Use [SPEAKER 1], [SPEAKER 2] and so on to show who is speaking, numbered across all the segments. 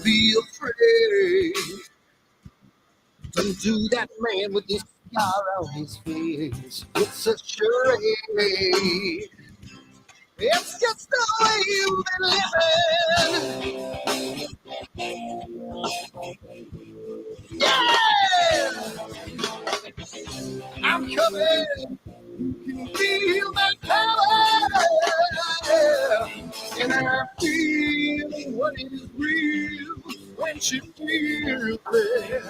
[SPEAKER 1] Be afraid. Don't do that man with this scar on his face. It's a charade. It's just the way you've been living. Yeah! I'm coming. You can feel that power. And I feel what is real when she feels it.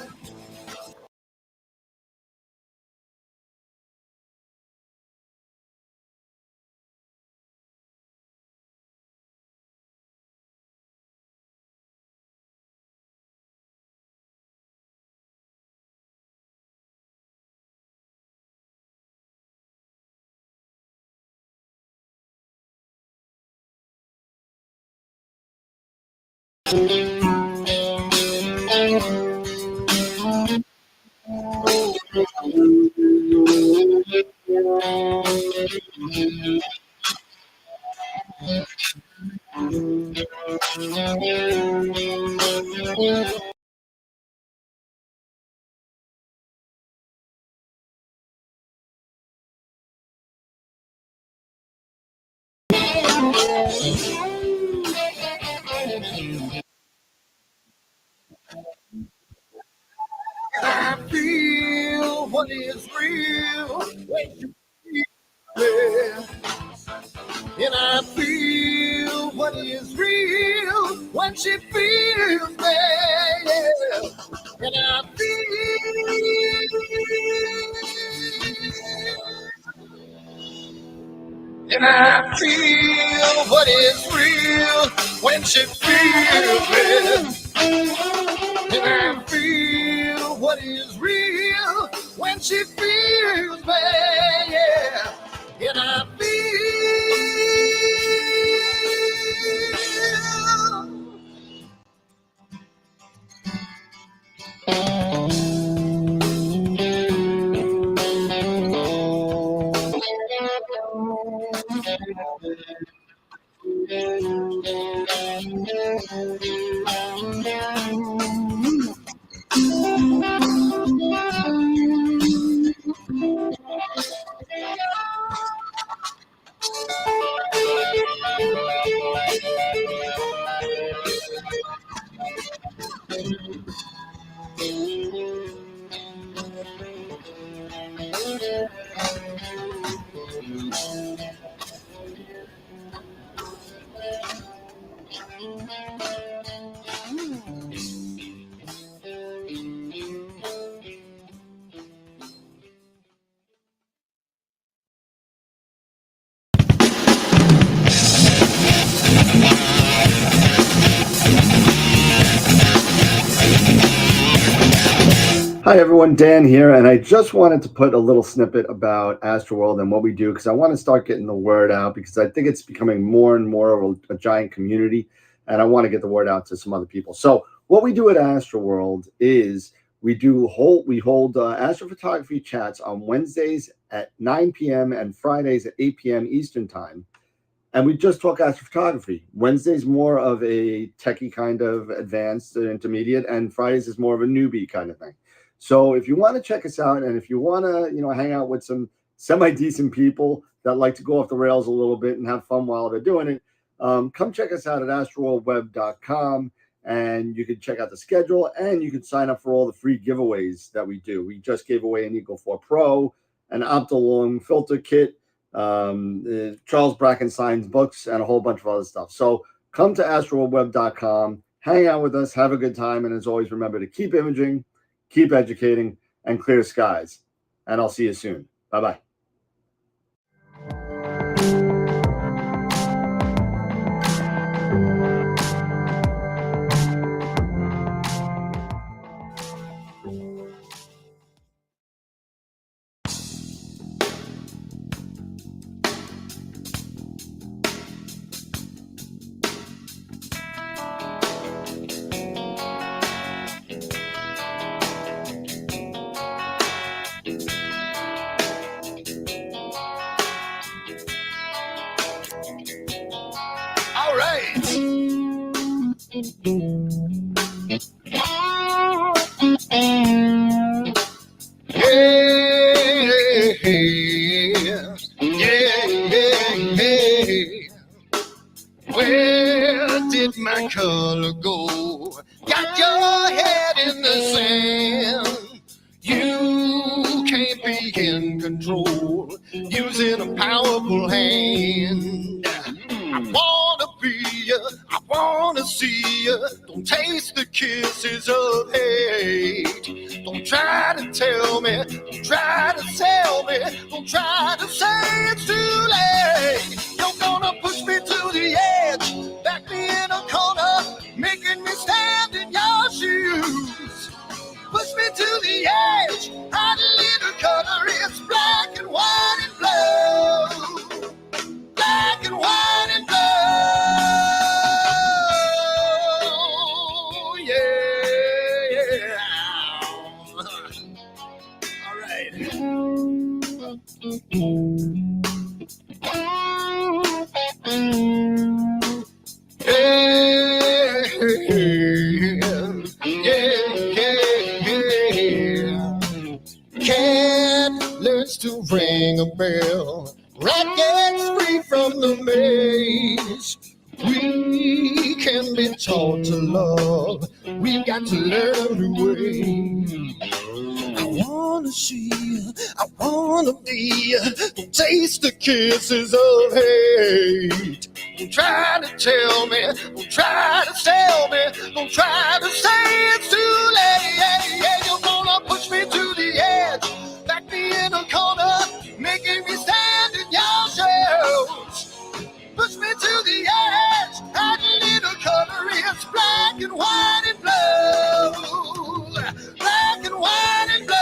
[SPEAKER 1] I feel what is real when you feel it. And I feel what is real when she feels it. And I feel what is real when she feels it. And I feel what is real when she feels bad, yeah. And I Hi everyone, Dan here, and I just wanted to put a little snippet about AstroWorld and what we do because I want to start getting the word out because I think it's becoming more and more of a giant community, and I want to get the word out to some other people. So what we do at AstroWorld is we hold astrophotography chats on Wednesdays at 9 p.m. and Fridays at 8 p.m. Eastern Time. And we just talk astrophotography. Wednesday's more of a techie kind of advanced intermediate, and Fridays is more of a newbie kind of thing. So if you want to check us out, and if you want to, hang out with some semi-decent people that like to go off the rails a little bit and have fun while they're doing it, come check us out at astroworldweb.com, and you can check out the schedule, and you can sign up for all the free giveaways that we do. We just gave away an Eagle 4 Pro, an Optolong filter kit, Charles Brackenstein's books, and a whole bunch of other stuff. So come to astroworldweb.com, hang out with us, have a good time, and as always, remember to keep imaging, keep educating, and clear skies. And I'll see you soon. Bye-bye.
[SPEAKER 2] control, using a powerful hand. I wanna be ya, I wanna see ya. Don't taste the kisses of hate. Don't try to tell me, don't try to sell me, don't try to say it's too late. You're gonna push me to the edge, back me in a corner, making me stand in your shoes. Push me to the edge, hide a little color, it's black and white and blue. Black and white and blue, yeah. All right. Cat learns to ring a bell. Rat gets free from the maze. We can be taught to love. We've got to learn a new way. I wanna see you, I wanna be you. Don't taste the kisses of hate. Don't try to tell me, don't try to sell me, don't try to say it's too late. You're gonna push me to the edge, back me in a corner, making me stand in your shoes. Push me to the edge, add a little color, it's black and white and blue. Black and white and blue,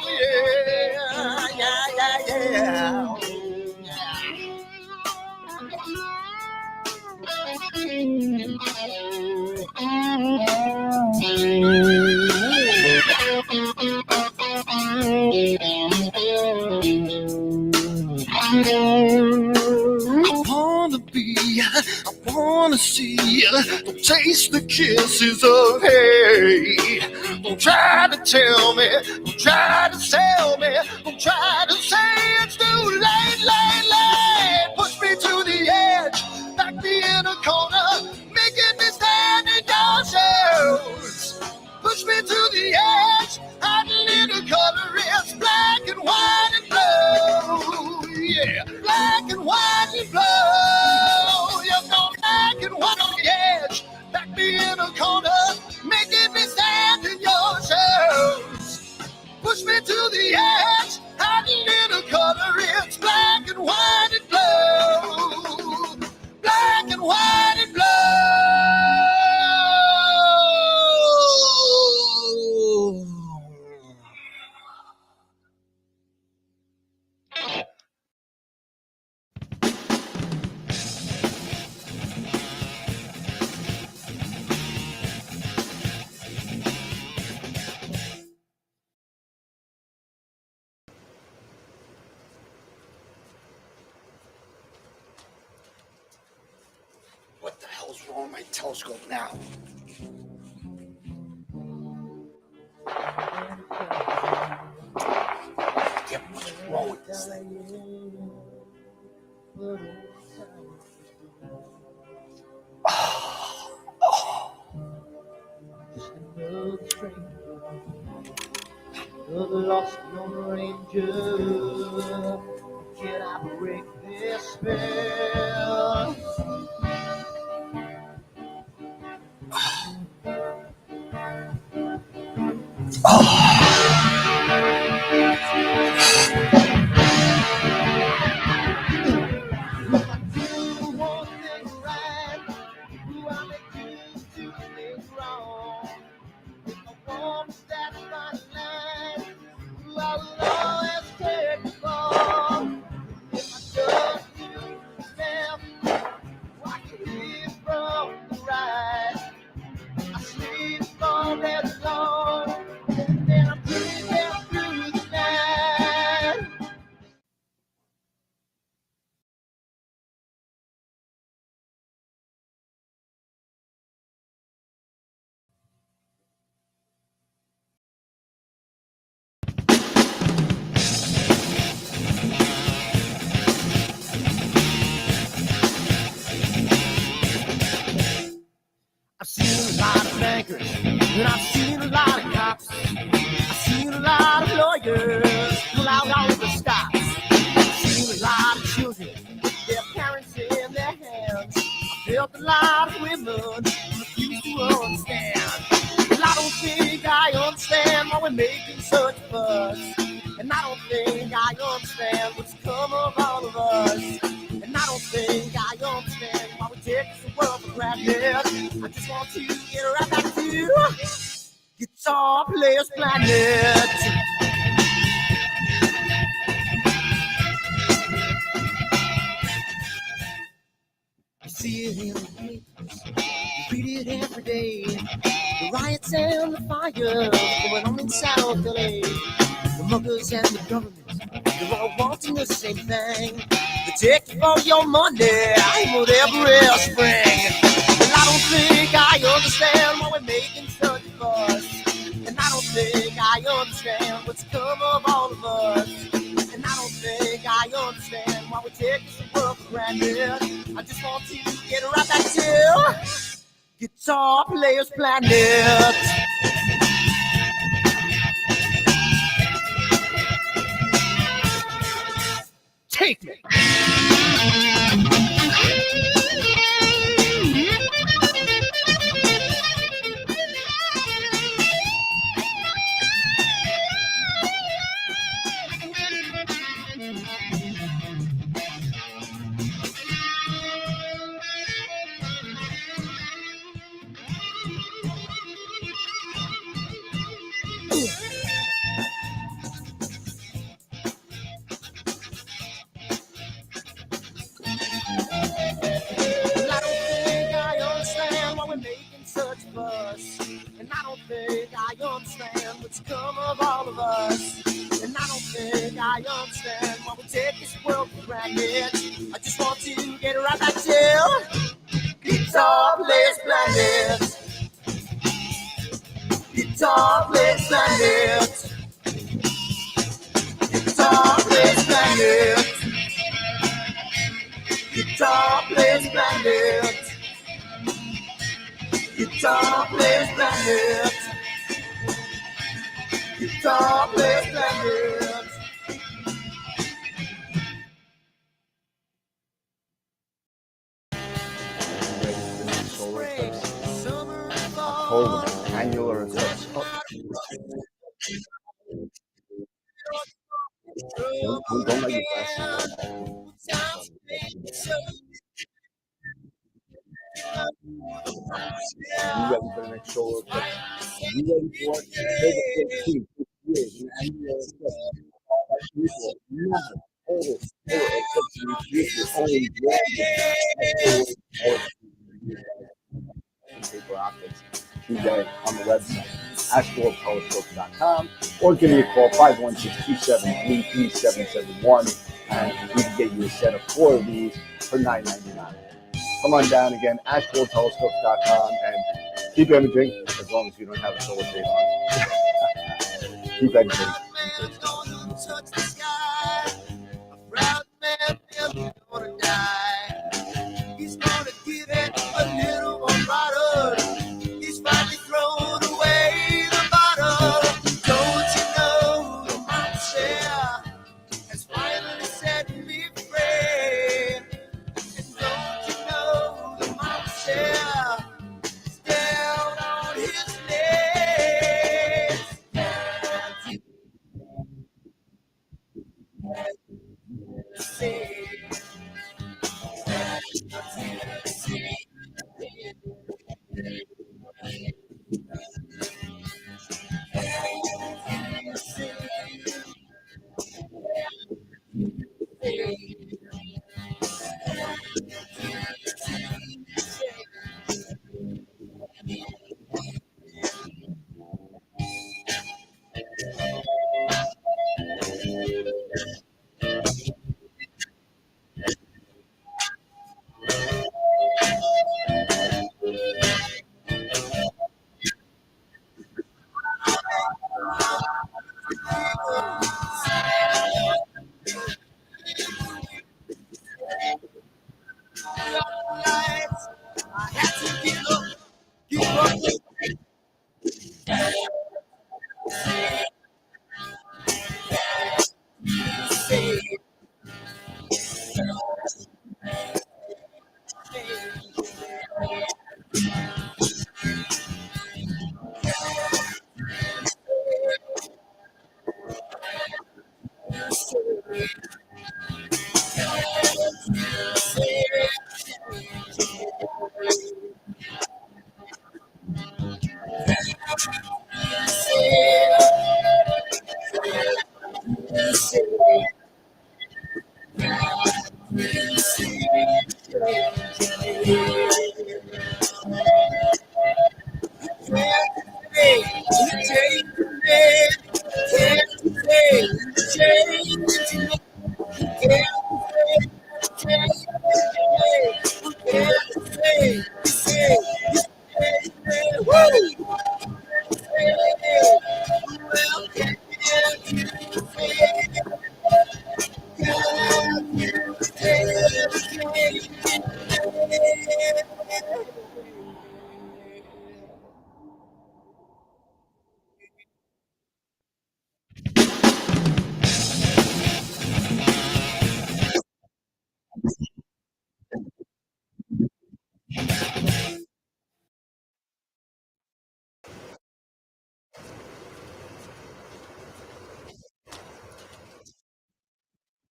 [SPEAKER 2] yeah. I wanna be, I wanna see, don't taste the kisses of hate. Don't try to tell me, don't try to sell me, don't try to say it's too late. Push me to the edge, back me in a corner, making me stand in your shoes. Push me to the edge, add a little color, it's black and white and blue. Yeah, black and white and blue. You're going black and white on the edge, back me in a corner, making me stand in your shoes. Push me to the edge, add a little color, it's black and white and blue. Black and white and blue. What the hell's wrong with my telescope now? Yeah, what's wrong with this thing?
[SPEAKER 3] Another lost Lone Ranger. Can I break this spell? One thing right, who I make you two things wrong. If I want to satisfy the line, who I will always take the fall. If I just do the left, watch you leave from the right. I sleep all day long, then I'm dreaming through the night. I've seen a lot of bankers, and I've seen a lot of cops. I've seen a lot of women refuse to understand. Well, I don't think I understand why we're making such a fuss. And I don't think I understand what's come of all of us. And I don't think I understand why we take the world for granted. I just want to get right back to Guitar Players Planet. You see it in the papers, you read it every day. The riots and the fires going on in South LA. The muggers and the government, they're all wanting the same thing. They take you for your money, whatever spring. And I don't think I understand why we're making such a fuss. And I don't think I understand what's come of all of us. And I don't think I understand why we take this world for granted. I just want to get right back to Guitar Players Planet. Take me. And I don't think I understand what's come of all of us. And I don't think I understand why we take this world for granted. I just want to get right back to Guitar Players Planet. Guitar Players Planet. Guitar Players Planet. Guitar Players Planet. Guitar Players Planet. Guitar Players Planet.
[SPEAKER 1] Solar eclipse, October, annular eclipse. Don't let your glasses go. You ready for the next solar eclipse? You ready for it? October 15th, 6 years, an annular eclipse. As usual, never total eclipse reduces only paper optics today on the website, AstroWorldTelescopes.com, or give me a call, 516-273-3771, and we can get you a set of 4 of these for $9.99. Come on down again, AstroWorldTelescopes.com, and keep imaging as long as you don't have a solar shade on. Keep imaging.
[SPEAKER 3] He's gonna give it a little more bottle. He's finally thrown away the bottle. Don't you know the monster has finally set me free? And don't you know the monster is down on his knees? I had to give up.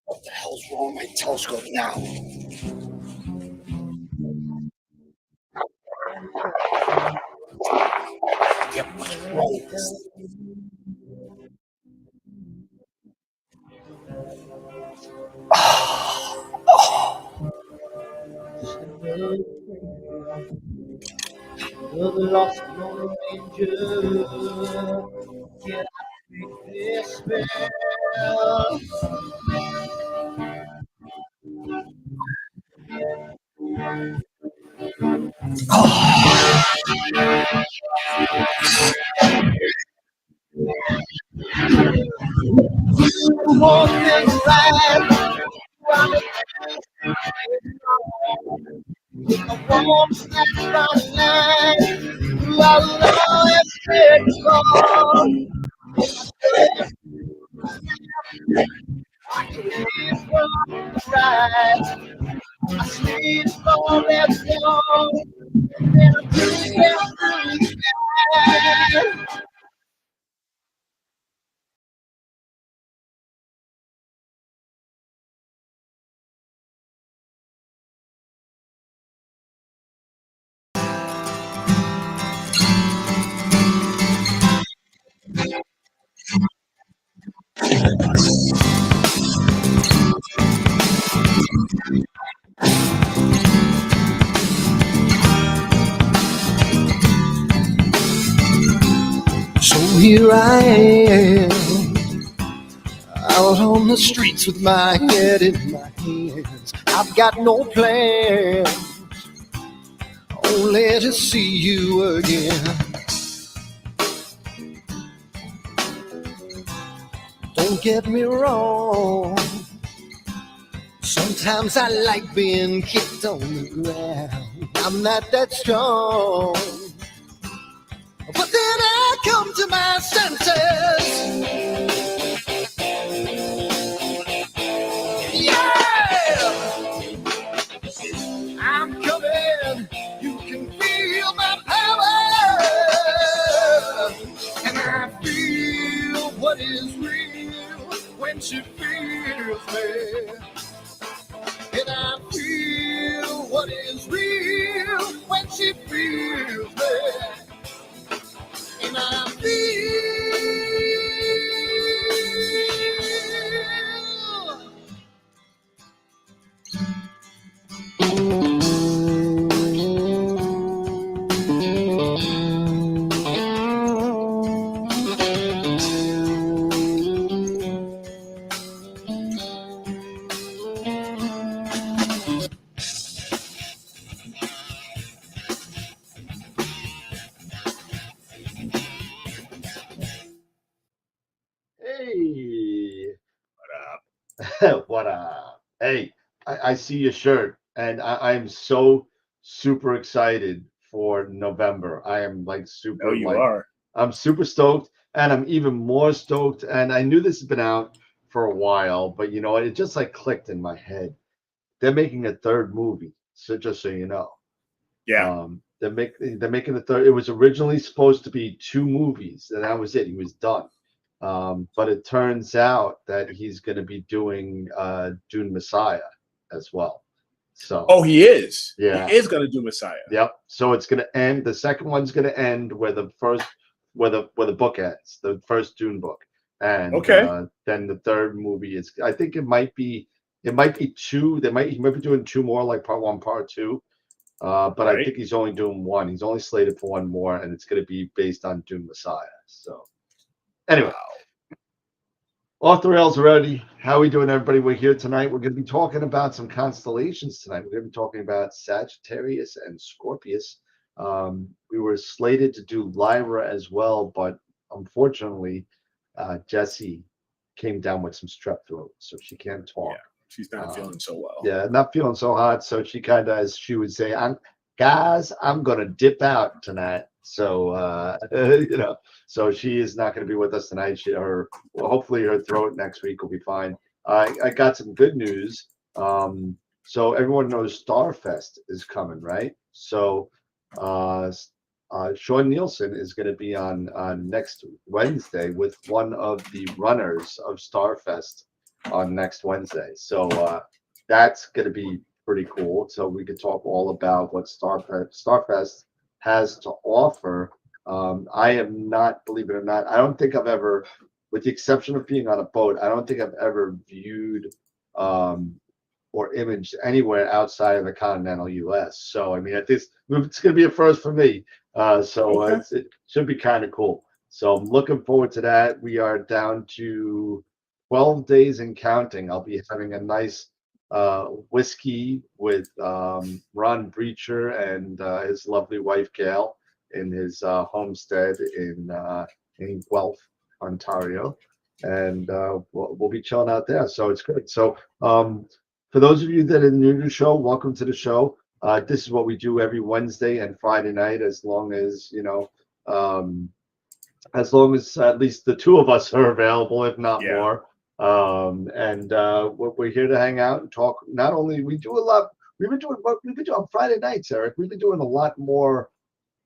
[SPEAKER 2] What the hell's wrong with my telescope now? Yep, what's wrong with this?
[SPEAKER 3] The lost Lone Ranger, can I break this spell? One thing right, a warm snap line, la la, it's gone. Right, I see it's gone, it's gone. And I'm pretty scared.
[SPEAKER 2] So here I am, out on the streets with my head in my hands. I've got no plan, only to see you again. Don't get me wrong, sometimes I like being kicked on the ground. I'm not that strong, but then I come to my senses. Yeah! I'm coming, you can feel my power. And I feel what is real when she feels me. And I feel what is real when she feels me. And I feel
[SPEAKER 1] Hey, what up? Hey, I see your shirt, and I'm so super excited for November. I am like super,
[SPEAKER 4] Oh, you
[SPEAKER 1] like,
[SPEAKER 4] are.
[SPEAKER 1] I'm super stoked, and I'm even more stoked. And I knew this had been out for a while, but you know what? It just like clicked in my head. They're making a third movie, so just so you know.
[SPEAKER 4] Yeah.
[SPEAKER 1] They're making a third. It was originally supposed to be two movies, and that was it. He was done. But it turns out that he's going to be doing Dune Messiah as well. So
[SPEAKER 4] Oh, he is.
[SPEAKER 1] Yeah.
[SPEAKER 4] He is going to do Messiah.
[SPEAKER 1] Yep. So it's going to end. The second one's going to end where the first where the book ends, the first Dune book, and then the third movie is. I think it might be two. He might be doing two more, like part one, part two. But I think he's only doing one. He's only slated for one more, and it's going to be based on Dune Messiah. So, anyway, off the rails already. How are we doing, everybody? We're here tonight. We're going to be talking about some constellations tonight. We're going to be talking about Sagittarius and Scorpius. We were slated to do Lyra as well, but unfortunately, Jessie came down with some strep throat, so she can't talk.
[SPEAKER 4] Yeah, she's not feeling so well.
[SPEAKER 1] Yeah, not feeling so hot. So she kind of, as she would say, I'm gonna dip out tonight. So so she is not going to be with us tonight. Hopefully her throat next week will be fine. I got some good news. So everyone knows Starfest is coming, right? So Sean Nielsen is going to be on next Wednesday with one of the runners of Starfest on next Wednesday. So that's going to be pretty cool. So we could talk all about what Starfest has to offer. I am not, believe it or not, I don't think I've ever, with the exception of being on a boat, I don't think I've ever viewed or imaged anywhere outside of the continental U.S. So, I mean, it's going to be a first for me. It should be kind of cool. So I'm looking forward to that. We are down to 12 days and counting. I'll be having a nice whiskey with Ron Breacher and his lovely wife Gail in his homestead in Guelph, Ontario, and we'll be chilling out there. So it's great. So for those of you that are new to the show, welcome to the show. This is what we do every Wednesday and Friday night, as long as at least the two of us are available, if not more. We're here to hang out and talk. Not only we do a lot, we've been doing on Friday nights, Eric. We've been doing a lot more.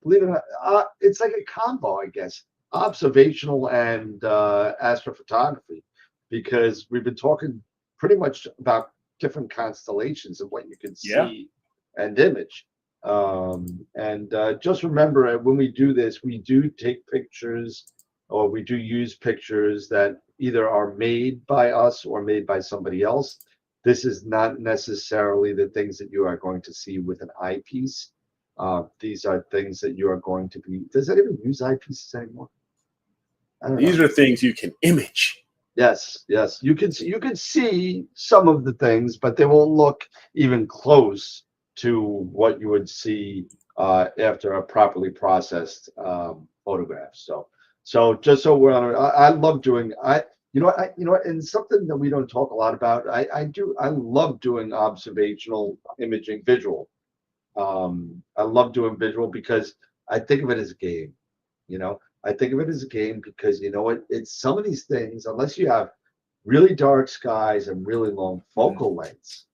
[SPEAKER 1] Believe it or not, it's like a combo, I guess, observational and astrophotography, because we've been talking pretty much about different constellations of what you can see and image. Just remember, when we do this, we do take pictures, or we do use pictures that either are made by us or made by somebody else. This is not necessarily the things that you are going to see with an eyepiece. These are things that you are going to be. Does anyone use eyepieces anymore?
[SPEAKER 4] These are things you can image.
[SPEAKER 1] Yes. You can see some of the things, but they won't look even close to what you would see after a properly processed photograph. So just so we're on, I love doing. And something that we don't talk a lot about. I love doing observational imaging, visual. I love doing visual because I think of it as a game. I think of it as a game because it's some of these things, unless you have really dark skies and really long focal lengths,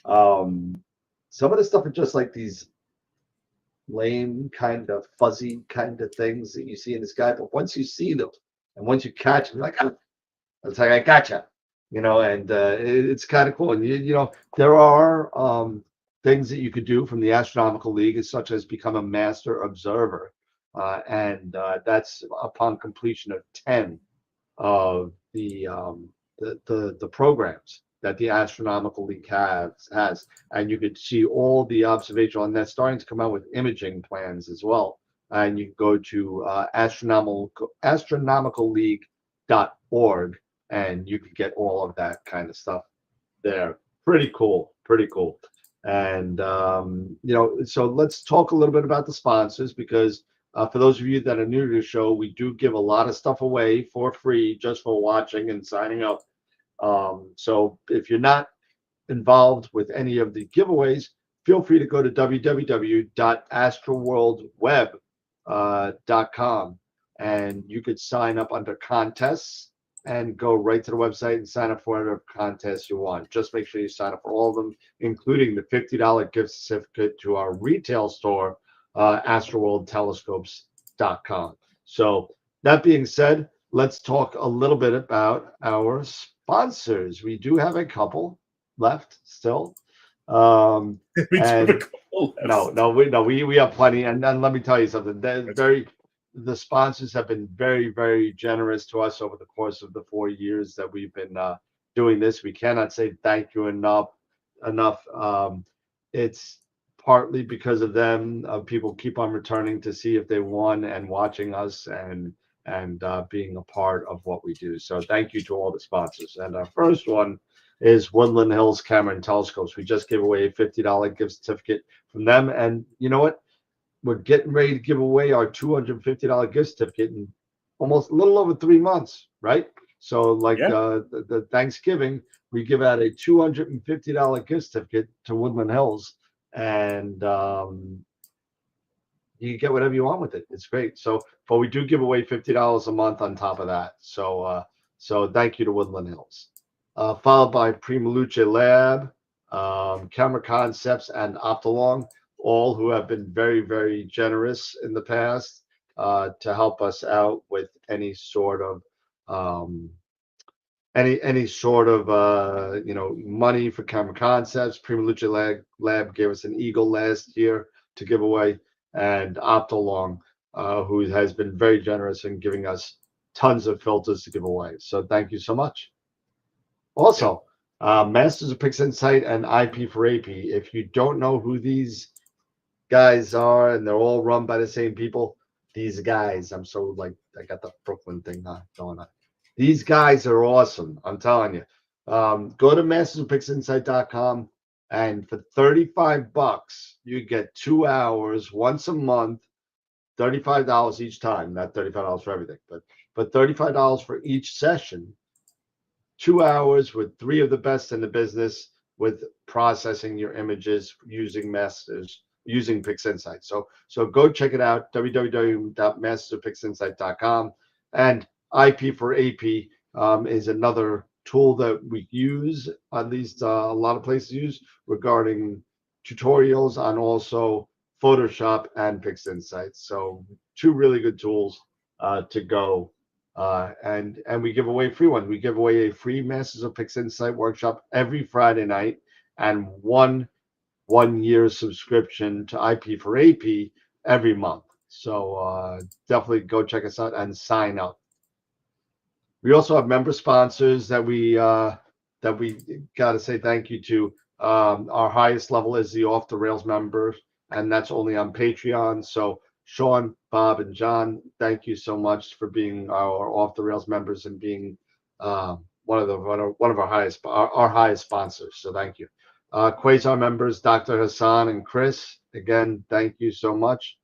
[SPEAKER 1] some of the stuff are just like these lame, kind of fuzzy kind of things that you see in the sky. But once you see them and once you catch them, you're like, it's like, I gotcha, and it's kind of cool. And, there are things that you could do from the Astronomical League, such as become a master observer. And that's upon completion of 10 of the programs that the Astronomical League has. And you could see all the observational, and that's starting to come out with imaging plans as well. And you can go to astronomicalleague.org, and you can get all of that kind of stuff there. Pretty cool. And, so let's talk a little bit about the sponsors, because for those of you that are new to the show, we do give a lot of stuff away for free just for watching and signing up. So if you're not involved with any of the giveaways, feel free to go to www.astroworldweb.com, and you could sign up under contests and go right to the website and sign up for whatever contest you want. Just make sure you sign up for all of them, including the $50 gift certificate to our retail store, AstroWorldTelescopes.com. So that being said, let's talk a little bit about our sponsors. We do have a couple left still. We have plenty, and let me tell you something. They're very, the sponsors have been very, very generous to us over the course of the 4 years that we've been doing this. We cannot say thank you enough. It's partly because of them. People keep on returning to see if they won and watching us and being a part of what we do. So thank you to all the sponsors. And our first one is Woodland Hills Camera and Telescopes. We just gave away a $50 gift certificate from them. And you know what? We're getting ready to give away our $250 gift certificate in almost a little over 3 months, right? So like the Thanksgiving, we give out a $250 gift certificate to Woodland Hills, and you get whatever you want with it. It's great. So, but we do give away $50 a month on top of that. So, so thank you to Woodland Hills. Followed by Primaluce Lab, Camera Concepts, and Optolong, all who have been very, very generous in the past to help us out with any sort of money for Camera Concepts. Primaluce Lab gave us an Eagle last year to give away, and Optolong, who has been very generous in giving us tons of filters to give away. So thank you so much. Also, Masters of PixInsight and IP4AP. If you don't know who these guys are, and they're all run by the same people, these guys, I'm so like, I got the Brooklyn thing going on. These guys are awesome. I'm telling you. Go to mastersofpixinsight.com, and for $35, you get 2 hours once a month, $35 each time, not $35 for everything, but $35 for each session. 2 hours with 3 of the best in the business with processing your images using PixInsight. So go check it out, www.mastersofpixinsight.com. And IP4AP is another tool that we use, at least a lot of places use, regarding tutorials on also Photoshop and PixInsight. So 2 really good tools to go. And we give away free ones. We give away a free Masters of PixInsight workshop every Friday night, and one year subscription to IP4AP every month. So definitely go check us out and sign up. We also have member sponsors that we got to say thank you to. Our highest level is the Off the Rails members, and that's only on Patreon. So Sean, Bob, and John, thank you so much for being our Off the Rails members and being one of our highest sponsors. So thank you. Quasar members, Dr. Hassan and Chris, again, thank you so much.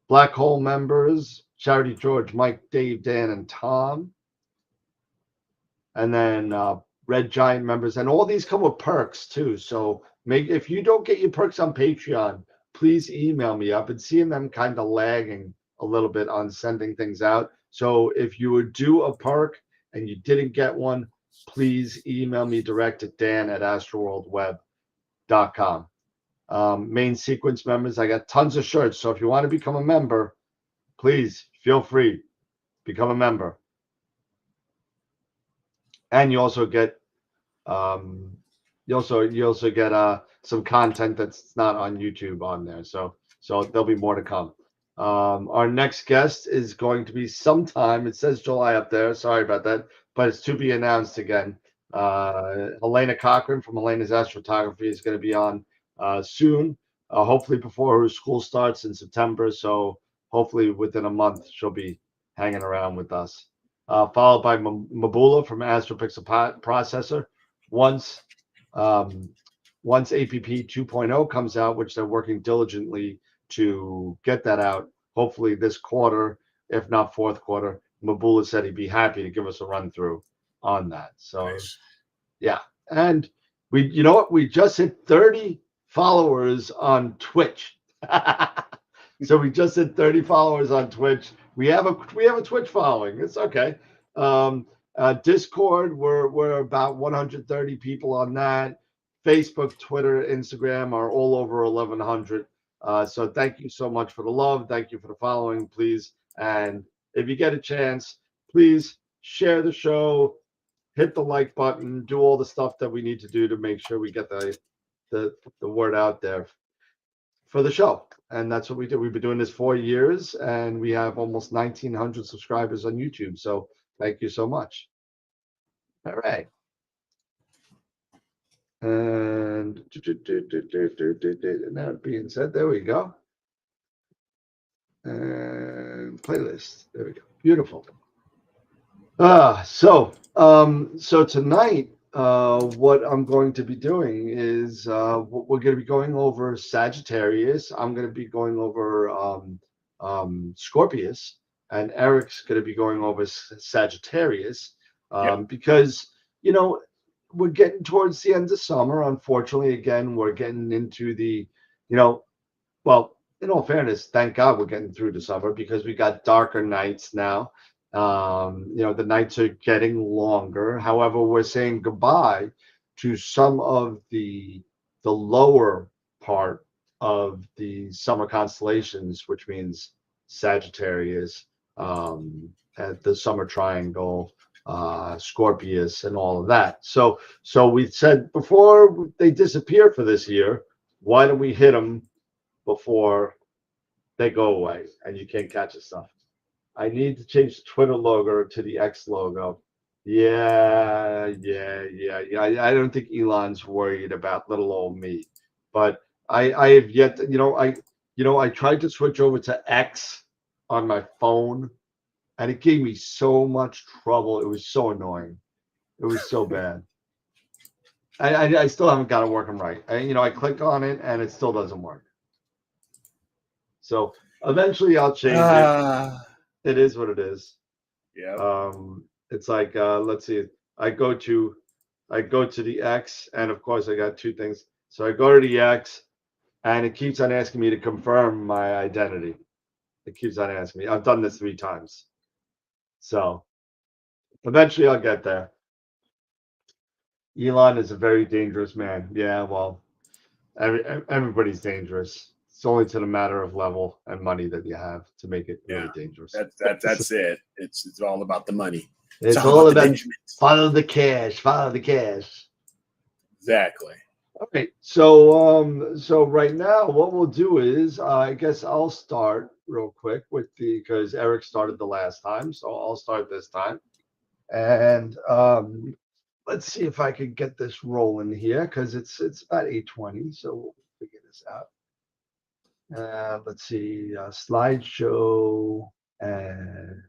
[SPEAKER 1] Black Hole members, Charity George, Mike, Dave, Dan, and Tom. And then Red Giant members, and all these come with perks too. So if you don't get your perks on Patreon, please email me. I've been seeing them kind of lagging a little bit on sending things out. So if you would do a perk and you didn't get one, please email me direct at dan@astroworldweb.com. Main sequence members, I got tons of shirts. So if you want to become a member, please feel free, become a member. And you also get some content that's not on YouTube on there. So there'll be more to come. Our next guest is going to be sometime. It says July up there. Sorry about that, but it's to be announced again. Helena Cochran from Helena's Astrophotography is going to be on soon. Hopefully before her school starts in September. So hopefully within a month she'll be hanging around with us. Followed by Mabula from AstroPixel Processor. Once APP 2.0 comes out, which they're working diligently to get that out, hopefully this quarter, if not fourth quarter, Mabula said he'd be happy to give us a run through on that. So nice. Yeah. And we just hit 30 followers on Twitch. So we just hit 30 followers on Twitch. We have a Twitch following. It's okay. Discord, we're about 130 people on that. Facebook, Twitter, Instagram are all over 1,100. So thank you so much for the love. Thank you for the following, please. And if you get a chance, please share the show, hit the like button, do all the stuff that we need to do to make sure we get the word out there. for the show. And that's what we do. We've been doing this 4 years, and we have almost 1,900 subscribers on YouTube. So thank you so much. All right. And that being said, there we go. And playlist. There we go. Beautiful. So tonight, what I'm going to be doing is we're going to be going over Sagittarius. I'm going to be going over Scorpius, and Eric's going to be going over Sagittarius, because we're getting towards the end of summer. Unfortunately, again, we're getting into the, well, in all fairness, thank God we're getting through the summer because we got darker nights now. The nights are getting longer. However, we're saying goodbye to some of the lower part of the summer constellations, which means Sagittarius, at the summer triangle, Scorpius, and all of that. So we said before they disappear for this year, why don't we hit them before they go away and you can't catch the stuff? I need to change the Twitter logo to the X logo. Yeah. I don't think Elon's worried about little old me, but I have yet to, I tried to switch over to X on my phone, and it gave me so much trouble. It was so annoying. It was so bad. I still haven't got it working right. I click on it and it still doesn't work. So eventually I'll change it. It is what it is.
[SPEAKER 4] Yeah.
[SPEAKER 1] It's like let's see. I go to the X, and of course I got two things. So I go to the X, and it keeps on asking me to confirm my identity. It keeps on asking me. I've done this 3 times. So eventually I'll get there. Elon is a very dangerous man. Yeah, well, everybody's dangerous. It's only to the matter of level and money that you have to make it really dangerous.
[SPEAKER 4] That's it. It's all about the money.
[SPEAKER 1] It's all about follow the cash. Follow the cash.
[SPEAKER 4] Exactly.
[SPEAKER 1] Okay, so right now what we'll do is I guess I'll start real quick with because Eric started the last time, so I'll start this time. And let's see if I could get this rolling here because it's about 8:20, so we'll figure this out. Let's see, slideshow and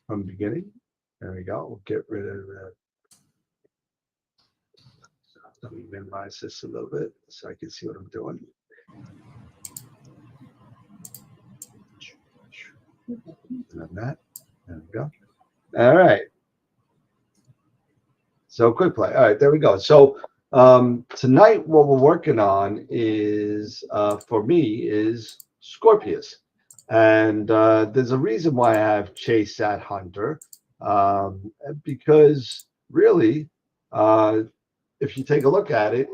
[SPEAKER 1] from beginning. There we go. We'll get rid of that. Let me minimize this a little bit so I can see what I'm doing. And that. There we go. All right. So quick play. All right, there we go. So tonight what we're working on is for me is Scorpius, and there's a reason why I have Chase Sat Hunter, because really if you take a look at it,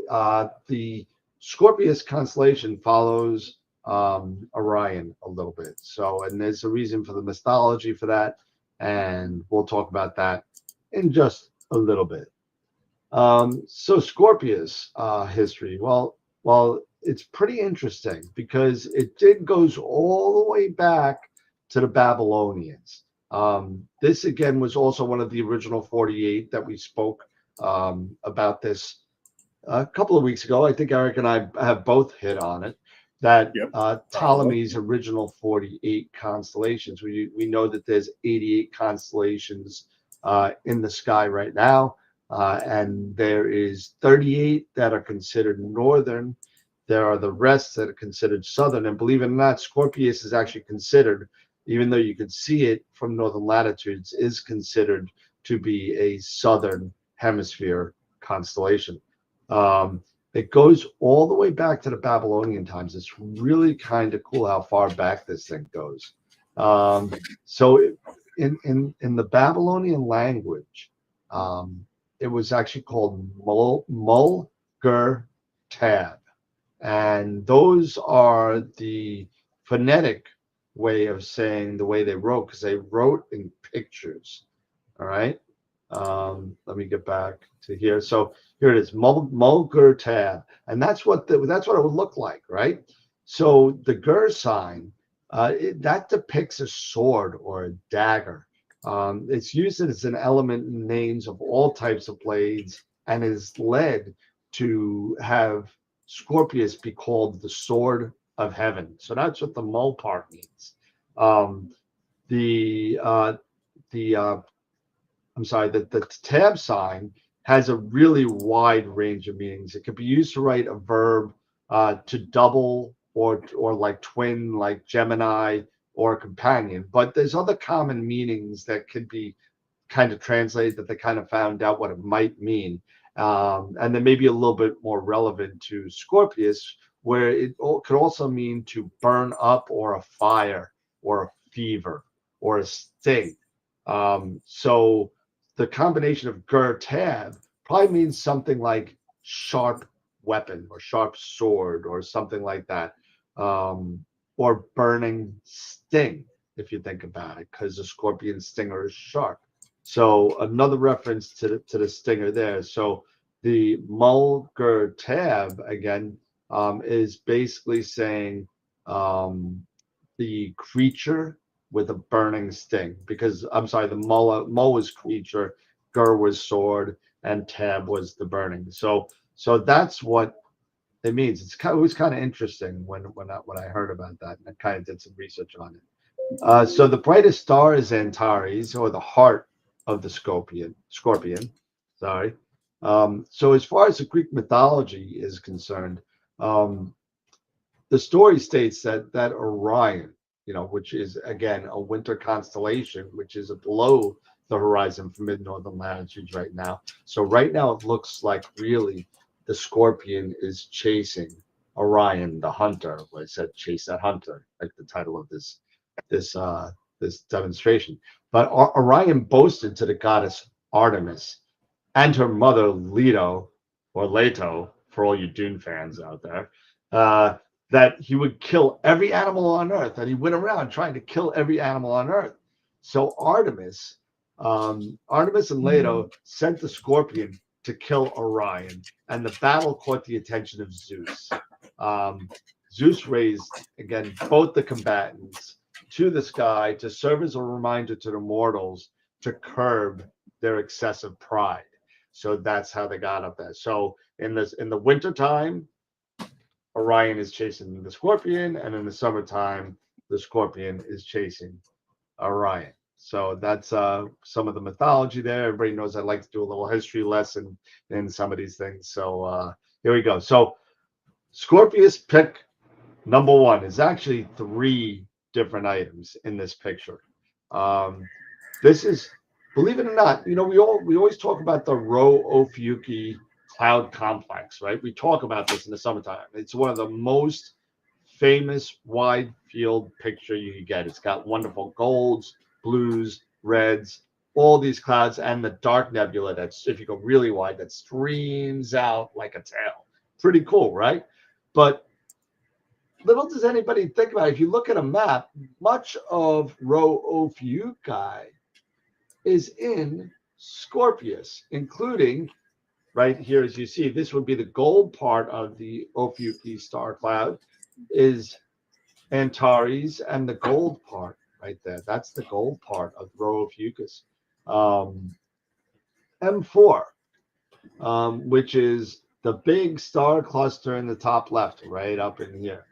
[SPEAKER 1] the Scorpius constellation follows Orion a little bit. So, and there's a reason for the mythology for that, and we'll talk about that in just a little bit. So Scorpius history, well, it's pretty interesting because it goes all the way back to the Babylonians. This again was also one of the original 48 that we spoke about this a couple of weeks ago. I think Eric and I have both hit on it, that Ptolemy's original 48 constellations. We know that there's 88 constellations in the sky right now, and there is 38 that are considered northern. There are the rest that are considered southern, and believe it or not, Scorpius is actually considered, even though you can see it from northern latitudes, is considered to be a southern hemisphere constellation. It goes all the way back to the Babylonian times. It's really kind of cool how far back this thing goes. So in the Babylonian language, it was actually called Mul-gur-tab, and those are the phonetic way of saying the way they wrote, because they wrote in pictures. All right. Let me get back to here. So here it is, Mul-gur-tab, and that's what it would look like, right? So the Gur sign, that depicts a sword or a dagger. It's used as an element in names of all types of blades and is led to have Scorpius be called the sword of heaven. So that's what the mole part means. Um, the I'm sorry, the tab sign has a really wide range of meanings. It could be used to write a verb, to double or like twin, like Gemini or companion. But there's other common meanings that could be kind of translated that they kind of found out what it might mean. And then maybe a little bit more relevant to Scorpius, where it could also mean to burn up or a fire or a fever or a sting. So the combination of Gur Tab probably means something like sharp weapon or sharp sword or something like that, or burning sting, if you think about it, because the scorpion stinger is sharp. So another reference to the stinger there. So the Mulger tab again, is basically saying, the creature with a burning sting. Because I'm sorry, the Mo was creature, Gur was sword, and tab was the burning. So that's what it means. It was kind of interesting when I heard about that, and I kind of did some research on it. So the brightest star is Antares, or the heart of the scorpion. Sorry. So as far as the Greek mythology is concerned, the story states that Orion, which is again a winter constellation, which is below the horizon for mid-northern latitudes right now. So right now it looks like really the Scorpion is chasing Orion, the hunter. I said chase that hunter, like the title of this demonstration. But Orion boasted to the goddess Artemis and her mother Leto, or Leto, for all you Dune fans out there, that he would kill every animal on Earth. That he went around trying to kill every animal on Earth. So Artemis and Leto sent the Scorpion to kill Orion, and the battle caught the attention of Zeus. Zeus raised again both the combatants to the sky to serve as a reminder to the mortals to curb their excessive pride. So that's how they got up there. So in the wintertime, Orion is chasing the Scorpion, and in the summertime, the Scorpion is chasing Orion. So that's some of the mythology there. Everybody knows I like to do a little history lesson in some of these things. So here we go. So Scorpius pick number one is actually 3 different items in this picture. This is, believe it or not, we always talk about the Rho Ophiuchi cloud complex, right? We talk about this in the summertime. It's one of the most famous wide field picture you can get. It's got wonderful golds, blues, reds, all these clouds, and the dark nebula that's, if you go really wide, that streams out like a tail. Pretty cool, right? But little does anybody think about it. If you look at a map, much of Rho Ophiuchi is in Scorpius, including right here, as you see, this would be the gold part of the Ophiuchi star cloud, is Antares, and the gold part right there, that's the gold part of Rho Ophiuchus. M4, which is the big star cluster in the top left, right up in here,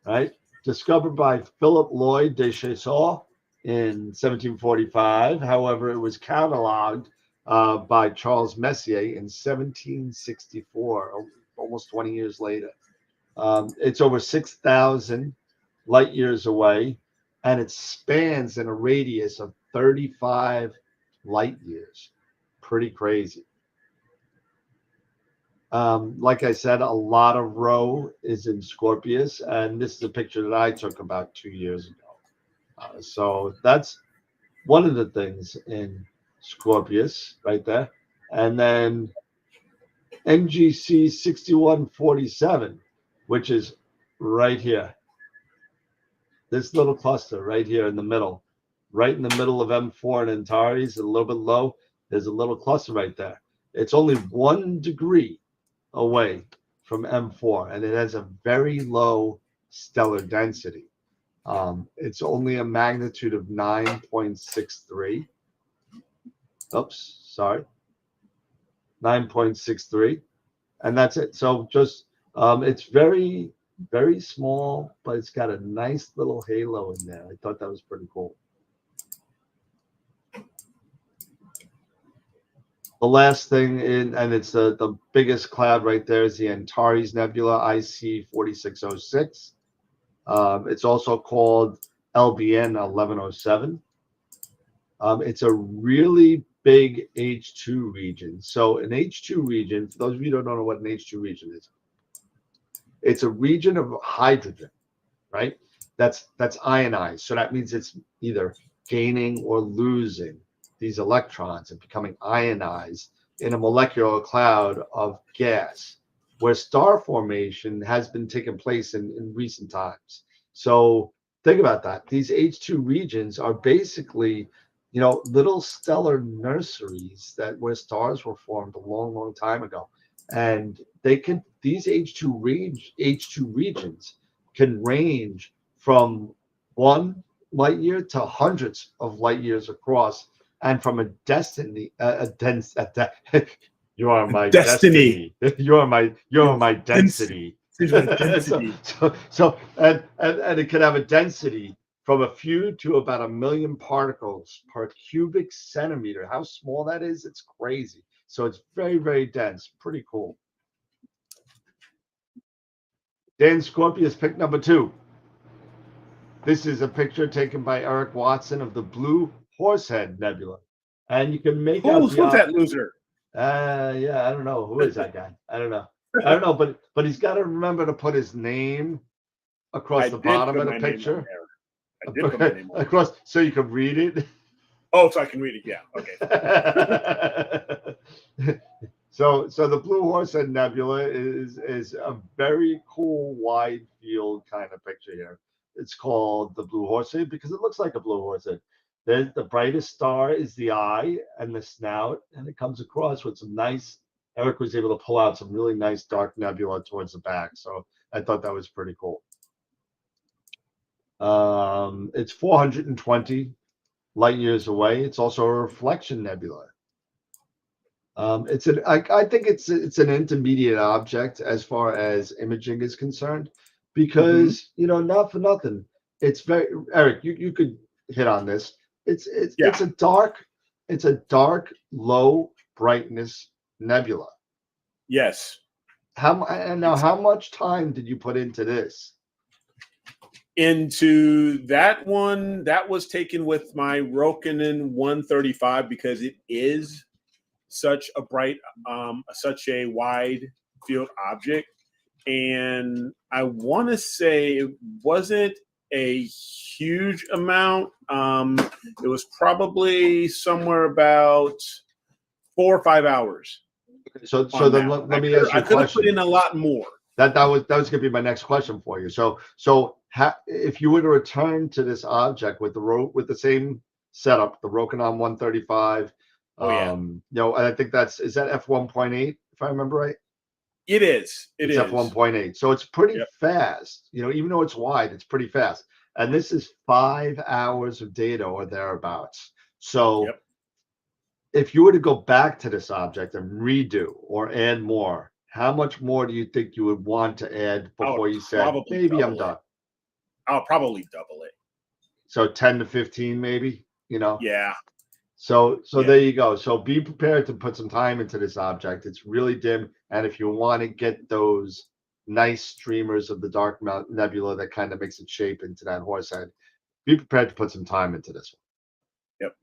[SPEAKER 1] right? Discovered by Philip Lloyd de Chassault in 1745. However, it was cataloged by Charles Messier in 1764, almost 20 years later. It's over 6,000 light years away, and it spans in a radius of 35 light years. Pretty crazy. Like I said, a lot of Rho is in Scorpius, and this is a picture that I took about 2 years ago. So that's one of the things in Scorpius right there. And then NGC 6147, which is right here. This little cluster right here in the middle, right in the middle of M4 and Antares, a little bit low, there's a little cluster right there. It's only 1 degree away from M4, and it has a very low stellar density. It's only a magnitude of 9.63. Oops, sorry. 9.63. And that's it. So just, it's very, very small, but it's got a nice little halo in there. I thought that was pretty cool. The last thing and it's the biggest cloud right there is the Antares Nebula, IC4606. It's also called LBN 1107. It's a really big H2 region. So an H2 region, for those of you who don't know what an H2 region is, it's a region of hydrogen, right? That's ionized. So that means it's either gaining or losing these electrons and becoming ionized in a molecular cloud of gas, where star formation has been taking place in recent times. So think about that. These H2 regions are basically, you know, little stellar nurseries that where stars were formed a long, long time ago. And these H2 regions can range from 1 light year to hundreds of light years across, and from a you are my
[SPEAKER 4] Destiny.
[SPEAKER 1] destiny. You are my density.
[SPEAKER 4] Density.
[SPEAKER 1] So and it can have a density from a few to about 1 million particles per cubic centimeter. How small that is, it's crazy. So it's very, very dense. Pretty cool. Dan Scorpius pick number 2. This is a picture taken by Eric Watson of the Blue Horsehead Nebula. And you can make out
[SPEAKER 4] Who's that loser?
[SPEAKER 1] Yeah, I don't know. Who is that guy? I don't know, but he's got to remember to put his name across the bottom of the picture.
[SPEAKER 4] I did put my name on
[SPEAKER 1] across so you can read it.
[SPEAKER 4] Oh, so I can read it. Yeah. Okay.
[SPEAKER 1] So the Blue Horsehead Nebula is a very cool wide field kind of picture here. It's called the Blue Horsehead because it looks like a blue horsehead. The brightest star is the eye and the snout, and it comes across with some nice. Eric was able to pull out some really nice dark nebula towards the back, so I thought that was pretty cool. It's 420 light years away. It's also a reflection nebula. I think it's an intermediate object as far as imaging is concerned, because you know, not for nothing, it's very Eric. You could hit on this. It's a dark, low brightness nebula.
[SPEAKER 4] Yes.
[SPEAKER 1] How much time did you put into this?
[SPEAKER 4] Into that one, that was taken with my Rokinon 135 because it is such a bright, such a wide field object, and I want to say it wasn't a huge amount. It was probably somewhere about 4 or 5 hours.
[SPEAKER 1] So then let me ask you a question. I
[SPEAKER 4] could have put in a lot more.
[SPEAKER 1] That was going to be my next question for you. So if you were to return to this object with the same setup, the Rokinon 135, you know, I think is that f1.8 if I remember right.
[SPEAKER 4] It is. It's
[SPEAKER 1] f1.8. So it's pretty fast. You know, even though it's wide, it's pretty fast. And this is 5 hours of data or thereabouts. So if you were to go back to this object and redo or add more, how much more do you think you would want to add before you said, maybe I'm done?
[SPEAKER 4] I'll probably double it.
[SPEAKER 1] So 10 to 15, maybe, you know?
[SPEAKER 4] Yeah.
[SPEAKER 1] So there you go. So be prepared to put some time into this object. It's really dim. And if you want to get those nice streamers of the dark nebula that kind of makes its shape into that horse head, be prepared to put some time into this one.
[SPEAKER 4] Yep.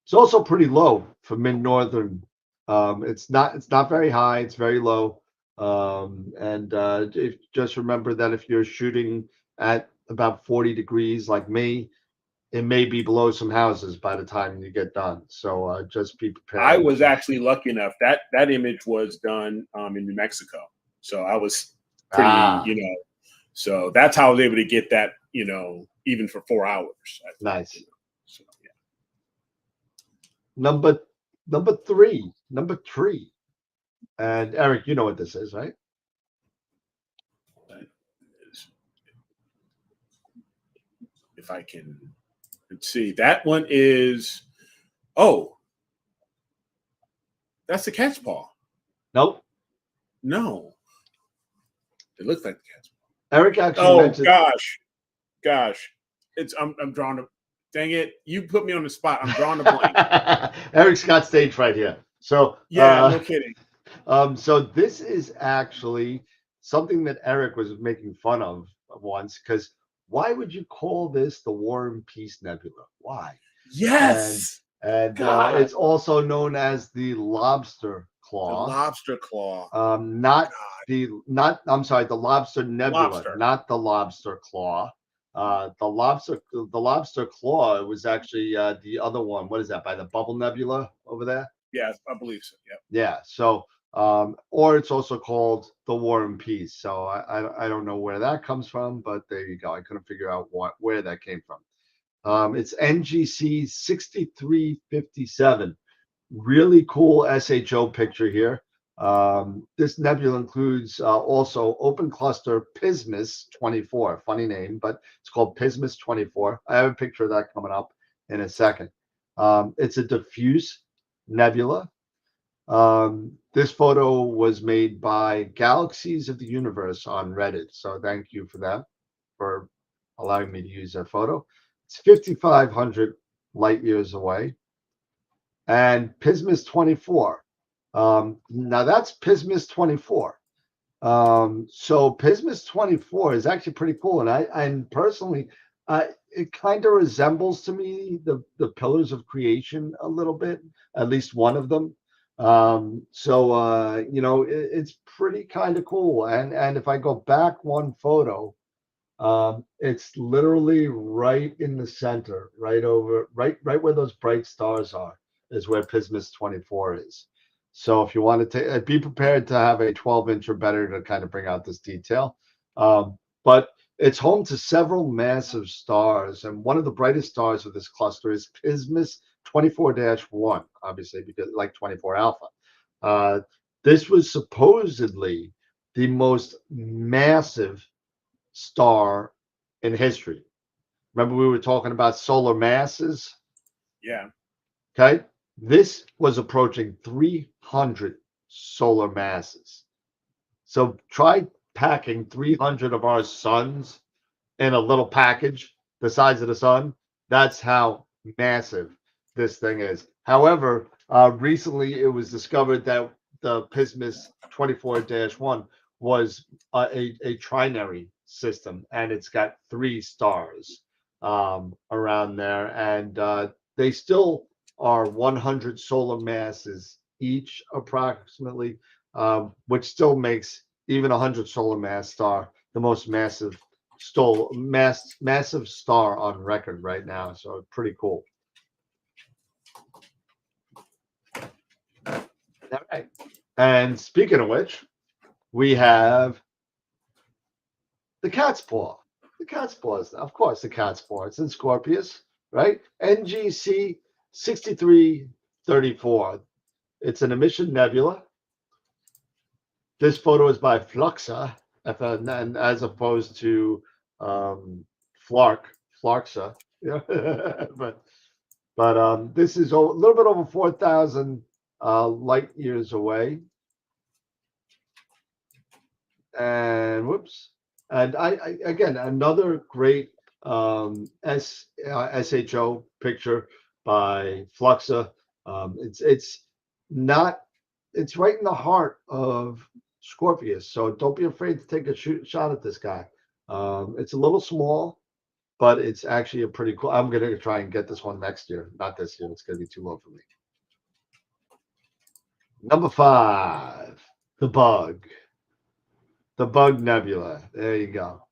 [SPEAKER 1] It's also pretty low for mid-northern. It's not very high. It's very low. Just remember that if you're shooting at about 40 degrees like me, it may be below some houses by the time you get done. So just be prepared.
[SPEAKER 4] I was actually lucky enough that image was done in New Mexico. So I was pretty, you know, so that's how I was able to get that, you know, even for 4 hours.
[SPEAKER 1] Nice.
[SPEAKER 4] You know, so, yeah.
[SPEAKER 1] Number three. And Eric, you know what this is, right?
[SPEAKER 4] if I can. Let's see. That one is. Oh, that's the cat's paw.
[SPEAKER 1] Nope.
[SPEAKER 4] No, it looks like the cat's paw.
[SPEAKER 1] Eric actually
[SPEAKER 4] Oh
[SPEAKER 1] mentioned.
[SPEAKER 4] gosh, it's I'm drawing a. Dang it! You put me on the spot. I'm drawing a blank.
[SPEAKER 1] Eric's got stage right here. So
[SPEAKER 4] Yeah, no kidding.
[SPEAKER 1] So this is actually something that Eric was making fun of once, because why would you call this the War and Peace Nebula? Why?
[SPEAKER 4] Yes,
[SPEAKER 1] And
[SPEAKER 4] God.
[SPEAKER 1] it's also known as the lobster claw.
[SPEAKER 4] The lobster claw.
[SPEAKER 1] I'm sorry, the lobster nebula, not the lobster claw. The lobster claw was actually the other one. What is that, by the Bubble Nebula over there?
[SPEAKER 4] Yeah, I believe so. Yeah.
[SPEAKER 1] Yeah. So, or it's also called the War and Peace. So I don't know where that comes from, but there you go. I couldn't figure out where that came from. It's NGC 6357. Really cool SHO picture here. This nebula includes also open cluster Pismis 24. Funny name, but it's called Pismis 24. I have a picture of that coming up in a second. It's a diffuse nebula. This photo was made by Galaxies of the Universe on Reddit. So thank you for that, for allowing me to use that photo. It's 5,500 light years away. And Pismis 24. Now that's Pismis 24. So Pismis 24 is actually pretty cool. And personally, it kind of resembles to me the pillars of creation a little bit, at least one of them. It's pretty kind of cool. And if I go back one photo, it's literally right in the center, right where those bright stars are, is where Pismis 24 is. So if you want to be prepared to have a 12-inch or better to kind of bring out this detail. But it's home to several massive stars, and one of the brightest stars of this cluster is Pismis 24-1, obviously, because like 24 Alpha. This was supposedly the most massive star in history. Remember, we were talking about solar masses?
[SPEAKER 4] Yeah.
[SPEAKER 1] Okay. This was approaching 300 solar masses. So try packing 300 of our suns in a little package the size of the sun. That's how massive this thing is. However, recently it was discovered that the Pismis 24-1 was a trinary system, and it's got 3 stars around there, and they still are 100 solar masses each, approximately, which still makes even 100 solar mass star the most massive star on record right now. So pretty cool. All right. And speaking of which, we have the cat's paw. The cat's paw is, of course, the cat's paw. It's in Scorpius, right? NGC 6334. It's an emission nebula. This photo is by Fluxa, and as opposed to Flarxa. Yeah. but this is a little bit over 4,000 light years away. And whoops. And I again, another great SHO picture by Fluxa. It's right in the heart of Scorpius, so don't be afraid to take a shot at this guy. It's a little small, but it's actually a pretty cool. I'm gonna try and get this one next year, not this year. It's gonna be too low for me. Number 5, the Bug. The Bug Nebula. There you go.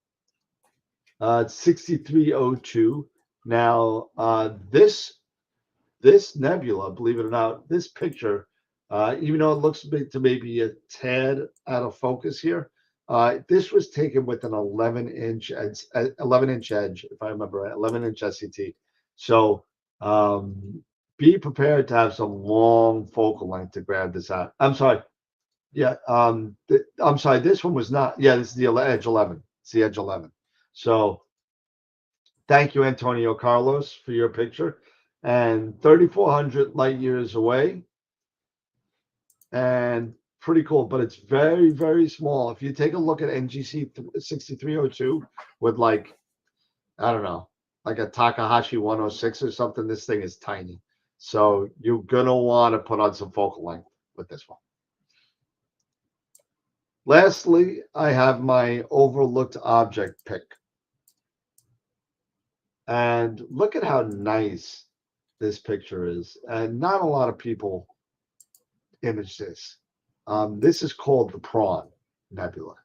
[SPEAKER 1] It's 6302. Now, this nebula, believe it or not, this picture, even though it looks to maybe a tad out of focus here, this was taken with an 11-inch edge, if I remember right, 11-inch SCT. So be prepared to have some long focal length to grab this out. I'm sorry. Yeah, I'm sorry. This one was not. Yeah, this is the Edge 11. It's the Edge 11. So Thank you, Antonio Carlos, for your picture. And 3,400 light years away. And pretty cool, but it's very, very small. If you take a look at NGC 6302 with like, I don't know, like a Takahashi 106 or something, this thing is tiny. So you're going to want to put on some focal length with this one. Lastly, I have my overlooked object pick. And look at how nice this picture is. And not a lot of people image this. This is called the Prawn Nebula.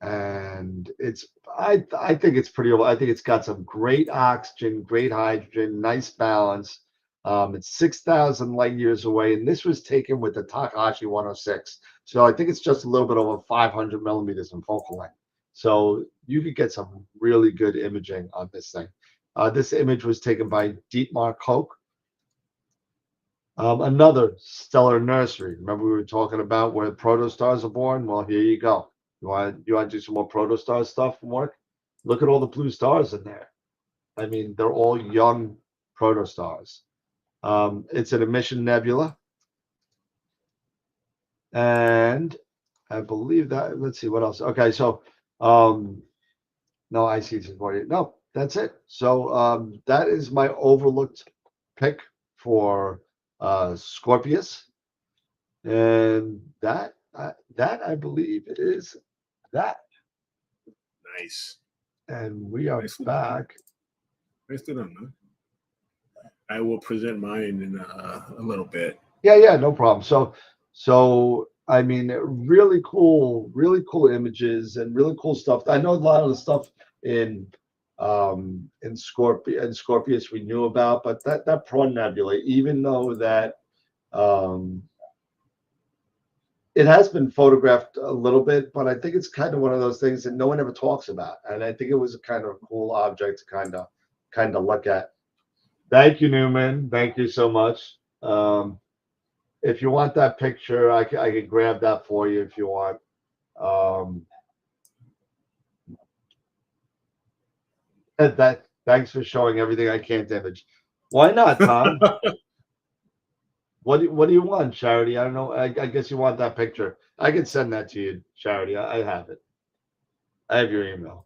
[SPEAKER 1] And it's I think it's pretty old. I think it's got some great oxygen, great hydrogen, nice balance. It's 6,000 light years away, and this was taken with the Takahashi 106. So I think it's just a little bit over 500 millimeters in focal length. So you could get some really good imaging on this thing. This image was taken by Dietmar Koch. Another stellar nursery. Remember we were talking about where protostars are born? Well, here you go. You want to do some more protostar stuff from work? Look at all the blue stars in there. I mean, they're all young protostars. It's an emission nebula. And I believe that, let's see what else. Okay, so no, I see for you. No, that's it. So that is my overlooked pick for Scorpius. And that I believe it is that.
[SPEAKER 4] Nice.
[SPEAKER 1] And we are back.
[SPEAKER 4] Nicely done, man. I will present mine in a little bit.
[SPEAKER 1] Yeah, no problem. So I mean, really cool images and really cool stuff. I know a lot of the stuff in Scorpius we knew about, but that Prawn Nebula, even though that it has been photographed a little bit, but I think it's kind of one of those things that no one ever talks about. And I think it was a kind of cool object to kind of look at. Thank you, Newman. Thank you so much. If you want that picture, I can grab that for you if you want. Thanks for showing everything I can't image. Why not, Tom? What do you want, Charity? I don't know. I guess you want that picture. I can send that to you, Charity. I have it. I have your email.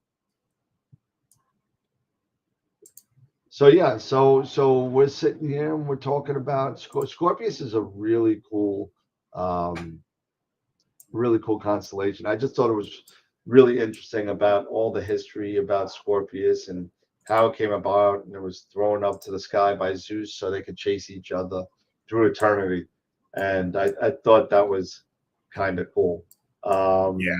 [SPEAKER 1] So yeah, so we're sitting here and we're talking about Scorpius is a really cool constellation. I just thought it was really interesting about all the history about Scorpius and how it came about, and it was thrown up to the sky by Zeus so they could chase each other through eternity. And I thought that was kind of cool.
[SPEAKER 4] Yeah.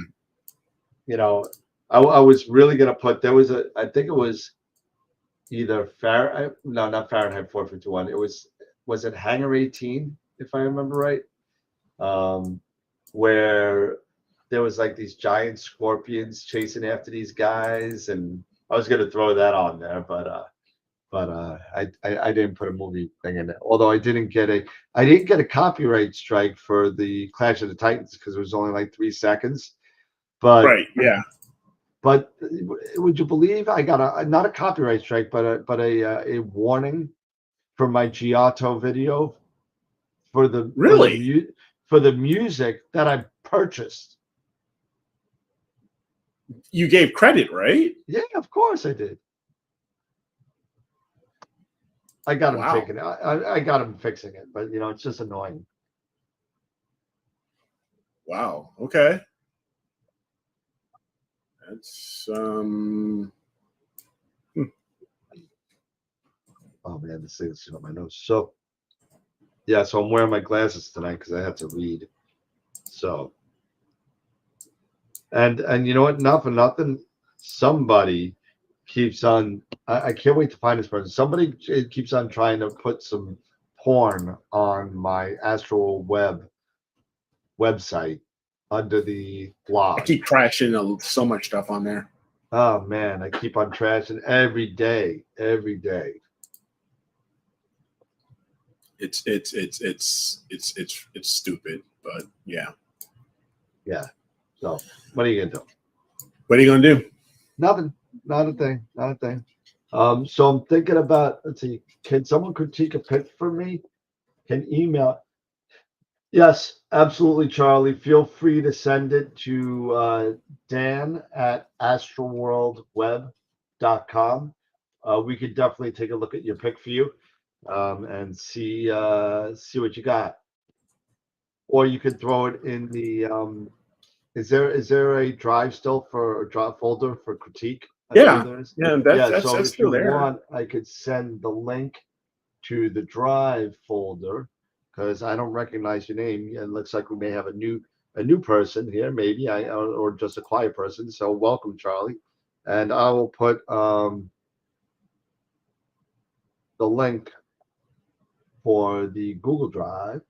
[SPEAKER 1] You know, I was really gonna put I think it was either Fahrenheit, no, not Fahrenheit 451. Was it Hangar 18, if I remember right? Where there was like these giant scorpions chasing after these guys, and I was gonna throw that on there, but I didn't put a movie thing in it. Although I didn't get a copyright strike for the Clash of the Titans because it was only like 3 seconds. But
[SPEAKER 4] right, yeah.
[SPEAKER 1] But would you believe I got not a copyright strike, but a warning for my Giotto video for the music that I purchased.
[SPEAKER 4] You gave credit, right?
[SPEAKER 1] Yeah, of course I did. I got him taking it. I got him fixing it, but it's just annoying.
[SPEAKER 4] Wow. Okay. That's Oh
[SPEAKER 1] man, this thing's on my nose. So yeah, so I'm wearing my glasses tonight because I have to read. So and you know what? Not for nothing. Somebody keeps on. I can't wait to find this person. Somebody keeps on trying to put some porn on my AstroWorld website under the blog.
[SPEAKER 4] I keep crashing so much stuff on there.
[SPEAKER 1] Oh man, I keep on trashing every day.
[SPEAKER 4] It's stupid, but yeah.
[SPEAKER 1] Yeah. So what are you gonna do?
[SPEAKER 4] What are you gonna do?
[SPEAKER 1] Nothing. Not a thing. So I'm thinking about, let's see, can someone critique a pick for me? Can email. Yes, absolutely, Charlie. Feel free to send it to Dan at astroworldweb.com. We could definitely take a look at your pick for you and see what you got. Or you could throw it in the is there a drive still for a drive folder for critique? I believe there is.
[SPEAKER 4] Yeah,
[SPEAKER 1] Yeah,
[SPEAKER 4] that's
[SPEAKER 1] so
[SPEAKER 4] that's
[SPEAKER 1] if you
[SPEAKER 4] still there.
[SPEAKER 1] want, I could send the link to the drive folder because I don't recognize your name. It looks like we may have a new person here, maybe or just a quiet person. So welcome, Charlie, and I will put the link for the Google Drive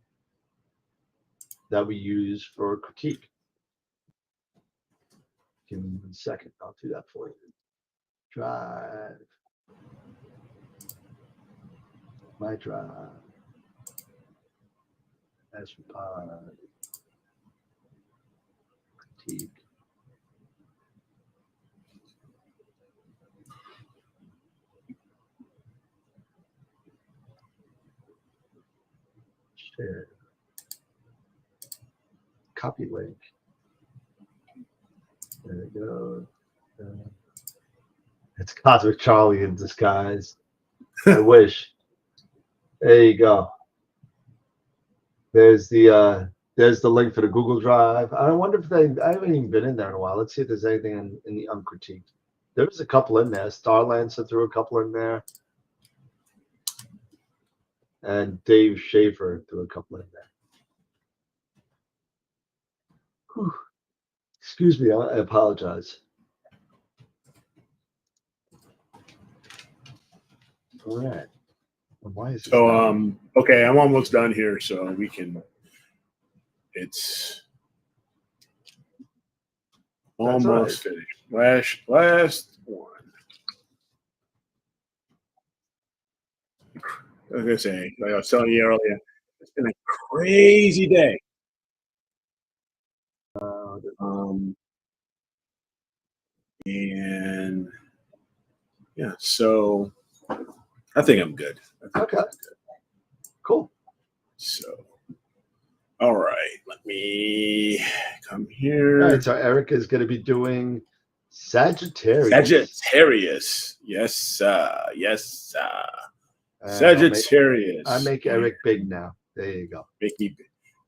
[SPEAKER 1] that we use for critique. Give me 1 second. I'll do that for you. Drive. My drive. Pod. Critique. Share. Copy link. There we go. It's Cosmic Charlie in disguise. I wish. There you go. There's the link for the Google Drive. I wonder if I haven't even been in there in a while. Let's see if there's anything in the uncritiqued. There's a couple in there. Starlancer threw a couple in there. And Dave Schaefer threw a couple in there. Whew. Excuse me, I apologize. All right. Why is it?
[SPEAKER 4] So okay, I'm almost done here, so we can. It's almost finished. Last one. I was gonna say, like I was telling you earlier, it's been a crazy day. And yeah, so I think I'm good.
[SPEAKER 1] Okay. Cool.
[SPEAKER 4] So, all right, let me come here.
[SPEAKER 1] All right, so Eric is going to be doing Sagittarius.
[SPEAKER 4] Sagittarius. Yes, sir. Yes, sir. Sagittarius.
[SPEAKER 1] I make Eric big now. There you go.
[SPEAKER 4] Make me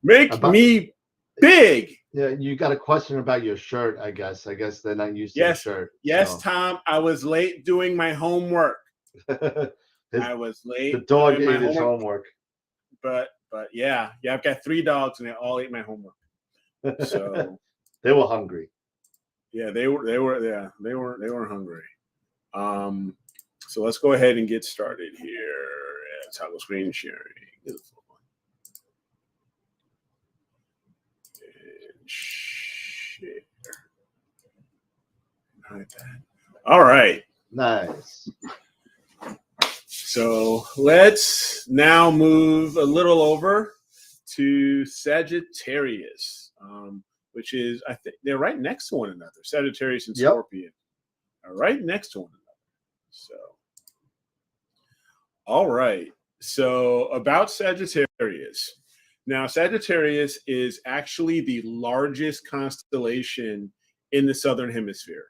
[SPEAKER 4] big. Me big.
[SPEAKER 1] Yeah, you got a question about your shirt, I guess. I guess they're not used to the shirt.
[SPEAKER 4] Yes, so. Tom. I was late doing my homework. I was late.
[SPEAKER 1] The dog ate his homework.
[SPEAKER 4] But yeah, I've got 3 dogs and they all ate my homework. So
[SPEAKER 1] they were hungry.
[SPEAKER 4] Yeah, they were hungry. So let's go ahead and get started here. Toggle screen sharing. And share. All right.
[SPEAKER 1] Nice.
[SPEAKER 4] So let's now move a little over to Sagittarius, which is, I think they're right next to one another. Sagittarius and Scorpion are right next to one another. So, all right. So about Sagittarius. Now, Sagittarius is actually the largest constellation in the Southern Hemisphere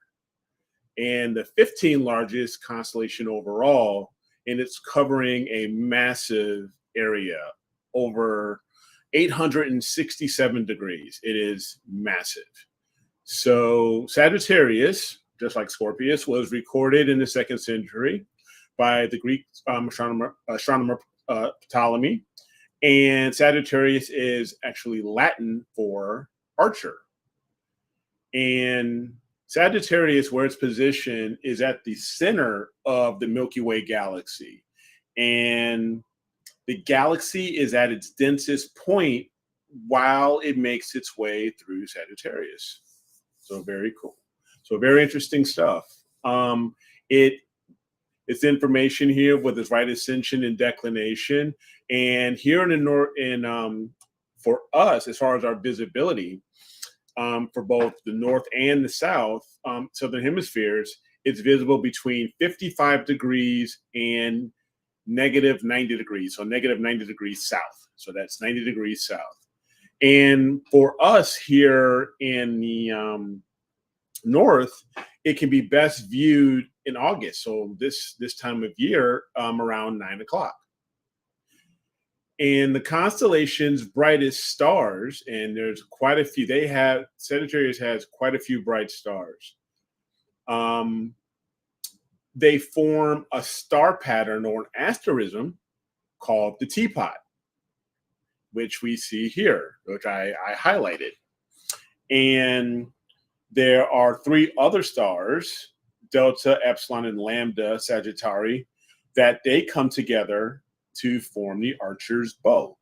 [SPEAKER 4] and the 15th largest constellation overall. And it's covering a massive area, over 867 degrees. It is massive. So Sagittarius, just like Scorpius, was recorded in the 2nd century by the Greek astronomer Ptolemy. And Sagittarius is actually Latin for archer. And Sagittarius, where it's positioned, is at the center of the Milky Way galaxy. And the galaxy is at its densest point while it makes its way through Sagittarius. So very cool. So very interesting stuff. It's information here with its right ascension and declination. And here in the north, for us, as far as our visibility, for both the north and the south, southern hemispheres, it's visible between 55 degrees and negative 90 degrees. So negative 90 degrees south. So that's 90 degrees south. And for us here in the north, it can be best viewed in August. So this time of year, around 9 o'clock. And the constellation's brightest stars, and there's quite a few. Sagittarius has quite a few bright stars. They form a star pattern or an asterism called the teapot, which we see here, which I highlighted. And there are 3 other stars, Delta, Epsilon, and Lambda Sagittarius, that they come together to form the archer's bow.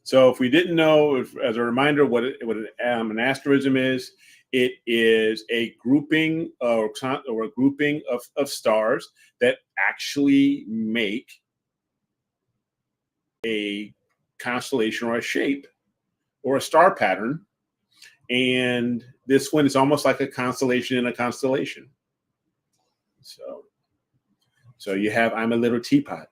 [SPEAKER 4] So if we didn't know, as a reminder, what an asterism is, it is a grouping of stars that actually make a constellation or a shape or a star pattern. And this one is almost like a constellation in a constellation. So you have I'm a Little Teapot.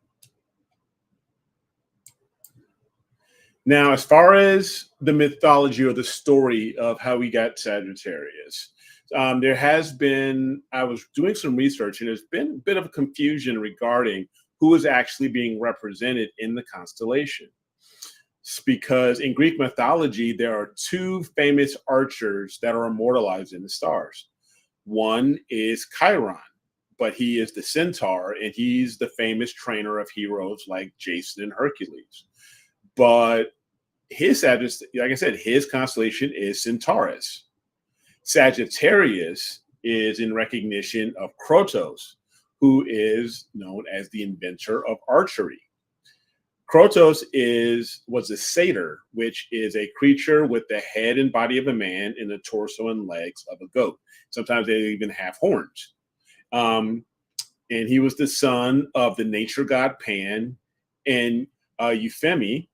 [SPEAKER 4] Now, as far as the mythology or the story of how we got Sagittarius, there has been, I was doing some research, and there's been a bit of a confusion regarding who is actually being represented in the constellation. It's because in Greek mythology, there are 2 famous archers that are immortalized in the stars. One is Chiron, but he is the centaur, and he's the famous trainer of heroes like Jason and Hercules. But like I said, his constellation is Centaurus. Sagittarius is in recognition of Krotos, who is known as the inventor of archery. Krotos was a satyr, which is a creature with the head and body of a man and the torso and legs of a goat. Sometimes they even have horns. And he was the son of the nature god Pan and Eupheme,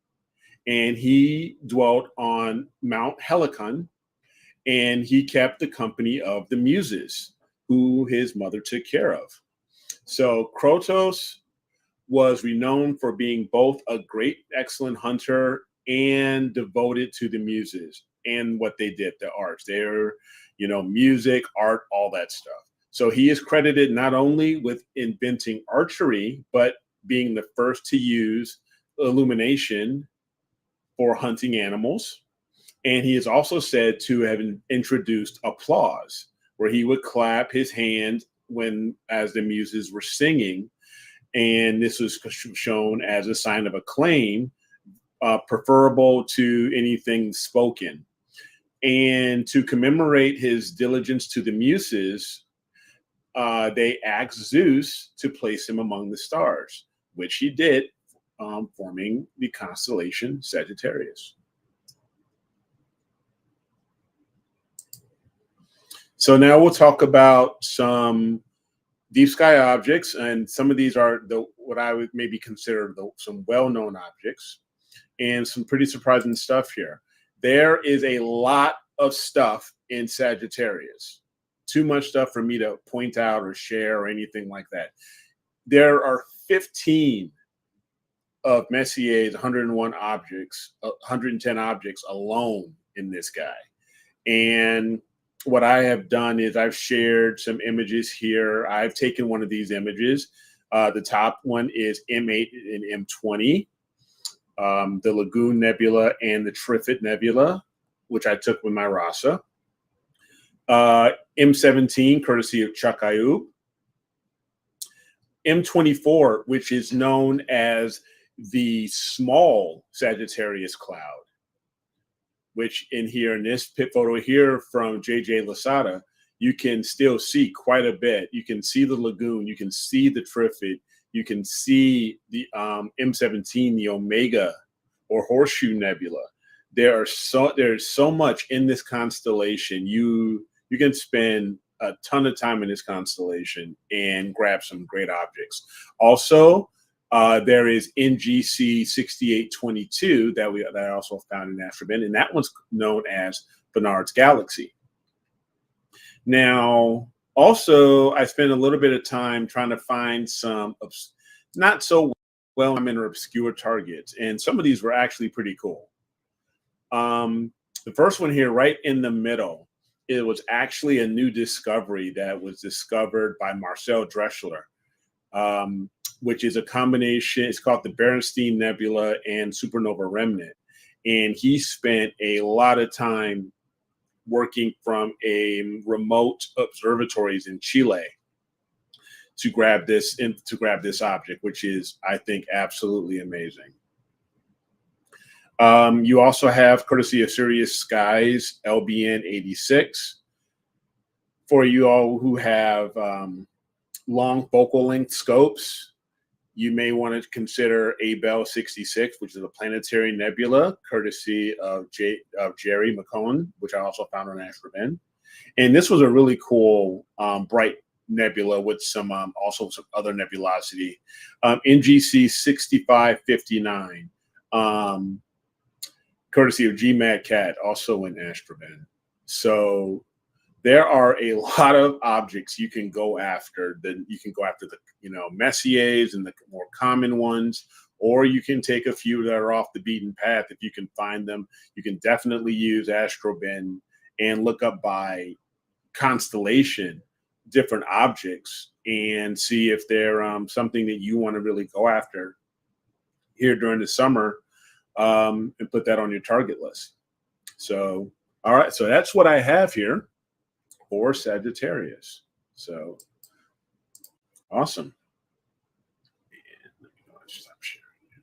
[SPEAKER 4] and he dwelt on Mount Helicon, and he kept the company of the Muses, who his mother took care of. So Krotos was renowned for being both a great, excellent hunter and devoted to the Muses and what they did, the arts. They're, music, art, all that stuff. So he is credited not only with inventing archery, but being the first to use illumination for hunting animals. And he is also said to have introduced applause, where he would clap his hands as the Muses were singing. And this was shown as a sign of acclaim, preferable to anything spoken. And to commemorate his diligence to the Muses, they asked Zeus to place him among the stars, which he did, forming the constellation Sagittarius. So now we'll talk about some deep sky objects, and some of these are what I would maybe consider some well-known objects, and some pretty surprising stuff here. There is a lot of stuff in Sagittarius. Too much stuff for me to point out or share or anything like that. There are 15 of Messier's 101 objects, 110 objects alone in this guy. And what I have done is I've shared some images here. I've taken one of these images. The top one is M8 and M20, the Lagoon Nebula and the Trifid Nebula, which I took with my Rasa. M17, courtesy of Chuck Ayub. M24, which is known as the small Sagittarius cloud, which in this pit photo here from JJ Lasada, you can still see quite a bit. You can see the lagoon, you can see the Trifid, you can see the M17, the Omega or Horseshoe Nebula. There's so much in this constellation. You can spend a ton of time in this constellation and grab some great objects. Also, there is NGC 6822 that I also found in Astrobin, and that one's known as Bernard's Galaxy. Now, also, I spent a little bit of time trying to find some not so well I'm in obscure targets, and some of these were actually pretty cool. The first one here, right in the middle, it was actually a new discovery that was discovered by Marcel Drechsler, which is a combination. It's called the Berenstein Nebula and Supernova Remnant, and he spent a lot of time working from a remote observatories in Chile to grab this object, which is, I think, absolutely amazing. You also have, courtesy of Sirius Skies, LBN 86. For you all who have long focal length scopes, you may want to consider Abell 66, which is a planetary nebula, courtesy of Jerry McCone, which I also found on AstroBin. And this was a really cool, bright nebula with some also some other nebulosity. NGC 6559, courtesy of GMAD Cat, also in AstroBin. So there are a lot of objects you can go after. You can go after the Messiers and the more common ones, or you can take a few that are off the beaten path if you can find them. You can definitely use AstroBin and look up by constellation different objects and see if they're something that you want to really go after here during the summer, and put that on your target list. So, all right, so that's what I have here for Sagittarius. So awesome. And let me go stop sharing here.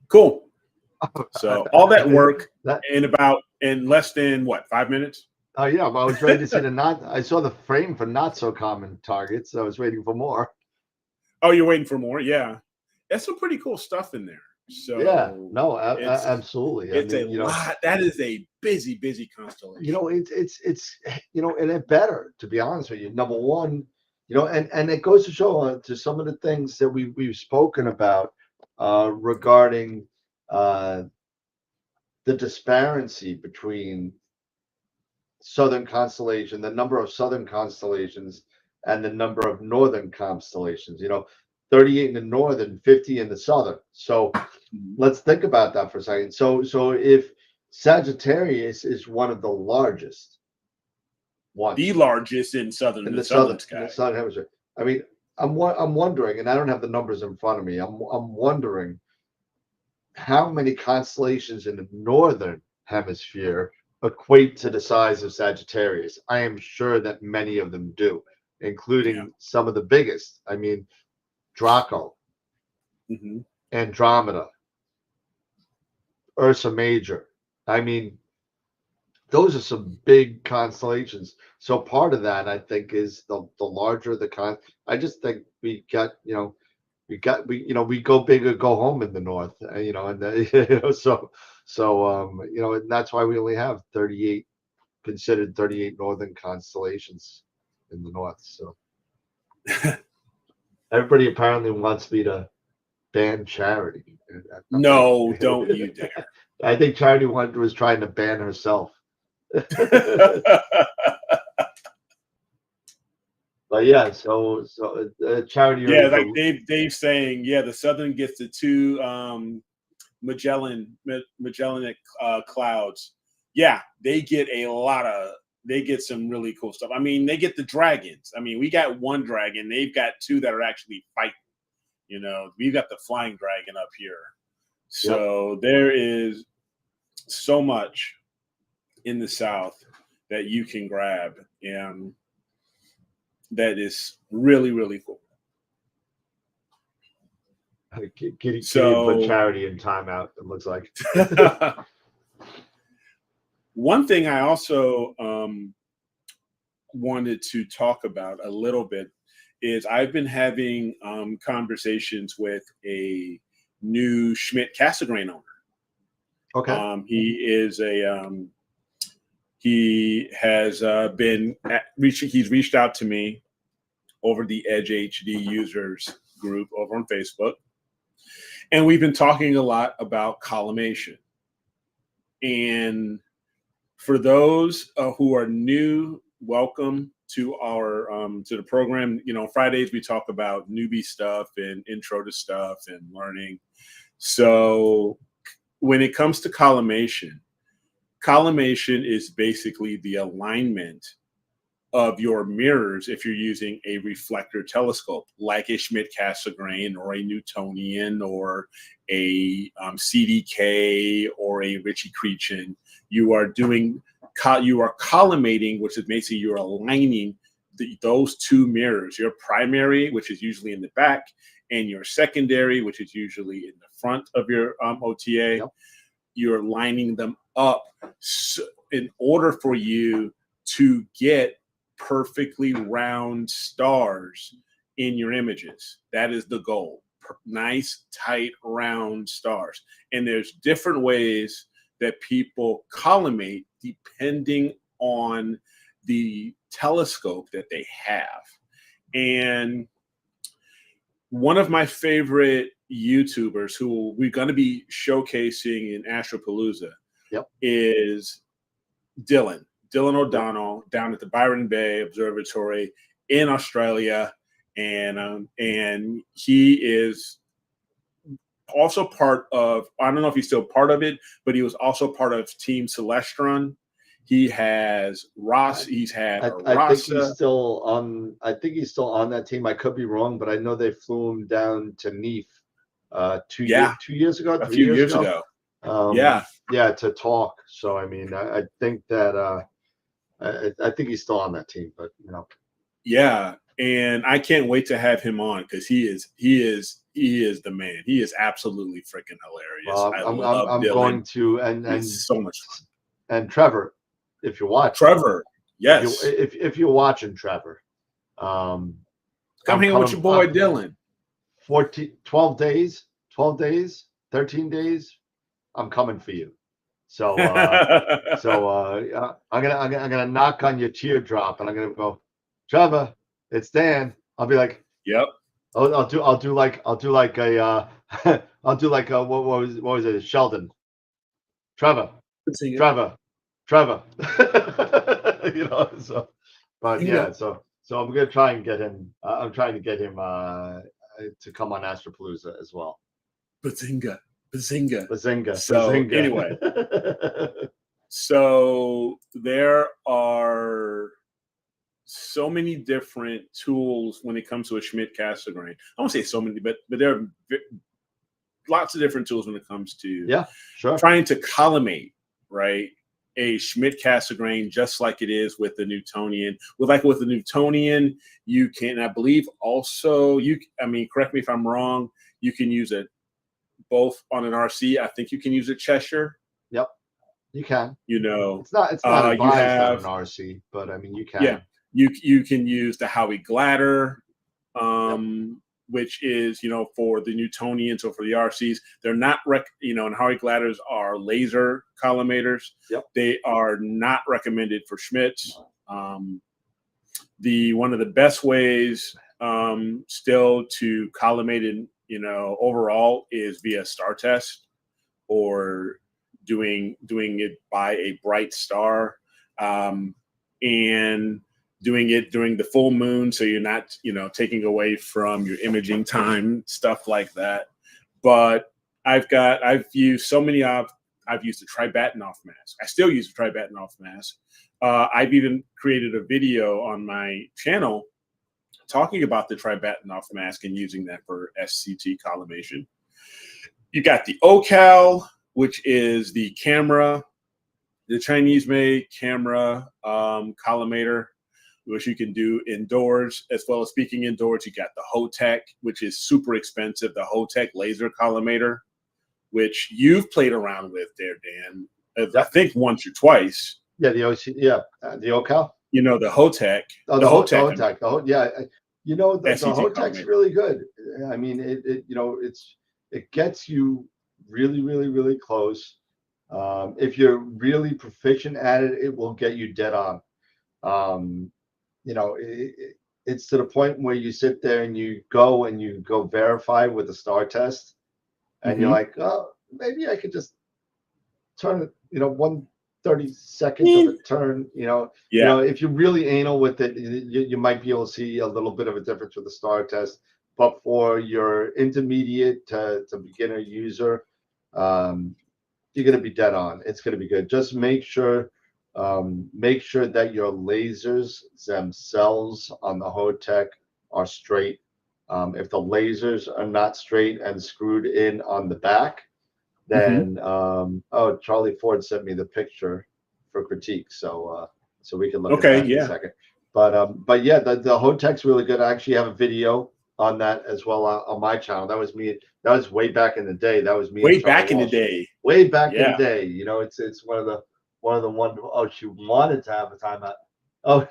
[SPEAKER 4] Cool. So all that work in less than what, 5 minutes?
[SPEAKER 1] Oh yeah, well, I was ready to see I saw the frame for not so common targets, so I was waiting for more.
[SPEAKER 4] Oh, you're waiting for more? Yeah. That's some pretty cool stuff in there. So
[SPEAKER 1] yeah, no, absolutely.
[SPEAKER 4] It's a lot. That is a busy constellation.
[SPEAKER 1] It's and it better, to be honest with you. Number one, and it goes to show to some of the things that we've spoken about regarding the disparity between southern constellation, the number of southern constellations, and the number of northern constellations. 38 in the northern, 50 in the southern. So let's think about that for a second. So if Sagittarius is one of the largest ones,
[SPEAKER 4] the largest in the southern sky,
[SPEAKER 1] in the southern hemisphere. I mean, I'm wondering, and I don't have the numbers in front of me. I'm wondering how many constellations in the northern hemisphere equate to the size of Sagittarius. I am sure that many of them do, including some of the biggest. I mean, Draco, Andromeda, Ursa Major. I mean, those are some big constellations. So part of that, I think, is the larger the I just think we got, we go big or go home in the north, and and that's why we only have 38 considered 38 northern constellations in the north. So everybody apparently wants me to ban Charity.
[SPEAKER 4] No, don't you dare.
[SPEAKER 1] I think Charity was trying to ban herself. But yeah, so Charity.
[SPEAKER 4] Yeah, like Dave saying, the southern gets the two Magellanic clouds. Yeah, they get some really cool stuff. I mean, they get the dragons. I mean, we got one dragon. They've got two that are actually fighting. We've got the flying dragon up here. So there is so much in the south that you can grab, and that is really, really cool.
[SPEAKER 1] Kitty put Charity in timeout, it looks like.
[SPEAKER 4] One thing I also wanted to talk about a little bit is I've been having conversations with a new Schmidt-Cassegrain owner.
[SPEAKER 1] Okay.
[SPEAKER 4] He has he's reached out to me over the Edge HD users group over on Facebook. And we've been talking a lot about collimation. And for those who are new, welcome to our to the program. You know, Fridays we talk about newbie stuff and intro to stuff and learning. So when it comes to collimation is basically the alignment of your mirrors if you're using a reflector telescope like a Schmidt-Cassegrain or a Newtonian or a CDK or a Ritchie-Creechan. You are collimating, which is basically you're aligning those two mirrors, your primary, which is usually in the back, and your secondary, which is usually in the front of your OTA.
[SPEAKER 1] Yep.
[SPEAKER 4] You're lining them up in order for you to get perfectly round stars in your images. That is the goal. Nice, tight, round stars. And there's different ways that people collimate depending on the telescope that they have. And one of my favorite YouTubers who we're going to be showcasing in Astropalooza is Dylan O'Donnell down at the Byron Bay Observatory in Australia. And he is also part of, I don't know if he's still part of it, but he was also part of Team Celestron. He has Ross. He's had.
[SPEAKER 1] I think he's still on. I think he's still on that team. I could be wrong, but I know they flew him down to Neath 2 years ago.
[SPEAKER 4] A few years ago.
[SPEAKER 1] To talk. So I mean, I think that I think he's still on that team, but you know.
[SPEAKER 4] Yeah, and I can't wait to have him on because he is the man. He is absolutely freaking hilarious.
[SPEAKER 1] I'm going to and
[SPEAKER 4] so much fun.
[SPEAKER 1] And Trevor, if you're watching,
[SPEAKER 4] Trevor, yes,
[SPEAKER 1] if you're watching, Trevor,
[SPEAKER 4] come hang with your boy Dylan.
[SPEAKER 1] 12 days, 13 days, I'm coming for you. So I'm gonna knock on your teardrop and I'm gonna go, Trevor, it's Dan. I'll be like,
[SPEAKER 4] yep.
[SPEAKER 1] I'll do like a what was it, Sheldon, Trevor. You know, so but yeah, so I'm gonna try and get him. I'm trying to get him to come on Astropalooza as well.
[SPEAKER 4] Bazinga.
[SPEAKER 1] So
[SPEAKER 4] anyway, so there are so many different tools when it comes to a Schmidt-Cassegrain. I won't say so many, but there are lots of different tools when it comes to trying to collimate, right? A Schmidt-Cassegrain, just like it is with the Newtonian. With the Newtonian, you can, I believe, also correct me if I'm wrong. You can use it both on an RC. I think you can use a Cheshire.
[SPEAKER 1] Yep, you can.
[SPEAKER 4] You know,
[SPEAKER 1] it's not advised on an RC, but I mean, you can.
[SPEAKER 4] Yeah, you can use the Howie Glatter. Which is, for the Newtonians or for the RCs, they're not, and Howie Gladders are laser collimators.
[SPEAKER 1] Yep.
[SPEAKER 4] They are not recommended for Schmidts. One of the best ways still to collimate in, overall is via star test or doing it by a bright star. And doing it during the full moon, so you're not, taking away from your imaging time, stuff like that. But I've used so many I've used the Tribatanoff mask. I still use the Tribatanoff mask. I've even created a video on my channel talking about the Tribatanoff mask and using that for SCT collimation. You got the OCal, which is the camera, the Chinese-made camera collimator, which you can do indoors. As well as speaking indoors, you got the Hotech, which is super expensive, the Hotech laser collimator, which you've played around with there, Dan. I think once or twice.
[SPEAKER 1] Yeah, the OCal.
[SPEAKER 4] The Hotech.
[SPEAKER 1] Oh, the Hotech. The Hotech's really good. I mean, it gets you really, really, really close. If you're really proficient at it, it will get you dead on. It's to the point where you sit there and you go verify with the star test, and you're like, oh, maybe I could just turn it, 1/32 of a turn,
[SPEAKER 4] Yeah.
[SPEAKER 1] if you're really anal with it, you might be able to see a little bit of a difference with the star test. But for your intermediate to beginner user, you're going to be dead on. It's going to be good. Just make sure that your lasers themselves on the Hotech are straight. If the lasers are not straight and screwed in on the back, then Charlie Ford sent me the picture for critique, so we can look at that in a second. But yeah, the Hotech's really good. I actually have a video on that as well on my channel. That was me. That was way back in the day. That was me.
[SPEAKER 4] Way back in the day.
[SPEAKER 1] Way back in the day. It's one of the Oh, she wanted to have a timeout. Oh,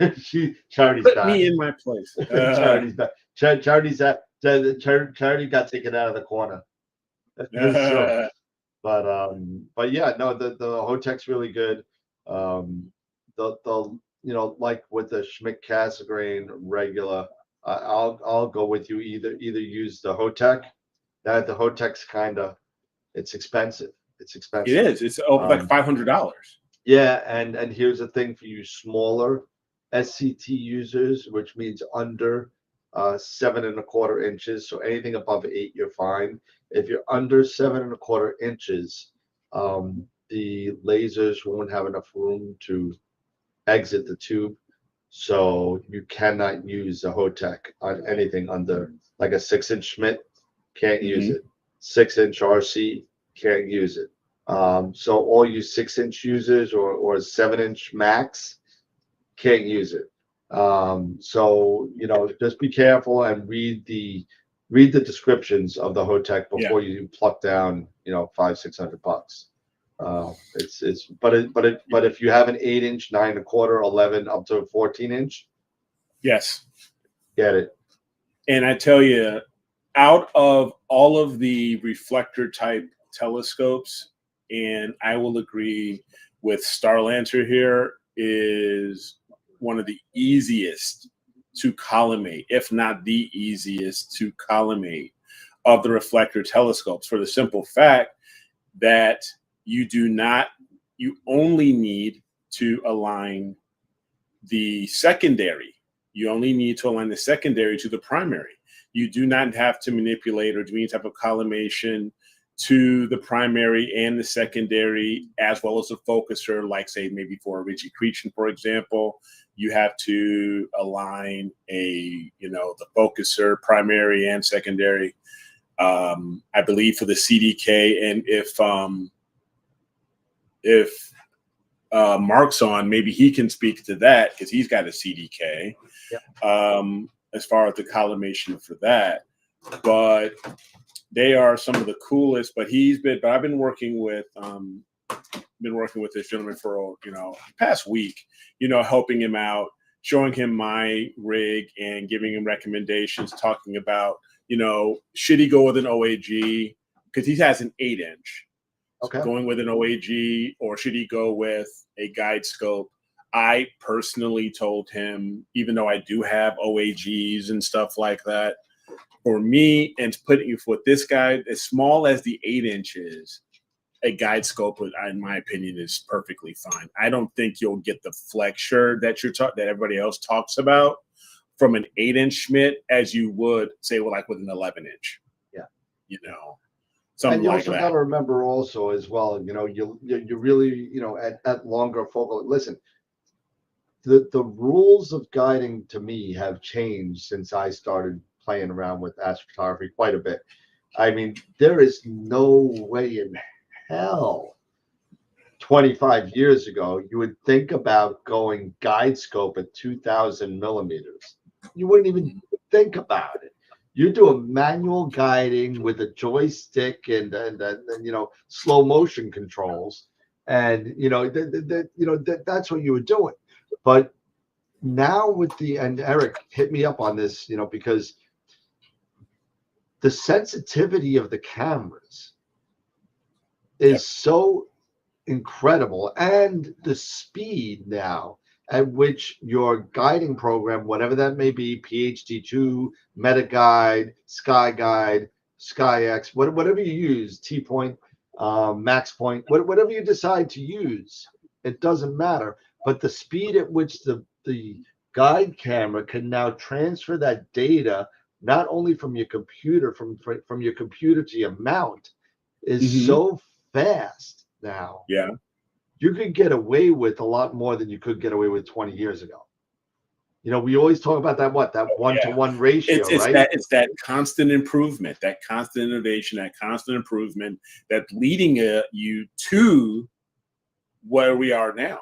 [SPEAKER 1] Charity's
[SPEAKER 4] Put
[SPEAKER 1] back.
[SPEAKER 4] me in my place.
[SPEAKER 1] Charity's back. Charity got taken out of the corner. So, but yeah, no, the Hotech's really good. Like with the Schmidt Cassegrain regular, I'll go with you. Either use the Hotech. The Hotech's it's expensive. It's expensive.
[SPEAKER 4] It is. It's over like $500.
[SPEAKER 1] Yeah, and here's the thing for you smaller SCT users, which means under 7¼ inches. So anything above 8, you're fine. If you're under 7¼ inches, the lasers won't have enough room to exit the tube, so you cannot use the Hotech on anything under like a 6-inch Schmidt. Can't use it. 6-inch RC, can't use it. So all you 6-inch users or 7-inch max can't use it. So just be careful and read the descriptions of the Hotech before you pluck down $500-600. But if you have an 8-inch, 9¼ 11 up to a 14-inch,
[SPEAKER 4] yes,
[SPEAKER 1] get it.
[SPEAKER 4] And I tell you, out of all of the reflector type telescopes, and I will agree with Starlancer here, is one of the easiest to collimate, if not the easiest to collimate of the reflector telescopes, for the simple fact that you only need to align the secondary. You only need to align the secondary to the primary. You do not have to manipulate or do any type of collimation to the primary and the secondary, as well as the focuser, like say maybe for a Ritchie-Cretan, for example. You have to align the focuser, primary and secondary. I believe for the CDK, and if Mark's on, maybe he can speak to that because he's got a CDK. As far as the collimation for that, but they are some of the coolest. But I've been working with this gentleman for past week, helping him out, showing him my rig and giving him recommendations, talking about should he go with an OAG because he has an 8-inch.
[SPEAKER 1] Okay.
[SPEAKER 4] Going with an OAG, or should he go with a guide scope? I personally told him, even though I do have OAGs and stuff like that, for me, and putting with this guy, as small as the 8-inch is, a guide scope, in my opinion, is perfectly fine. I don't think you'll get the flexure that that everybody else talks about from an 8-inch Schmidt as you would say, well, like with an 11-inch.
[SPEAKER 1] Yeah.
[SPEAKER 4] Something
[SPEAKER 1] and you
[SPEAKER 4] like
[SPEAKER 1] also
[SPEAKER 4] that.
[SPEAKER 1] got to remember also as well, you really, at longer focal. Listen, the rules of guiding to me have changed since I started playing around with astrophotography quite a bit. I mean, there is no way in hell 25 years ago you would think about going guide scope at 2,000 millimeters. You wouldn't even think about it. You do a manual guiding with a joystick and slow motion controls, and that's what you were doing. But now and Eric hit me up on this, because the sensitivity of the cameras is so incredible, and the speed now at which your guiding program, whatever that may be, PhD2, MetaGuide, SkyGuide, SkyX, whatever you use, T-Point, max point, whatever you decide to use, it doesn't matter. But the speed at which the guide camera can now transfer that data, not only from your computer, from your computer to your mount, is so fast now.
[SPEAKER 4] Yeah.
[SPEAKER 1] You could get away with a lot more than you could get away with 20 years ago. You know, we always talk about that 1-to-1 ratio, right?
[SPEAKER 4] It's that constant improvement, that constant innovation, that constant improvement that's leading you to where we are now.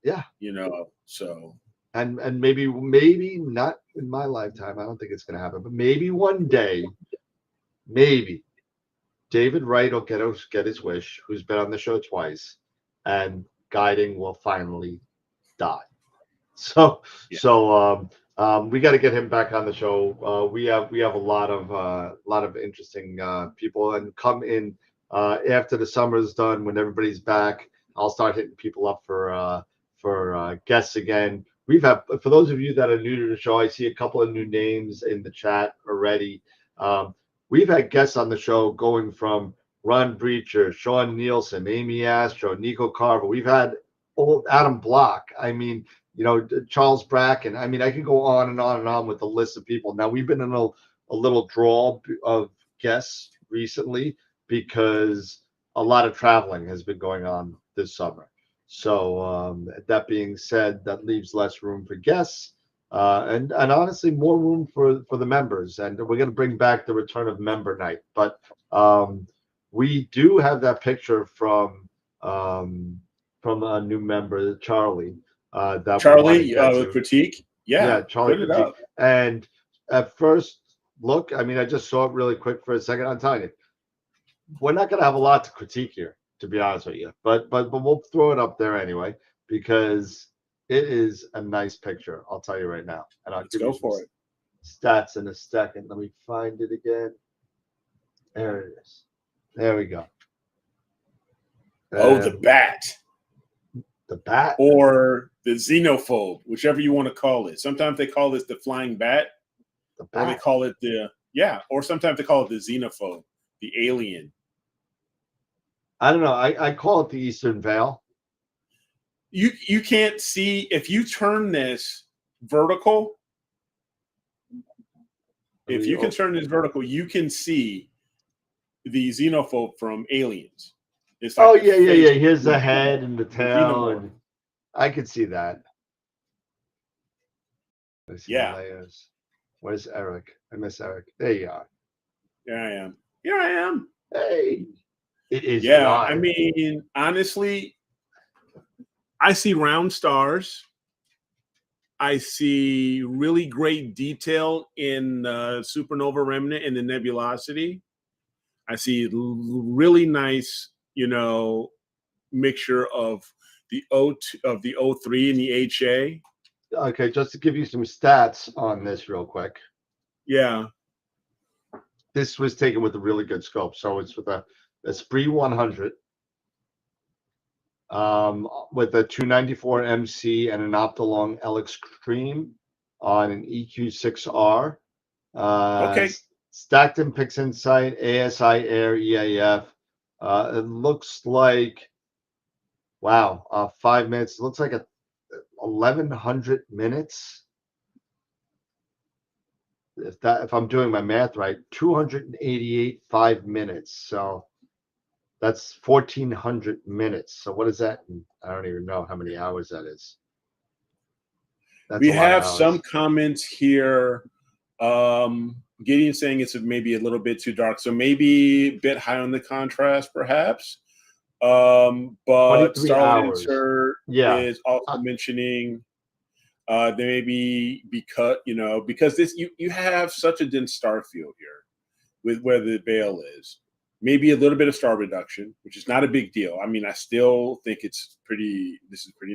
[SPEAKER 1] Yeah.
[SPEAKER 4] You know, so.
[SPEAKER 1] And maybe not in my lifetime. I don't think it's going to happen, but maybe one day, maybe David Wright will get his wish, who's been on the show twice, and guiding will finally die. So we got to get him back on the show. We have a lot of interesting people, and come in after the summer's done, when everybody's back. I'll start hitting people up for guests again. We've had, for those of you that are new to the show, I see a couple of new names in the chat already. We've had guests on the show going from Ron Breacher, Sean Nielsen, Amy Astro, Nico Carver. We've had old Adam Block. I mean, you know, Charles Bracken. I mean, I can go on and on and on with the list of people. Now, we've been in a little draw of guests recently because a lot of traveling has been going on this summer. So that being said, that leaves less room for guests and honestly more room for the members. And we're going to bring back the return of member night. But we do have that picture from a new member, Charlie.
[SPEAKER 4] Charlie, critique. Yeah,
[SPEAKER 1] Charlie critique. And at first look, I mean, I just saw it really quick for a second. I'm telling you, we're not going to have a lot to critique here, to be honest with you, but we'll throw it up there anyway because it is a nice picture. I'll tell you right now, and I'll go for it. Stats in a second. Let me find it again. There it is. There we go.
[SPEAKER 4] The bat.
[SPEAKER 1] The bat,
[SPEAKER 4] or the xenophobe, whichever you want to call it. Sometimes they call it the flying bat, or they call it or sometimes they call it the xenophobe, the alien.
[SPEAKER 1] I don't know. I call it the Eastern Veil.
[SPEAKER 4] You can't see if you turn this vertical. If you can turn this vertical, you can see the xenophobe from Aliens. It's like
[SPEAKER 1] yeah. Here's the head and the tail, and I could see that. Let's see the layers. Where's Eric? I miss Eric. There you are.
[SPEAKER 4] Here I am.
[SPEAKER 1] Hey. It is.
[SPEAKER 4] Yeah, live. I mean, honestly, I see round stars. I see really great detail in supernova remnant and the nebulosity. I see really nice, mixture of the O3 and the HA.
[SPEAKER 1] Okay, just to give you some stats on this real quick.
[SPEAKER 4] Yeah.
[SPEAKER 1] This was taken with a really good scope. So it's with a Esprit 100 with a 294 MC and an Optolong L Extreme on an EQ6R.
[SPEAKER 4] Okay.
[SPEAKER 1] Stacked in PixInsight, ASI Air, EAF. It looks like, 5 minutes. It looks like 1,100 minutes. If I'm doing my math right, 288 5 minutes. So that's 1,400 minutes. So what is that? I don't even know how many hours that is.
[SPEAKER 4] We have some comments here. Gideon saying it's maybe a little bit too dark, so maybe a bit high on the contrast, perhaps. But Starlancer is also mentioning there may be because this you have such a dense star field here with where the veil is. Maybe a little bit of star reduction, which is not a big deal. I mean, I still think this is pretty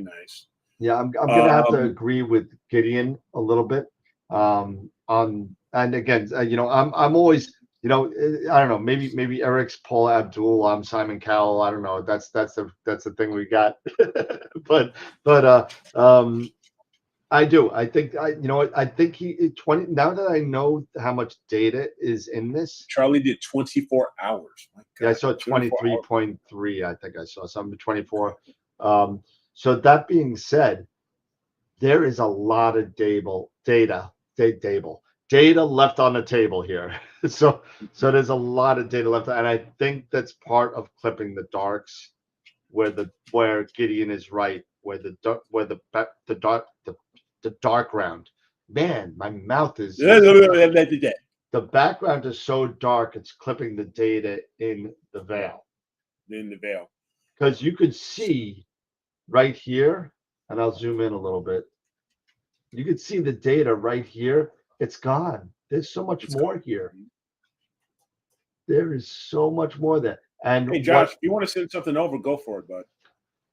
[SPEAKER 4] nice.
[SPEAKER 1] Yeah, I'm gonna have to agree with Gideon a little bit. And again, I'm always, I don't know, maybe Eric's Paul Abdul, I'm Simon Cowell. I don't know. That's the thing we got. but I do. I think you know what? I think he 20. Now that I know how much data is in this,
[SPEAKER 4] Charlie did 24 hours. My
[SPEAKER 1] yeah, I
[SPEAKER 4] God,
[SPEAKER 1] saw
[SPEAKER 4] 24 hours.
[SPEAKER 1] 23.3. I think I saw something 24. So that being said, there is a lot of data left on the table here. So there's a lot of data left, and I think that's part of clipping the darks, where Gideon is right, where the dark round. Man, my mouth is the background is so dark it's clipping the data in the veil.
[SPEAKER 4] In the veil.
[SPEAKER 1] Because you could see right here, and I'll zoom in a little bit. You could see the data right here. It's gone. There's so much more here. There is so much more there. And
[SPEAKER 4] Hey, Josh, if you want to send something over, go for it, bud.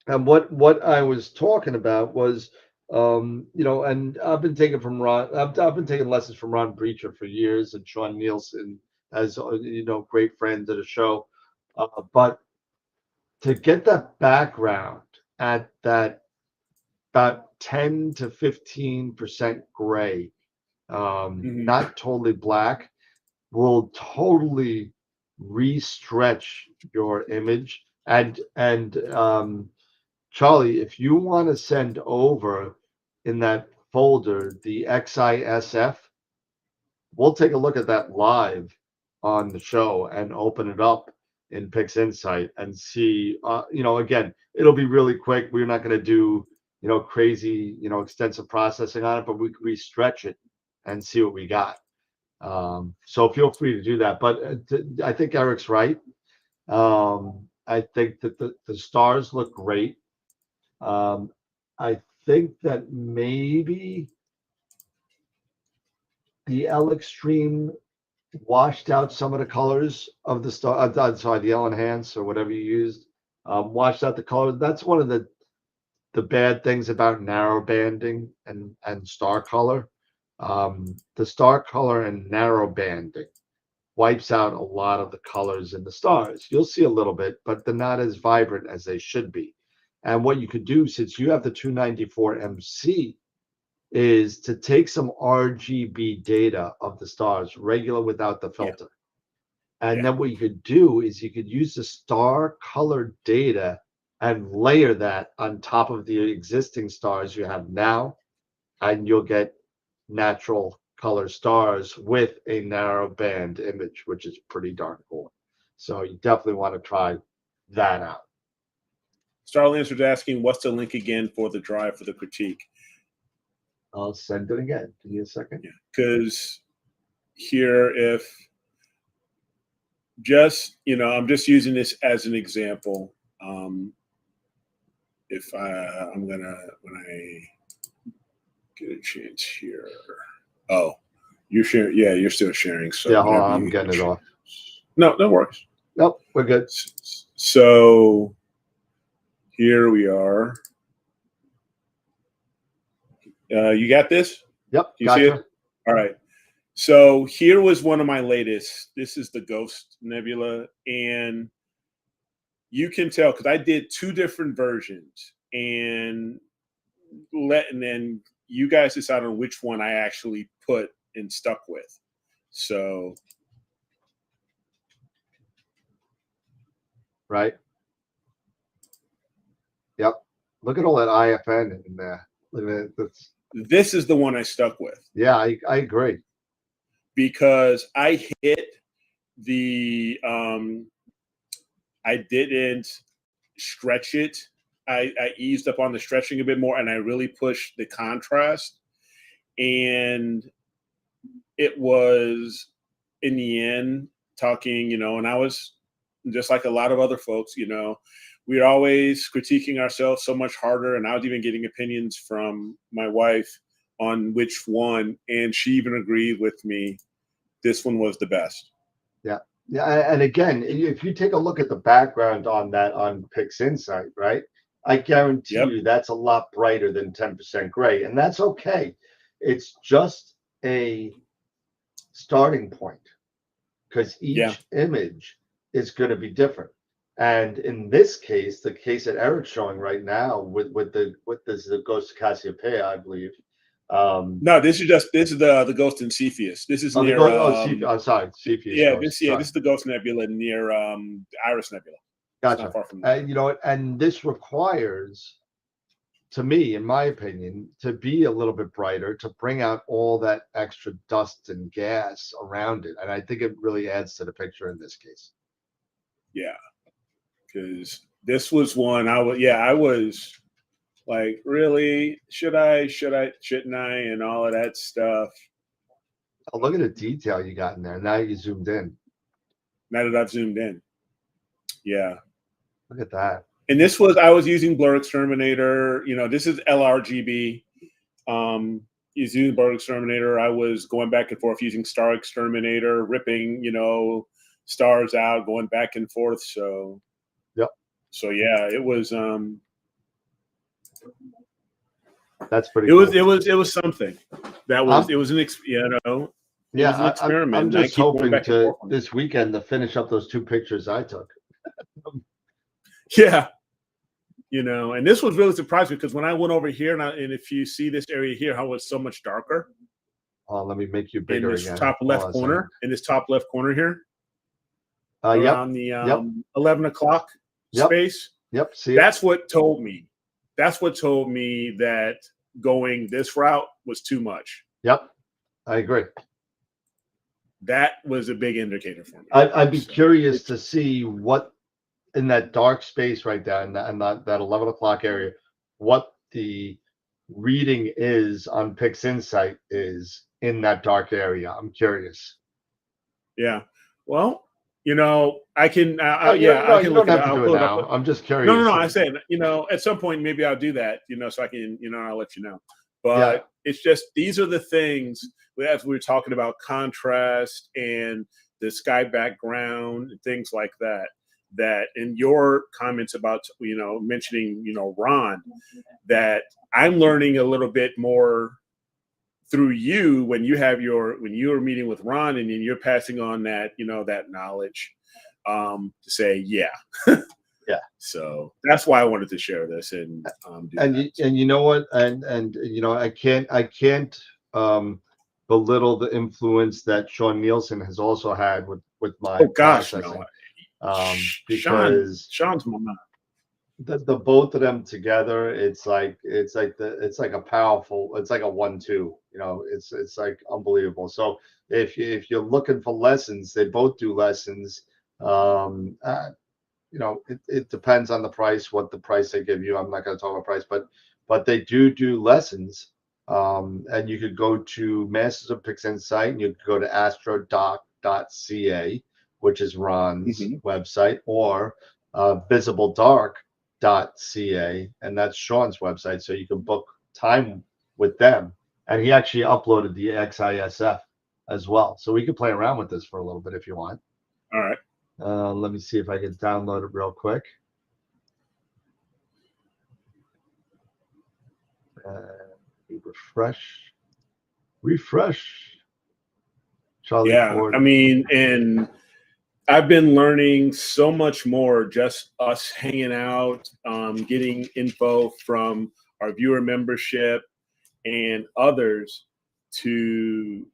[SPEAKER 1] And what I was talking about was, and I've been taking from Ron. I've been taking lessons from Ron Breacher for years, and Sean Nielsen, as great friends of the show. But to get that background at that about 10 to 15% gray, not totally black, will totally re-stretch your image. And Charlie, if you want to send over in that folder the XISF, we'll take a look at that live on the show and open it up in Pix Insight and see. Again, it'll be really quick. We're not going to do crazy extensive processing on it, but we can re-stretch it and see what we got. So feel free to do that. But I think Eric's right. I think that the stars look great. I think that maybe the L Extreme washed out some of the colors of the star. Sorry, the L Enhance or whatever you used, washed out the colors. That's one of the bad things about narrow banding and star color. The star color and narrow banding wipes out a lot of the colors in the stars. You'll see a little bit, but they're not as vibrant as they should be. And what you could do, since you have the 294 MC, is to take some RGB data of the stars, regular without the filter. And then what you could do is you could use the star colored data and layer that on top of the existing stars you have now, and you'll get natural color stars with a narrow band image, which is pretty darn cool. So you definitely want to try that out.
[SPEAKER 4] Starlancer is asking, what's the link again for the drive for the critique?
[SPEAKER 1] I'll send it again. Give me a second.
[SPEAKER 4] Yeah, because here, if just, I'm just using this as an example. If I'm going to, when I get a chance here. Oh, you're sharing. Yeah, you're still sharing. So
[SPEAKER 1] yeah, I'm getting it off.
[SPEAKER 4] No worries.
[SPEAKER 1] Nope, we're good.
[SPEAKER 4] So here we are. You got this?
[SPEAKER 1] Yep.
[SPEAKER 4] You see it? All right. So here was one of my latest. This is the Ghost Nebula. And you can tell because I did two different versions. And then you guys decide on which one I actually put and stuck with. So.
[SPEAKER 1] Right. Yep. Look at all that IFN in there. Look at it.
[SPEAKER 4] This is the one I stuck with.
[SPEAKER 1] Yeah, I agree.
[SPEAKER 4] Because I hit the I didn't stretch it. I eased up on the stretching a bit more, and I really pushed the contrast. And it was, in the end, talking, and I was just like a lot of other folks, we're always critiquing ourselves so much harder. And I was even getting opinions from my wife on which one. And she even agreed with me. This one was the best.
[SPEAKER 1] Yeah. Yeah. And again, if you take a look at the background on that on Pix Insight, right? I guarantee you that's a lot brighter than 10% gray. And that's okay. It's just a starting point because each image is going to be different. And in this case, the case that Eric's showing right now with the Ghost of Cassiopeia, I believe,
[SPEAKER 4] No, this is the ghost in Cepheus. This is near.
[SPEAKER 1] Sorry, Cepheus.
[SPEAKER 4] Yeah,
[SPEAKER 1] Ghost.
[SPEAKER 4] this is the Ghost Nebula near the Iris Nebula.
[SPEAKER 1] Gotcha.
[SPEAKER 4] Not far from there.
[SPEAKER 1] You know, and this requires, to me, in my opinion, to be a little bit brighter, to bring out all that extra dust and gas around it, and I think it really adds to the picture in this case.
[SPEAKER 4] Yeah, because this was one I was like, really, shouldn't I, and all of that stuff.
[SPEAKER 1] Oh, look at the detail you got in there. Now you zoomed in.
[SPEAKER 4] Now that I've zoomed in, yeah.
[SPEAKER 1] Look at that.
[SPEAKER 4] And this was, I was using Blur Exterminator. You know, this is LRGB. Using Blur Exterminator, I was going back and forth using Star Exterminator, ripping, you know, stars out, going back and forth. So,
[SPEAKER 1] yep.
[SPEAKER 4] So yeah, it was.
[SPEAKER 1] That's pretty.
[SPEAKER 4] It was something. That was it was an
[SPEAKER 1] Yeah,
[SPEAKER 4] was an experiment.
[SPEAKER 1] I'm just hoping to this weekend to finish up those 2 pictures I took.
[SPEAKER 4] Yeah, you know, and this was really surprising because when I went over here, and if you see this area here, how it's so much darker.
[SPEAKER 1] Oh, let me make you bigger
[SPEAKER 4] in this
[SPEAKER 1] again.
[SPEAKER 4] top left corner. In this top left corner here.
[SPEAKER 1] Yep.
[SPEAKER 4] On the 11 o'clock space.
[SPEAKER 1] Yep. See,
[SPEAKER 4] that's what told me. That's what told me that going this route was too much.
[SPEAKER 1] Yep, I agree.
[SPEAKER 4] That was a big indicator for me.
[SPEAKER 1] I'd be curious to see what in that dark space right there in that 11 o'clock area, what the reading is on PixInsight is in that dark area. I'm curious.
[SPEAKER 4] Yeah. Well, you know, I can. I can
[SPEAKER 1] look at it. Now. I'm just curious.
[SPEAKER 4] No. I said, you know, at some point maybe I'll do that. You know, so I can. You know, I'll let you know. But it's just these are the things as we were talking about contrast and the sky background and things like that. That in your comments about mentioning Ron, that I'm learning a little bit more through you when you're meeting with Ron and then you're passing on that that knowledge to say yeah. So that's why I wanted to share this and
[SPEAKER 1] you know what and you know I can't belittle the influence that Sean Nielsen has also had with my processing. Because
[SPEAKER 4] Sean's my man.
[SPEAKER 1] The both of them together, it's like a powerful, it's like a 1-2, you know, it's like unbelievable. So if you're looking for lessons, they both do lessons. You know, it depends on the price, what the price they give you. I'm not going to talk about price, but they do lessons. And you could go to Masters of PixInsight and you could go to astrodoc.ca, which is Ron's website, or visibledark.ca, and that's Sean's website. So you can book time with them. And he actually uploaded the XISF as well. So we could play around with this for a little bit if you want.
[SPEAKER 4] All right.
[SPEAKER 1] Let me see if I can download it real quick. Refresh. Charlie Ford.
[SPEAKER 4] I mean, and I've been learning so much more just us hanging out, getting info from our viewer membership and others to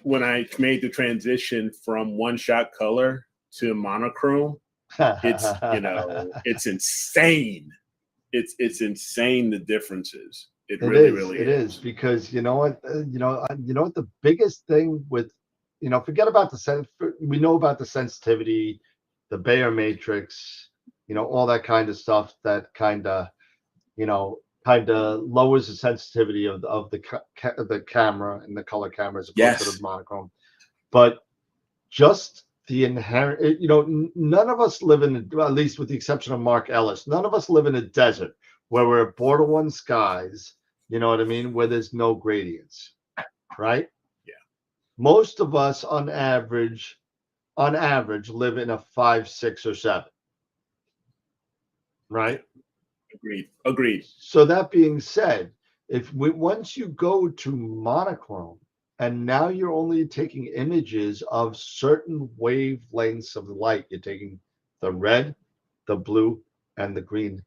[SPEAKER 4] when I made the transition from one-shot color to monochrome. It's, it's insane. It's insane the differences. It really is because
[SPEAKER 1] you know what the biggest thing with forget about we know about the sensitivity, the Bayer matrix, all that kind of stuff that kind of lowers the sensitivity of the camera and the color cameras opposed to the monochrome. But just the inherent, none of us live at least with the exception of Mark Ellis, none of us live in a desert where we're border skies, you know what I mean, where there's no gradients, right? Most of us on average live in a 5, 6, or 7. Right?
[SPEAKER 4] Agreed.
[SPEAKER 1] So that being said, once you go to monochrome and now you're only taking images of certain wavelengths of light, you're taking the red, the blue, and the green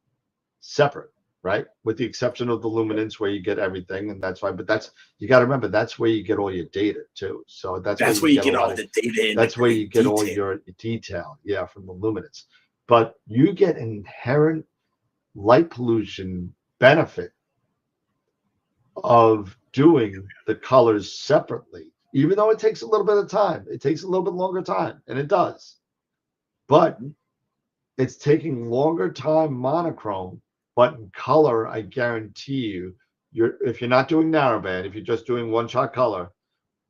[SPEAKER 1] separate, right? With the exception of the luminance where you get everything, and that's why. But that's, you got to remember, that's where you get all your data too. So that's
[SPEAKER 4] where you get
[SPEAKER 1] a
[SPEAKER 4] all
[SPEAKER 1] lot
[SPEAKER 4] the data.
[SPEAKER 1] that's where you get all
[SPEAKER 4] detail.
[SPEAKER 1] your detail, yeah, from the luminance. But you get inherent light pollution benefit of doing the colors separately, even though it takes a little bit of time. It takes a little bit longer time, and it does. But it's taking longer time monochrome, but in color, I guarantee you, if you're not doing narrowband, if you're just doing one-shot color,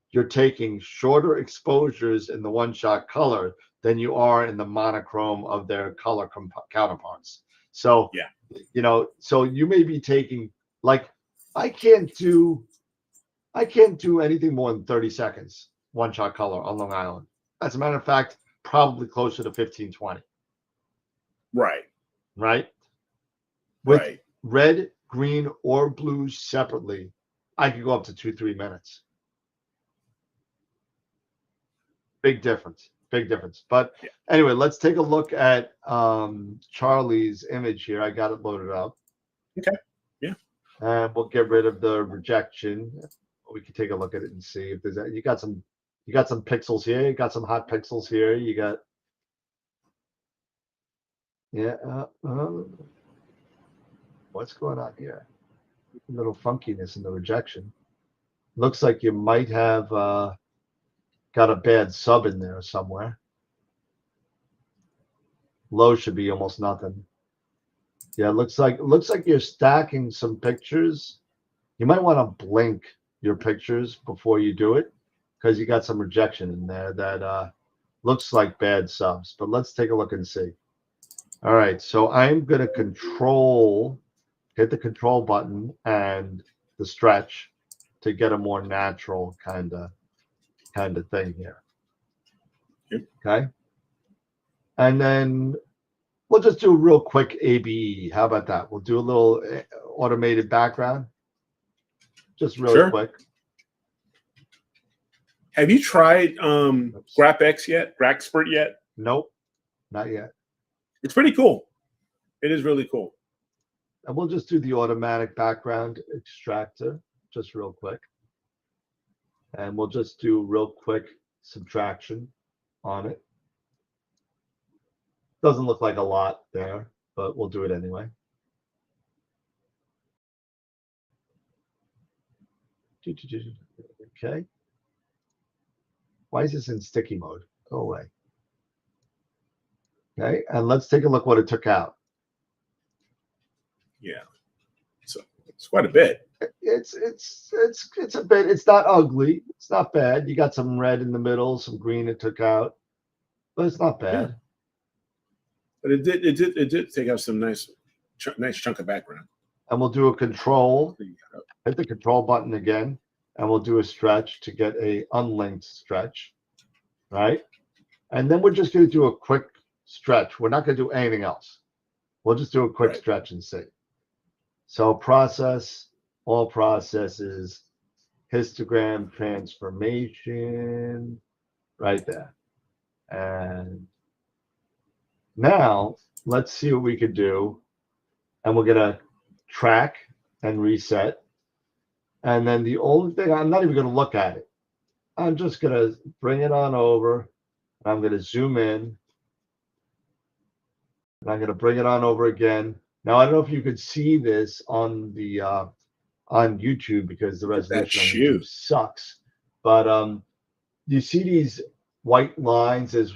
[SPEAKER 1] you're taking shorter exposures in the one-shot color than you are in the monochrome of their color counterparts. So,
[SPEAKER 4] yeah,
[SPEAKER 1] you know, so you may be taking, like, I can't do anything more than 30 seconds one-shot color on Long Island. As a matter of fact, probably closer to 15, 20. Right? With red, green, or blue separately, I could go up to 2-3 minutes. Big difference. But anyway, let's take a look at Charlie's image here. I got it loaded up.
[SPEAKER 4] Okay. Yeah.
[SPEAKER 1] And we'll get rid of the rejection. We can take a look at it and see if there's you got some pixels here. You got some hot pixels here. You got what's going on here? A little funkiness in the rejection. Looks like you might have got a bad sub in there somewhere. Low should be almost nothing. Yeah, looks like you're stacking some pictures. You might want to blink your pictures before you do it, because you got some rejection in there that looks like bad subs. But let's take a look and see. All right, so I'm going to hit the control button and the stretch to get a more natural kind of thing here. Okay. And then we'll just do a real quick ABE. How about that? We'll do a little automated background. Just really quick.
[SPEAKER 4] Have you tried GrapX yet? Graxpert yet?
[SPEAKER 1] Nope, not yet.
[SPEAKER 4] It's pretty cool. It is really cool.
[SPEAKER 1] And we'll just do the automatic background extractor, just real quick. And we'll just do real quick subtraction on it. Doesn't look like a lot there, but we'll do it anyway. Okay. Why is this in sticky mode? Go away. Okay, and let's take a look what it took out.
[SPEAKER 4] Yeah, so it's quite a bit.
[SPEAKER 1] It's a bit. It's not ugly. It's not bad. You got some red in the middle, some green it took out, but it's not bad.
[SPEAKER 4] Yeah. But it did take out some nice chunk of background.
[SPEAKER 1] And we'll do a control. Hit the control button again, and we'll do a stretch to get a unlinked stretch, right? And then we're just going to do a quick stretch. We're not going to do anything else. We'll just do a quick stretch and see. So process, all processes, histogram transformation, right there. And now let's see what we could do. And we're going to track and reset. And then the only thing, I'm not even going to look at it. I'm just going to bring it on over. I'm going to zoom in. And I'm going to bring it on over again. Now, I don't know if you could see this on the on YouTube, because the resolution on YouTube sucks. But you see these white lines. There's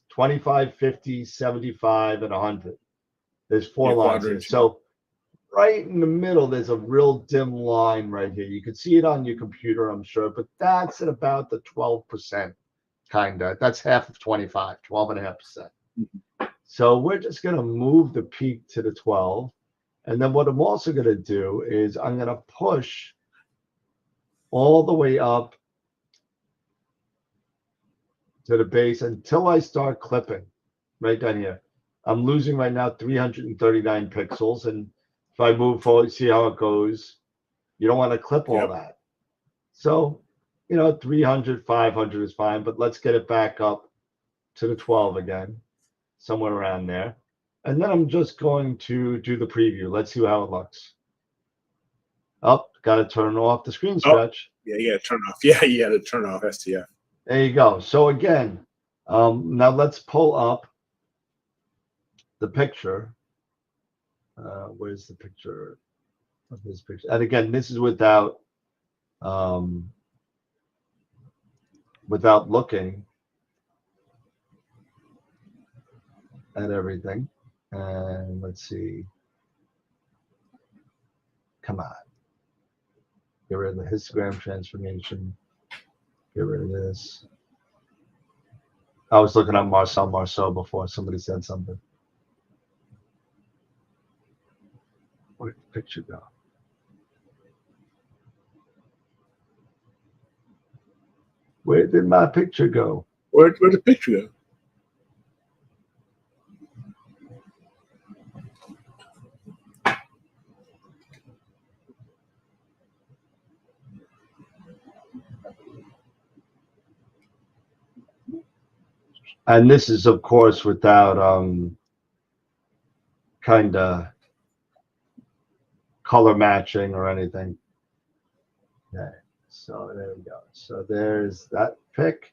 [SPEAKER 1] 25, 50, 75, and 100. There's four lines here. So right in the middle, there's a real dim line right here. You can see it on your computer, I'm sure, but that's at about the 12%, kind of. That's half of 25, 12.5%. So we're just going to move the peak to the 12. And then what I'm also going to do is I'm going to push all the way up to the base until I start clipping right down here. I'm losing right now 339 pixels. And if I move forward, see how it goes. You don't want to clip all that. So, 300, 500 is fine, but let's get it back up to the 12 again, somewhere around there. And then I'm just going to do the preview. Let's see how it looks. Oh, got to turn off the screen stretch.
[SPEAKER 4] Yeah, you got to turn off. Yeah, you got to turn off STF.
[SPEAKER 1] There you go. So again, now let's pull up the picture. Where's the picture of this picture? And again, this is without looking at everything. And let's see. Come on. Get rid of the histogram transformation. Get rid of this. I was looking at Marcel Marceau before somebody said something. Where'd the picture go? Where did my picture go?
[SPEAKER 4] Where'd the picture go?
[SPEAKER 1] And this is, of course, without kind of color matching or anything. Okay, so there we go. So there's that pick.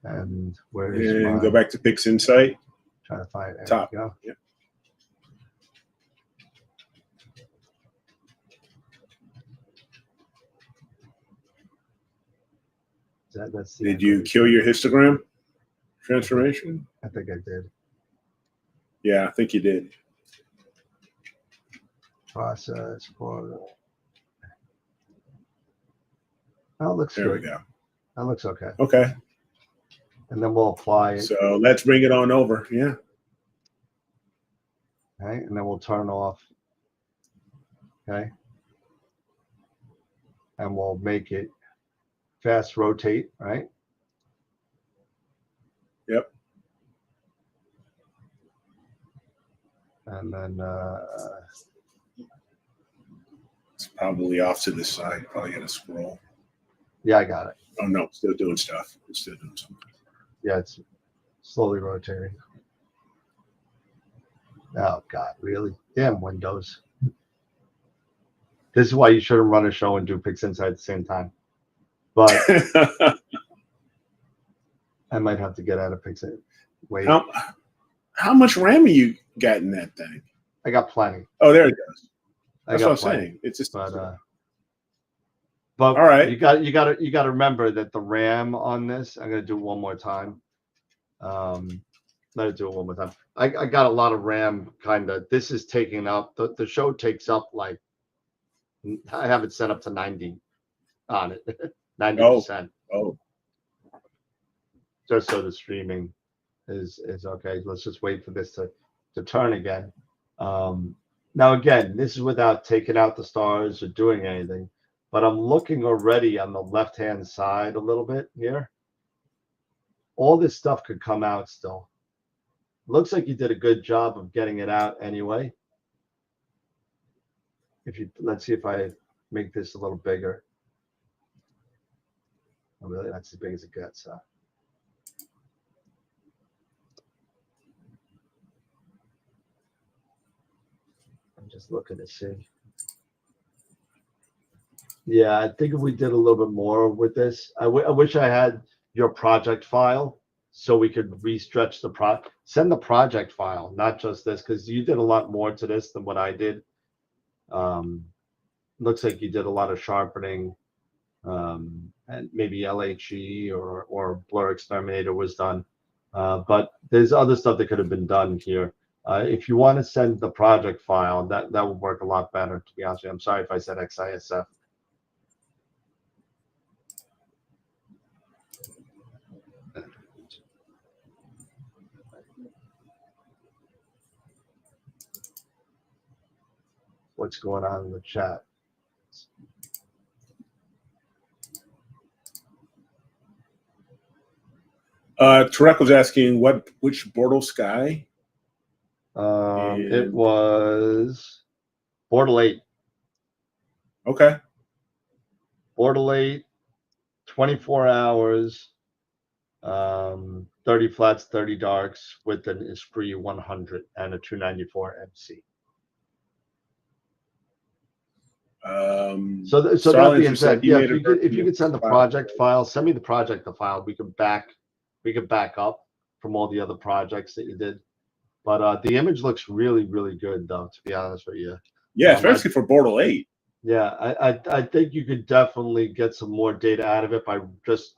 [SPEAKER 1] And where's
[SPEAKER 4] And go back to Pix Insight.
[SPEAKER 1] Trying to find it.
[SPEAKER 4] Top.
[SPEAKER 1] There we go.
[SPEAKER 4] Yep. Did you kill your histogram transformation?
[SPEAKER 1] I think I did.
[SPEAKER 4] Yeah, I think you did.
[SPEAKER 1] Process for. Oh, it looks
[SPEAKER 4] There
[SPEAKER 1] good.
[SPEAKER 4] we go.
[SPEAKER 1] That looks okay.
[SPEAKER 4] Okay.
[SPEAKER 1] And then we'll apply it.
[SPEAKER 4] So let's bring it on over. Yeah.
[SPEAKER 1] Okay, and then we'll turn off. Okay. And we'll make it fast rotate, right?
[SPEAKER 4] Yep.
[SPEAKER 1] And then
[SPEAKER 4] It's probably off to the side. Probably got to scroll.
[SPEAKER 1] yeah, I got it.
[SPEAKER 4] Oh no, still doing stuff. It's still doing something.
[SPEAKER 1] Yeah, it's slowly rotating. Oh God, really? Damn Windows. This is why you shouldn't run a show and do Pix Insight at the same time. But I might have to get out of Pix Insight. Wait,
[SPEAKER 4] how much RAM are you got in that thing?
[SPEAKER 1] I got plenty.
[SPEAKER 4] Oh, there it goes. That's what I'm
[SPEAKER 1] plenty.
[SPEAKER 4] saying. It's just
[SPEAKER 1] But
[SPEAKER 4] all right.
[SPEAKER 1] You got to remember that the RAM on this. I'm gonna do it one more time. Let it do it one more time. I got a lot of RAM. Kind of. This is taking up the show takes up like I have it set up to 90 on it, 90%.
[SPEAKER 4] Oh.
[SPEAKER 1] Just so the streaming is okay. Let's just wait for this to turn again. Now again, this is without taking out the stars or doing anything. But I'm looking already on the left-hand side a little bit here. All this stuff could come out still. Looks like you did a good job of getting it out anyway. Let's see if I make this a little bigger. Oh, really, that's as big as it gets. I'm just looking to see. Yeah, I think if we did a little bit more with this, I wish I had your project file so we could restretch the send the project file, not just this, because you did a lot more to this than what I did. Looks like you did a lot of sharpening, and maybe LHE or Blur Exterminator was done, but there's other stuff that could have been done here. If you want to send the project file, that would work a lot better. To be honest with you, I'm sorry if I said XISF. What's going on in the chat?
[SPEAKER 4] Tarek was asking which Bortle Sky?
[SPEAKER 1] It was Bortle 8.
[SPEAKER 4] Okay.
[SPEAKER 1] Bortle 8, 24 hours. 30 flats, 30 darks with an Esprit 100 and a 294 MC. So that being said, yeah, if you could send the project file, send me the project file. We could back up from all the other projects that you did. But the image looks really, really good, though. To be honest with you.
[SPEAKER 4] Yeah, especially for Bortle 8.
[SPEAKER 1] Yeah, I think you could definitely get some more data out of it by just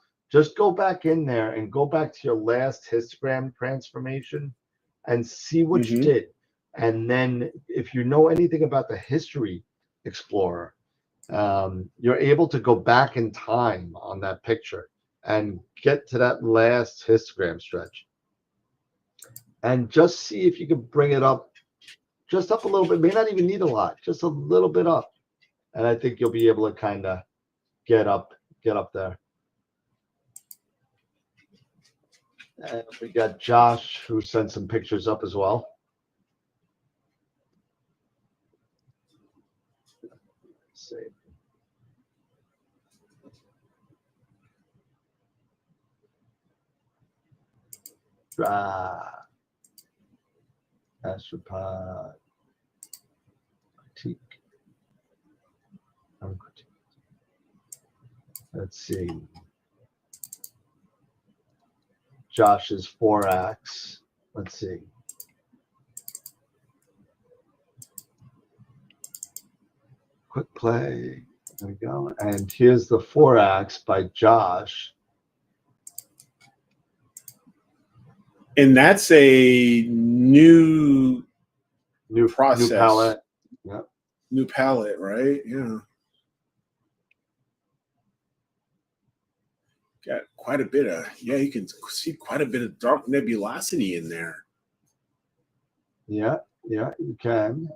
[SPEAKER 1] go back in there and go back to your last histogram transformation and see what you did. And then if you know anything about the History Explorer, you're able to go back in time on that picture and get to that last histogram stretch. And just see if you can bring it up, just up a little bit. May not even need a lot, just a little bit up. And I think you'll be able to kind of get up there. And we got Josh, who sent some pictures up as well. Let's see. Astropod. Critique. Let's see. Josh's 4-ax. Let's see. Quick play. There we go. And here's the 4-ax by Josh.
[SPEAKER 4] And that's a new process.
[SPEAKER 1] New palette. Yep.
[SPEAKER 4] New palette, right? Yeah. Got quite a bit of, you can see quite a bit of dark nebulosity in there.
[SPEAKER 1] Yeah, you can.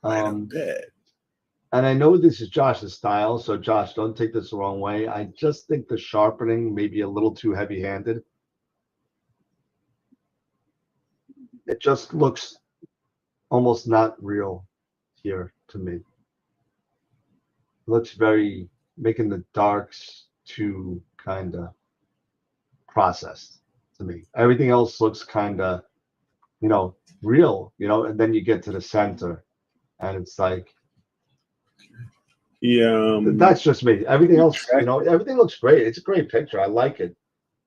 [SPEAKER 4] Quite a bit.
[SPEAKER 1] And I know this is Josh's style, so Josh, don't take this the wrong way. I just think the sharpening may be a little too heavy-handed. It just looks almost not real here to me. It looks very, making the darks too kind of processed to me. Everything else looks kind of, real, and then you get to the center and it's like,
[SPEAKER 4] yeah,
[SPEAKER 1] that's just me. Everything else, everything looks great. It's a great picture. I like it.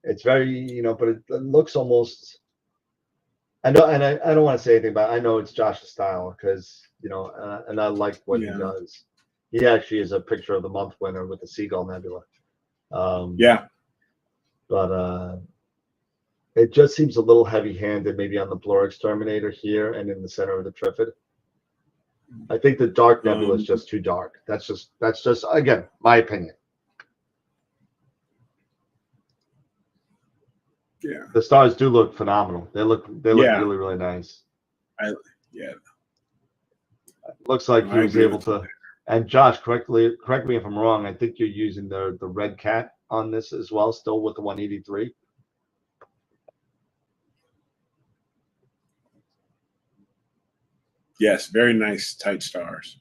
[SPEAKER 1] It's very, but it looks almost, I know, and I don't want to say anything about it. I know it's Josh's style because, and I like what he does. He actually is a picture of the month winner with the Seagull Nebula. But it just seems a little heavy-handed, maybe on the Blur Exterminator here and in the center of the Trifid. I think the dark nebula is just too dark. That's just again my opinion.
[SPEAKER 4] Yeah,
[SPEAKER 1] the stars do look phenomenal. They look really, really nice.
[SPEAKER 4] It
[SPEAKER 1] looks like he was able to. And Josh, correct me if I'm wrong. I think you're using the red cat on this as well, still with the 183.
[SPEAKER 4] Yes, very nice tight stars.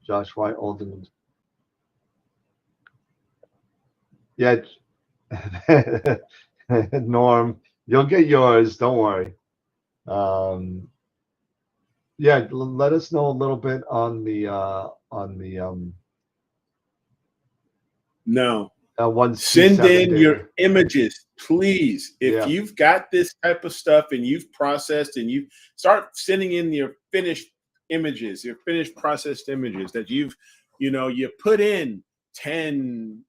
[SPEAKER 1] Josh White, Alden. Yeah, Norm, you'll get yours. Don't worry. Yeah, let us know a little bit on the
[SPEAKER 4] No.
[SPEAKER 1] One
[SPEAKER 4] send in your images, please. If you've got this type of stuff and you've processed, and you start sending in your finished images, your finished processed images that you put in 10,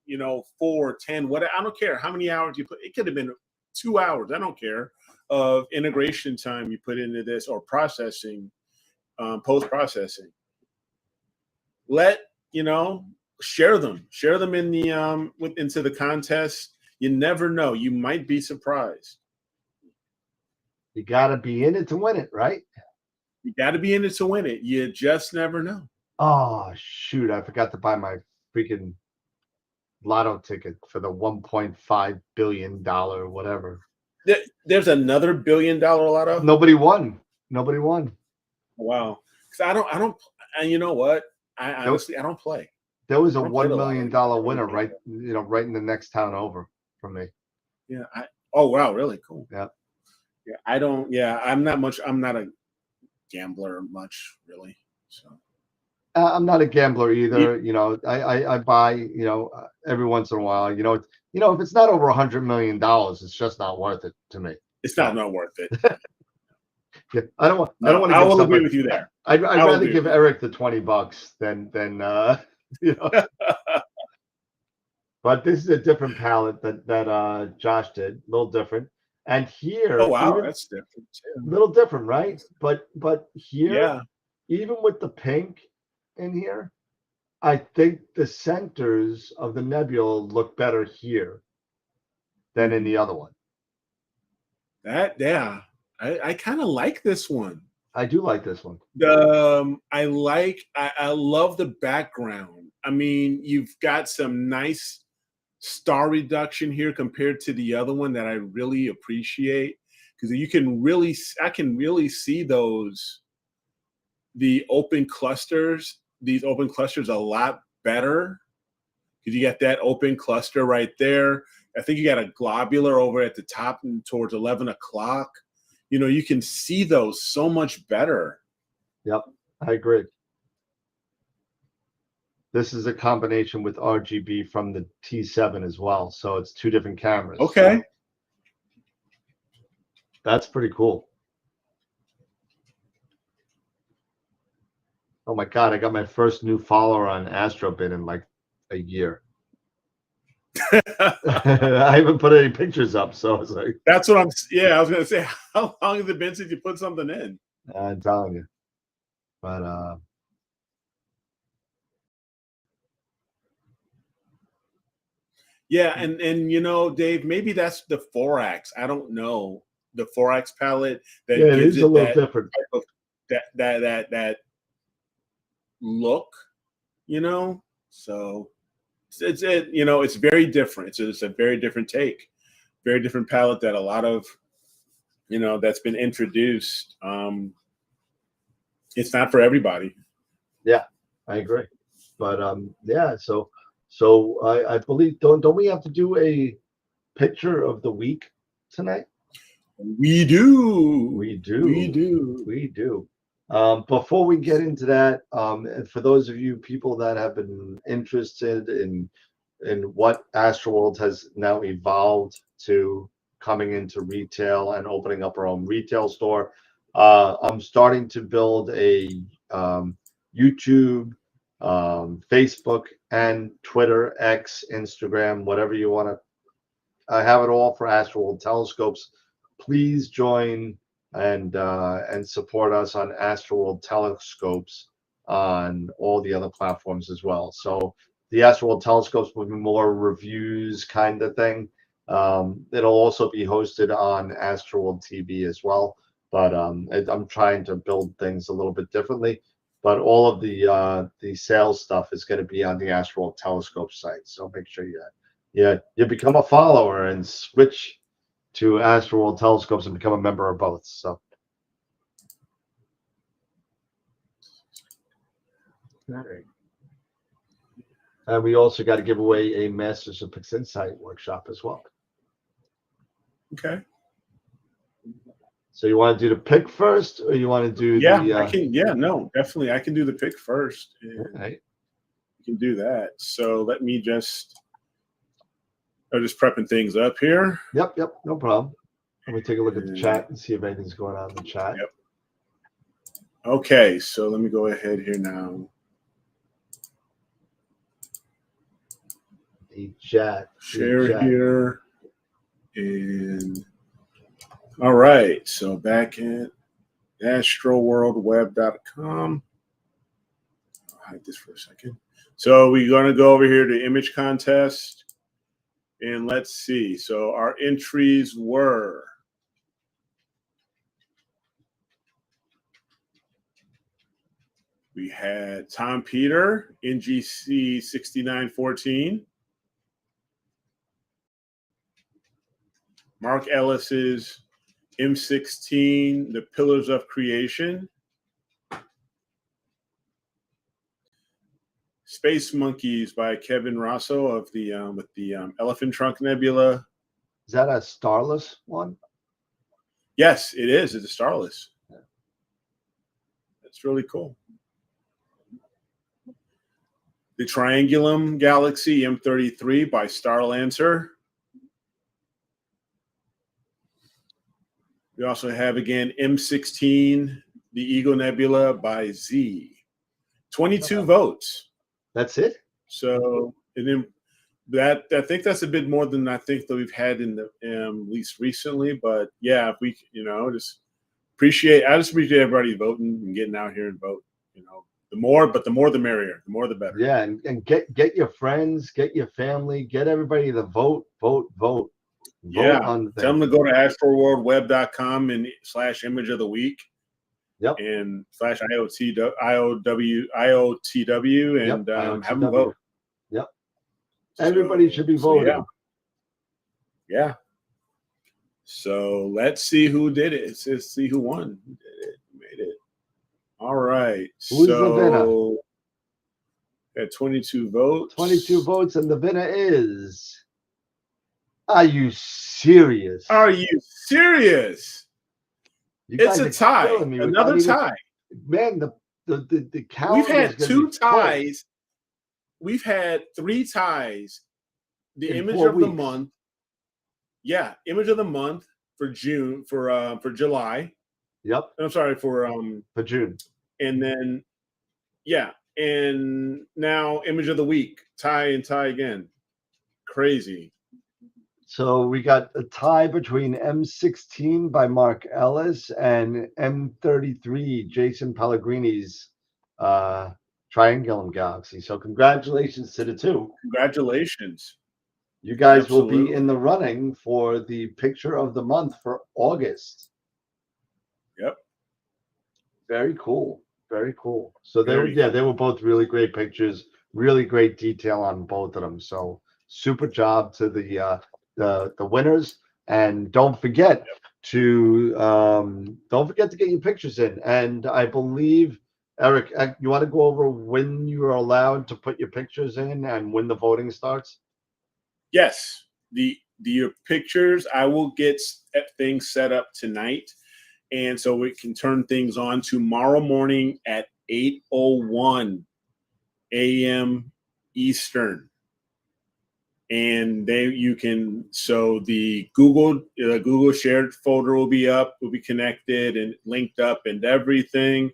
[SPEAKER 4] 4, 10, whatever. I don't care how many hours you put. It could have been 2 hours. I don't care of integration time you put into this or processing, post-processing. Share them in the into the contest. You never know. You might be surprised.
[SPEAKER 1] You got to be in it to win it, right?
[SPEAKER 4] You got to be in it to win it. You just never know.
[SPEAKER 1] Oh, shoot. I forgot to buy my freaking lotto ticket for the $1.5 billion whatever.
[SPEAKER 4] There's another $1 billion lotto?
[SPEAKER 1] Nobody won.
[SPEAKER 4] Wow. Because I don't, and you know what? I honestly I don't play.
[SPEAKER 1] There was a
[SPEAKER 4] I don't play
[SPEAKER 1] $1
[SPEAKER 4] the
[SPEAKER 1] million
[SPEAKER 4] lottery.
[SPEAKER 1] winner right in the next town over from me.
[SPEAKER 4] Yeah. Oh wow, really cool.
[SPEAKER 1] Yeah.
[SPEAKER 4] Yeah. I don't. Yeah. I'm not a gambler much really. So.
[SPEAKER 1] I'm not a gambler either.
[SPEAKER 4] Yeah.
[SPEAKER 1] I buy, every once in a while. If it's not over $100 million, it's just not worth it to me.
[SPEAKER 4] It's not worth it.
[SPEAKER 1] Yeah, I don't want to
[SPEAKER 4] I
[SPEAKER 1] give
[SPEAKER 4] will agree
[SPEAKER 1] somebody.
[SPEAKER 4] with you there.
[SPEAKER 1] I'd
[SPEAKER 4] I will
[SPEAKER 1] rather
[SPEAKER 4] agree
[SPEAKER 1] give
[SPEAKER 4] with you.
[SPEAKER 1] Eric the $20 than you know. But this is a different palette that Josh did, a little different. And
[SPEAKER 4] Oh
[SPEAKER 1] here,
[SPEAKER 4] wow,
[SPEAKER 1] even
[SPEAKER 4] that's different
[SPEAKER 1] a
[SPEAKER 4] too.
[SPEAKER 1] little different, right? But here,
[SPEAKER 4] Yeah.
[SPEAKER 1] even with the pink in here, I think the centers of the nebula look better here than in the other one.
[SPEAKER 4] I kind of like this one.
[SPEAKER 1] I do like this one.
[SPEAKER 4] I love the background. I mean, you've got some nice star reduction here compared to the other one that I really appreciate, because I can really see these open clusters a lot better, because you got that open cluster right there. I think you got a globular over at the top and towards 11 o'clock. You can see those so much better.
[SPEAKER 1] Yep, I agree. This is a combination with RGB from the T7 as well, so it's two different cameras.
[SPEAKER 4] Okay.
[SPEAKER 1] So that's pretty cool. Oh my God, I got my first new follower on AstroBin in like a year. I haven't put any pictures up, so it's like.
[SPEAKER 4] That's what I was gonna say. How long has it been since you put something in?
[SPEAKER 1] I'm telling you. But
[SPEAKER 4] yeah, and Dave, maybe that's the 4-ax. I don't know. The 4-ax palette that
[SPEAKER 1] yeah, it
[SPEAKER 4] gives
[SPEAKER 1] is a
[SPEAKER 4] it
[SPEAKER 1] little
[SPEAKER 4] that
[SPEAKER 1] different.
[SPEAKER 4] type of that look, So it's very different. It's a very different take, very different palette that a lot of that's been introduced. It's not for everybody.
[SPEAKER 1] Yeah, I agree. But yeah, so I believe don't we have to do a picture of the week tonight?
[SPEAKER 4] We do.
[SPEAKER 1] We do.
[SPEAKER 4] We do.
[SPEAKER 1] We do. Before we get into that, and for those of you people that have been interested in what AstroWorld has now evolved to coming into retail and opening up our own retail store, I'm starting to build a YouTube, Facebook, and Twitter, X, Instagram, whatever you want to. I have it all for AstroWorld Telescopes. Please join and support us on AstroWorld Telescopes on all the other platforms as well. So the AstroWorld Telescopes will be more reviews kind of thing. It'll also be hosted on AstroWorld TV as well. But I'm trying to build things a little bit differently. But all of the sales stuff is going to be on the AstroWorld Telescope site. So make sure you become a follower and switch to AstroWorld Telescopes and become a member of both. So, and we also got to give away a Masters of Pix Insight workshop as well.
[SPEAKER 4] Okay.
[SPEAKER 1] So you want to do the pick first, or you want to do
[SPEAKER 4] I can. Yeah, no, definitely. I can do the pick first.
[SPEAKER 1] Okay.
[SPEAKER 4] You can do that. So let me I'm just prepping things up here.
[SPEAKER 1] Yep, no problem. Let me take a look at the chat and see if anything's going on in the chat.
[SPEAKER 4] Yep. Okay, so let me go ahead here now.
[SPEAKER 1] The chat.
[SPEAKER 4] Share here. And all right, so back at astroworldweb.com. I'll hide this for a second. So we're going to go over here to image contest. And let's see. So our entries were we had Tom Peter, NGC 6914. Mark Ellis's M16, The Pillars of Creation. Space Monkeys by Kevin Rosso of the with the Elephant Trunk Nebula.
[SPEAKER 1] Is that a starless one?
[SPEAKER 4] Yes, it is. It's a starless. That's really cool. The Triangulum Galaxy M33 by Starlancer. We also have again M16, the Eagle Nebula by Z. 22 votes.
[SPEAKER 1] That's it.
[SPEAKER 4] So, and then that I think that's a bit more than I think that we've had in the least recently. But yeah, if we, I just appreciate everybody voting and getting out here and vote. The more the merrier. The more the better.
[SPEAKER 1] Yeah, and get your friends, get your family, get everybody to vote.
[SPEAKER 4] Yeah,
[SPEAKER 1] On
[SPEAKER 4] tell them to go to astroworldweb.com and /image of the week.
[SPEAKER 1] Yep.
[SPEAKER 4] And /IOTW and have them vote.
[SPEAKER 1] Yep. Everybody should be voting.
[SPEAKER 4] Yeah. So let's see who did it. Let's see who won. Who did it? Who made it? All right.
[SPEAKER 1] Who's the winner?
[SPEAKER 4] At 22 votes.
[SPEAKER 1] 22 votes, and the winner is. Are you serious?
[SPEAKER 4] Are you serious? It's a tie. Another tie.
[SPEAKER 1] Man, the calendar.
[SPEAKER 4] We've had 2 ties. We've had 3 ties. The image of the month. Yeah, image of the month for June for July.
[SPEAKER 1] Yep.
[SPEAKER 4] I'm sorry for
[SPEAKER 1] June.
[SPEAKER 4] And then and now image of the week, tie and tie again. Crazy.
[SPEAKER 1] So we got a tie between M16 by Mark Ellis and M33, Jason Pellegrini's Triangulum Galaxy. So congratulations to the 2.
[SPEAKER 4] Congratulations.
[SPEAKER 1] You guys will be in the running for the picture of the month for August.
[SPEAKER 4] Yep.
[SPEAKER 1] Very cool. Very cool. So they were both really great pictures, really great detail on both of them. So super job to the winners, and don't forget to get your pictures in. And I believe, Eric, you want to go over when you are allowed to put your pictures in and when the voting starts?
[SPEAKER 4] Yes, the pictures, I will get things set up tonight, and so we can turn things on tomorrow morning at 8:01 a.m. Eastern. And the Google shared folder will be up, will be connected and linked up and everything.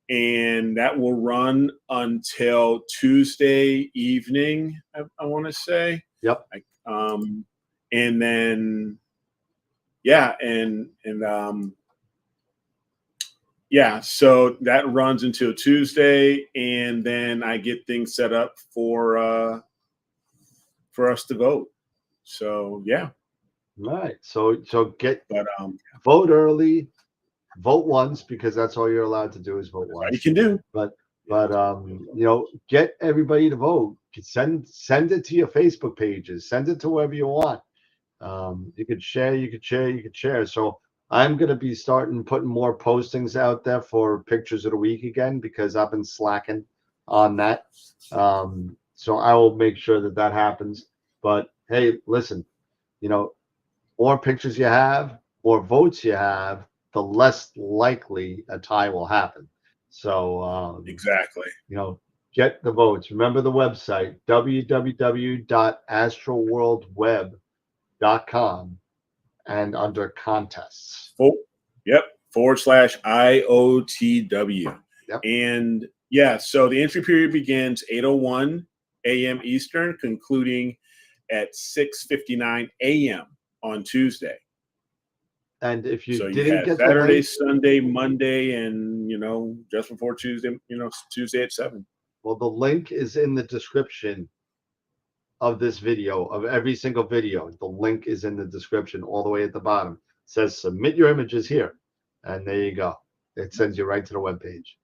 [SPEAKER 4] And that will run until Tuesday evening, I want to say.
[SPEAKER 1] Yep.
[SPEAKER 4] And then, so that runs until Tuesday, and then I get things set up for us to vote. So yeah.
[SPEAKER 1] Right. So vote early, vote once, because that's all you're allowed to do is vote once.
[SPEAKER 4] You can do.
[SPEAKER 1] But get everybody to vote. Send it to your Facebook pages. Send it to wherever you want. You could share. So I'm going to be putting more postings out there for pictures of the week again, because I've been slacking on that. So I will make sure that happens. But hey, listen, more pictures you have, more votes you have, the less likely a tie will happen. So
[SPEAKER 4] exactly.
[SPEAKER 1] Get the votes. Remember the website, www.astroworldweb.com, and under contests.
[SPEAKER 4] /IOTW.
[SPEAKER 1] Yep.
[SPEAKER 4] And so the entry period begins 8:01 a.m. Eastern, concluding at 6:59 a.m. on Tuesday.
[SPEAKER 1] And if you
[SPEAKER 4] didn't
[SPEAKER 1] get
[SPEAKER 4] Saturday, Sunday, Monday, and just before Tuesday, Tuesday at 7.
[SPEAKER 1] Well, the link is in the description of this video, of every single video. The link is in the description all the way at the bottom. It says submit your images here. And there you go. It sends you right to the webpage.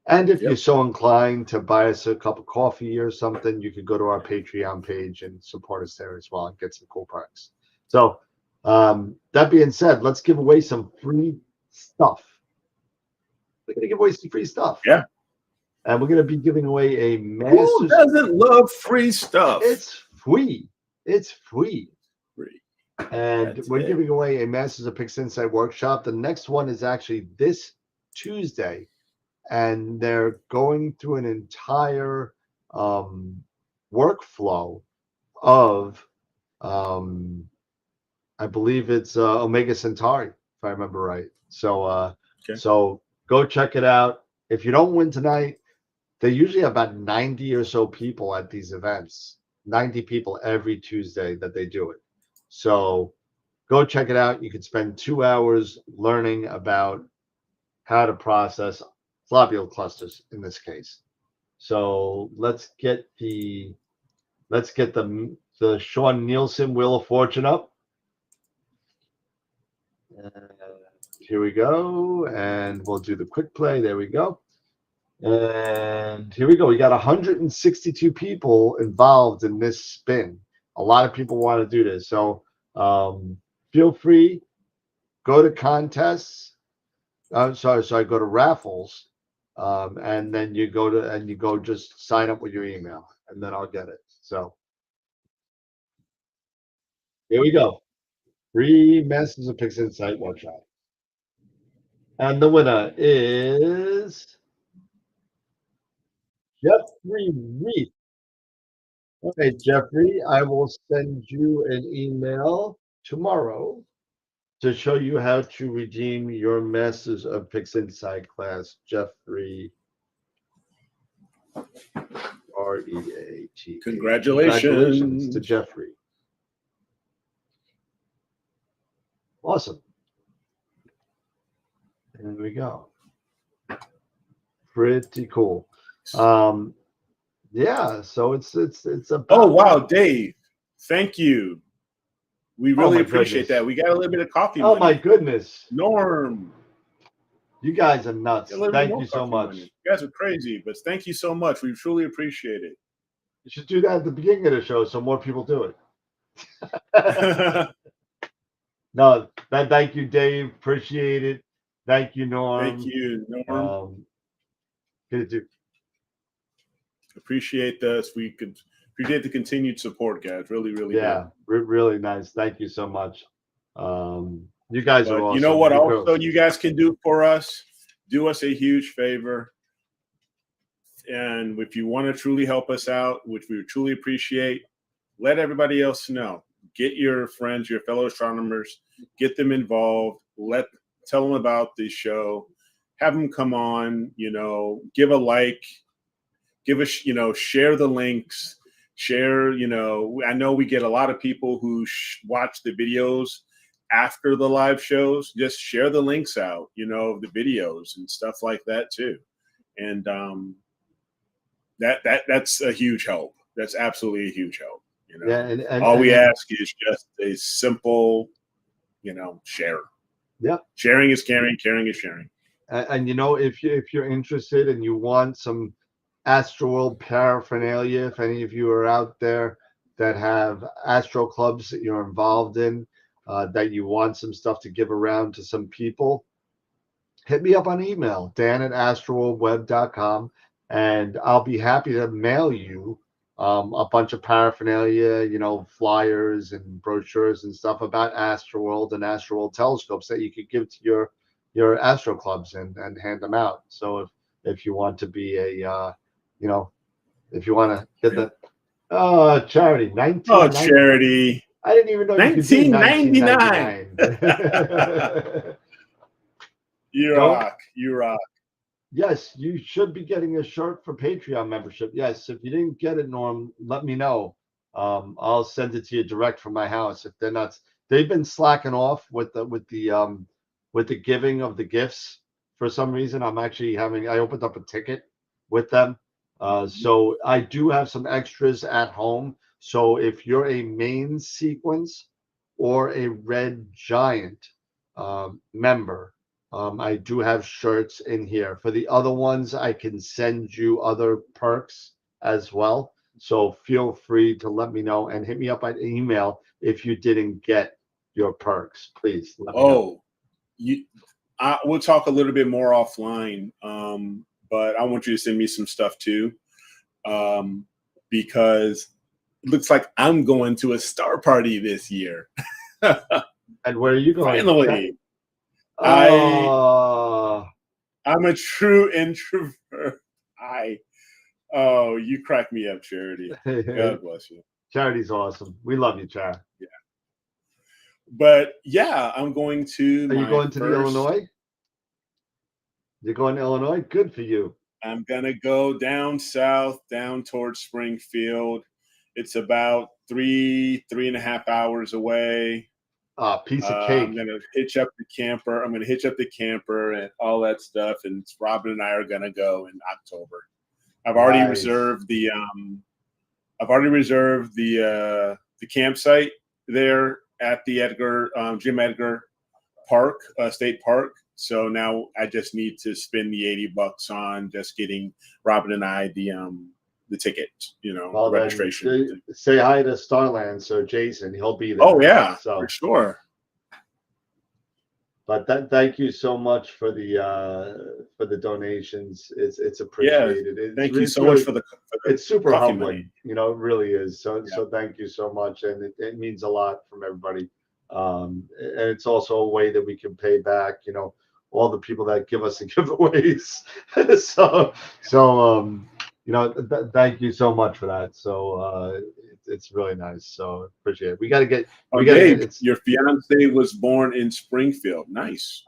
[SPEAKER 1] And if you're so inclined to buy us a cup of coffee or something, you could go to our Patreon page and support us there as well and get some cool perks. So that being said, let's give away some free stuff. We're going to give away some free stuff.
[SPEAKER 4] Yeah.
[SPEAKER 1] and we're going to be giving away a
[SPEAKER 4] Who
[SPEAKER 1] master's.
[SPEAKER 4] doesn't love free stuff?
[SPEAKER 1] It's free. It's free.
[SPEAKER 4] Free.
[SPEAKER 1] And
[SPEAKER 4] That's
[SPEAKER 1] we're
[SPEAKER 4] it.
[SPEAKER 1] giving away a Masters of Pix Insight workshop. The next one is actually this Tuesday, and they're going through an entire workflow of, I believe it's Omega Centauri, if I remember right. So, so go check it out. If you don't win tonight, they usually have about 90 or so people at these events. 90 people every Tuesday that they do it. So go check it out. You can spend 2 hours learning about how to process globule clusters in this case. So let's get the Sean Nielsen Wheel of Fortune up. Here we go, and we'll do the quick play. There we go. And here we go. We got 162 people involved in this spin. A lot of people want to do this. So feel free, go to contests. Go to raffles, and then you go just sign up with your email, and then I'll get it. So here we go. Free Masters of Pix Insight workshop. And the winner is Jeffrey Reed. Okay, Jeffrey, I will send you an email tomorrow to show you how to redeem your Masters of Pix Insight class. Jeffrey, R-E-A-T. Congratulations to Jeffrey. Awesome. There we go. Pretty cool. Yeah, so it's about.
[SPEAKER 4] Oh wow, Dave, thank you. We really
[SPEAKER 1] goodness.
[SPEAKER 4] appreciate that. We got a little bit of coffee.
[SPEAKER 1] Oh my goodness,
[SPEAKER 4] Norm,
[SPEAKER 1] you guys are nuts. Thank you so much.
[SPEAKER 4] You guys are crazy, but thank you so much. We truly appreciate it.
[SPEAKER 1] You should do that at the beginning of the show so more people do it. No, thank you, Dave. Appreciate it. Thank you, Norm.
[SPEAKER 4] Thank you, Norm.
[SPEAKER 1] Good to do.
[SPEAKER 4] Appreciate this. We could appreciate the continued support, guys. Really, really.
[SPEAKER 1] Yeah, really nice. Thank you so much. You guys are awesome.
[SPEAKER 4] You know what? Also, you guys can do for us. Do us a huge favor, and if you want to truly help us out, which we truly appreciate, let everybody else know. Get your friends, your fellow astronomers, get them involved. Tell them about this show. Have them come on. Give a like. Give us, share the links. Share. I know we get a lot of people who watch the videos after the live shows. Just share the links out. The videos and stuff like that too. And that's a huge help. That's absolutely a huge help.
[SPEAKER 1] Yeah, and
[SPEAKER 4] all we ask is just a simple, share.
[SPEAKER 1] Yeah.
[SPEAKER 4] Sharing is caring. Caring is sharing.
[SPEAKER 1] And if you're interested and you want some AstroWorld paraphernalia, if any of you are out there that have Astro clubs that you're involved in, that you want some stuff to give around to some people, hit me up on email, dan@astroworldweb.com, and I'll be happy to mail you a bunch of paraphernalia, flyers and brochures and stuff about AstroWorld and AstroWorld telescopes that you could give to your Astro clubs and hand them out. So if you want to be a, if you want to get the charity, 19.
[SPEAKER 4] Charity.
[SPEAKER 1] I didn't even know
[SPEAKER 4] 1999. You rock. You rock.
[SPEAKER 1] Yes, you should be getting a shirt for Patreon membership. Yes, if you didn't get it, Norm, let me know. I'll send it to you direct from my house. If they're not, they've been slacking off with the giving of the gifts for some reason. I opened up a ticket with them, so I do have some extras at home. So if you're a main sequence or a Red Giant member, I do have shirts in here. For the other ones, I can send you other perks as well. So feel free to let me know and hit me up by email if you didn't get your perks. Please let me know.
[SPEAKER 4] We'll talk a little bit more offline. but I want you to send me some stuff too, because it looks like I'm going to a star party this year.
[SPEAKER 1] And where are you going?
[SPEAKER 4] Finally,
[SPEAKER 1] Oh,
[SPEAKER 4] I'm a true introvert. Oh, you crack me up, Charity. God bless you.
[SPEAKER 1] Charity's awesome. We love you, Char.
[SPEAKER 4] Yeah. But yeah, I'm going to.
[SPEAKER 1] Are you going to the Illinois? You're going to Illinois? Good for you.
[SPEAKER 4] I'm gonna go down south, down towards Springfield. It's about 3.5 hours away.
[SPEAKER 1] Piece of cake.
[SPEAKER 4] I'm gonna hitch up the camper. I'm gonna hitch up the camper and all that stuff. And Robin and I are gonna go in October. I've already reserved the campsite there at the Jim Edgar Park, State Park. So now I just need to spend the $80 on just getting Robin and I the ticket,
[SPEAKER 1] Well,
[SPEAKER 4] registration.
[SPEAKER 1] Say hi to Starland, so Jason, he'll be there.
[SPEAKER 4] Oh yeah,
[SPEAKER 1] so
[SPEAKER 4] for sure.
[SPEAKER 1] But thank you so much for the donations. It's appreciated.
[SPEAKER 4] Yeah, thank you so much for the
[SPEAKER 1] it's super humbling,
[SPEAKER 4] money.
[SPEAKER 1] It really is. So thank you so much, and it means a lot from everybody. And it's also a way that we can pay back, all the people that give us the giveaways. Thank you so much for that. So it's really nice. So appreciate it. We got to get.
[SPEAKER 4] Your fiance was born in Springfield. Nice.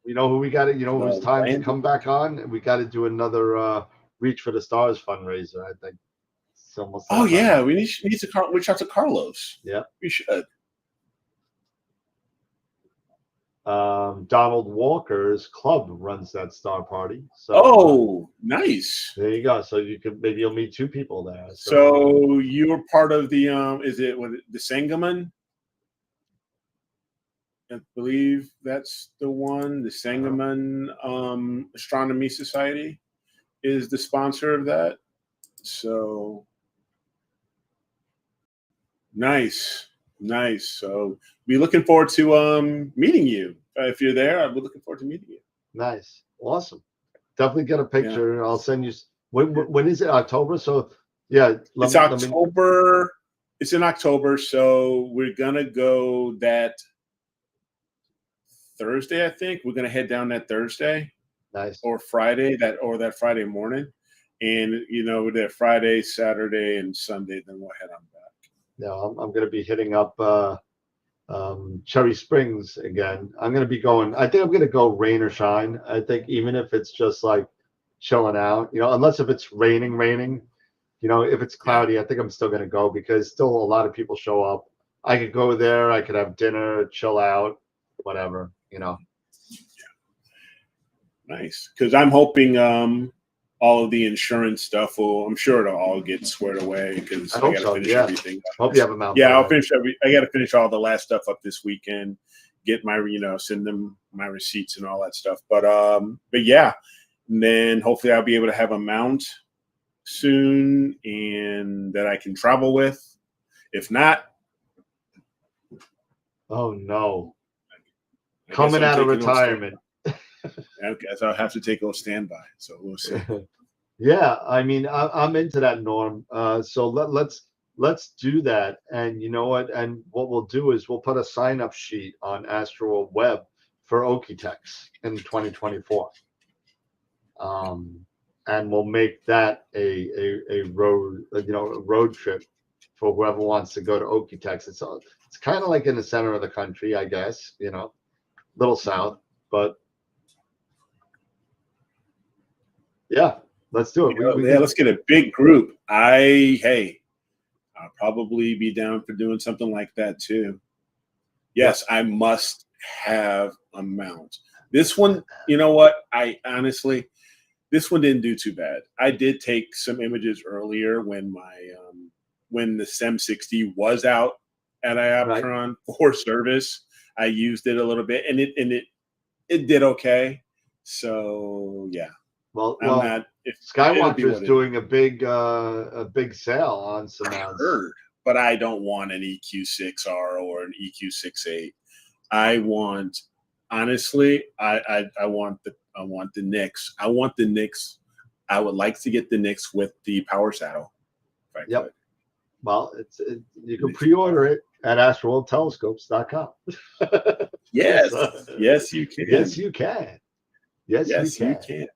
[SPEAKER 1] You know who we got to. Who's time to come back on. We got to do another Reach for the Stars fundraiser. I think. It's almost.
[SPEAKER 4] Oh yeah, we need to reach out to Carlos.
[SPEAKER 1] Yeah,
[SPEAKER 4] we should.
[SPEAKER 1] Donald Walker's club runs that star party. So,
[SPEAKER 4] nice.
[SPEAKER 1] There you go. So maybe you'll meet two people there.
[SPEAKER 4] So you're part of the is it the Sangamon? I believe that's the one. The Sangamon Astronomy Society is the sponsor of that. So nice. So be looking forward to meeting you. If you're there, I'll be looking forward to meeting you.
[SPEAKER 1] Nice. Awesome. Definitely get a picture. Yeah. I'll send you. When is it? October? So yeah.
[SPEAKER 4] It's October. It's in October. So we're going to go that Thursday, I think. We're going to head down that Thursday.
[SPEAKER 1] Nice.
[SPEAKER 4] Or Friday, that Friday morning. And, we're there Friday, Saturday, and Sunday. Then we'll head on back.
[SPEAKER 1] Yeah, I'm going to be hitting up Cherry Springs again. I'm going to be going. I think I'm going to go rain or shine. I think even if it's just like chilling out, unless if it's raining, if it's cloudy, I think I'm still going to go because still a lot of people show up. I could go there. I could have dinner, chill out, whatever,
[SPEAKER 4] Yeah. Nice. Because I'm hoping all of the insurance stuff I'm sure it'll all get squared away because I got to finish everything.
[SPEAKER 1] Hope you have them out.
[SPEAKER 4] Yeah, I'll finish I got to finish all the last stuff up this weekend. Get my, send them my receipts and all that stuff. But yeah, and then hopefully I'll be able to have a mount soon and that I can travel with. If not,
[SPEAKER 1] oh no, coming out of retirement.
[SPEAKER 4] I guess I'll have to take a standby. So we'll see.
[SPEAKER 1] Yeah, I mean, I'm into that, Norm. So let's do that. And you know what? And what we'll do is we'll put a sign-up sheet on AstroWorld Web for Okie-Tex in 2024. And we'll make that a road trip for whoever wants to go to Okie-Tex. It's kind of like in the center of the country, I guess. Little south, but. Yeah, let's do it.
[SPEAKER 4] Let's get a big group. I'll probably be down for doing something like that too. Yes, I must have a mount. This one, you know what? This one didn't do too bad. I did take some images earlier when when the SEM 60 was out at Ioptron for service. I used it a little bit, and it did okay. So yeah.
[SPEAKER 1] Well, Skywatcher is doing a big sale on some mounts.
[SPEAKER 4] But I don't want an EQ6R or an EQ68. I want, honestly, I want the Nix. I want the Nix I would like to get the Nix with the power saddle. If I
[SPEAKER 1] Yep.
[SPEAKER 4] could.
[SPEAKER 1] Well, you can pre-order it at AstroWorldTelescopes.com.
[SPEAKER 4] Yes,
[SPEAKER 1] So,
[SPEAKER 4] yes, you can.
[SPEAKER 1] yes, you can. Yes,
[SPEAKER 4] You can.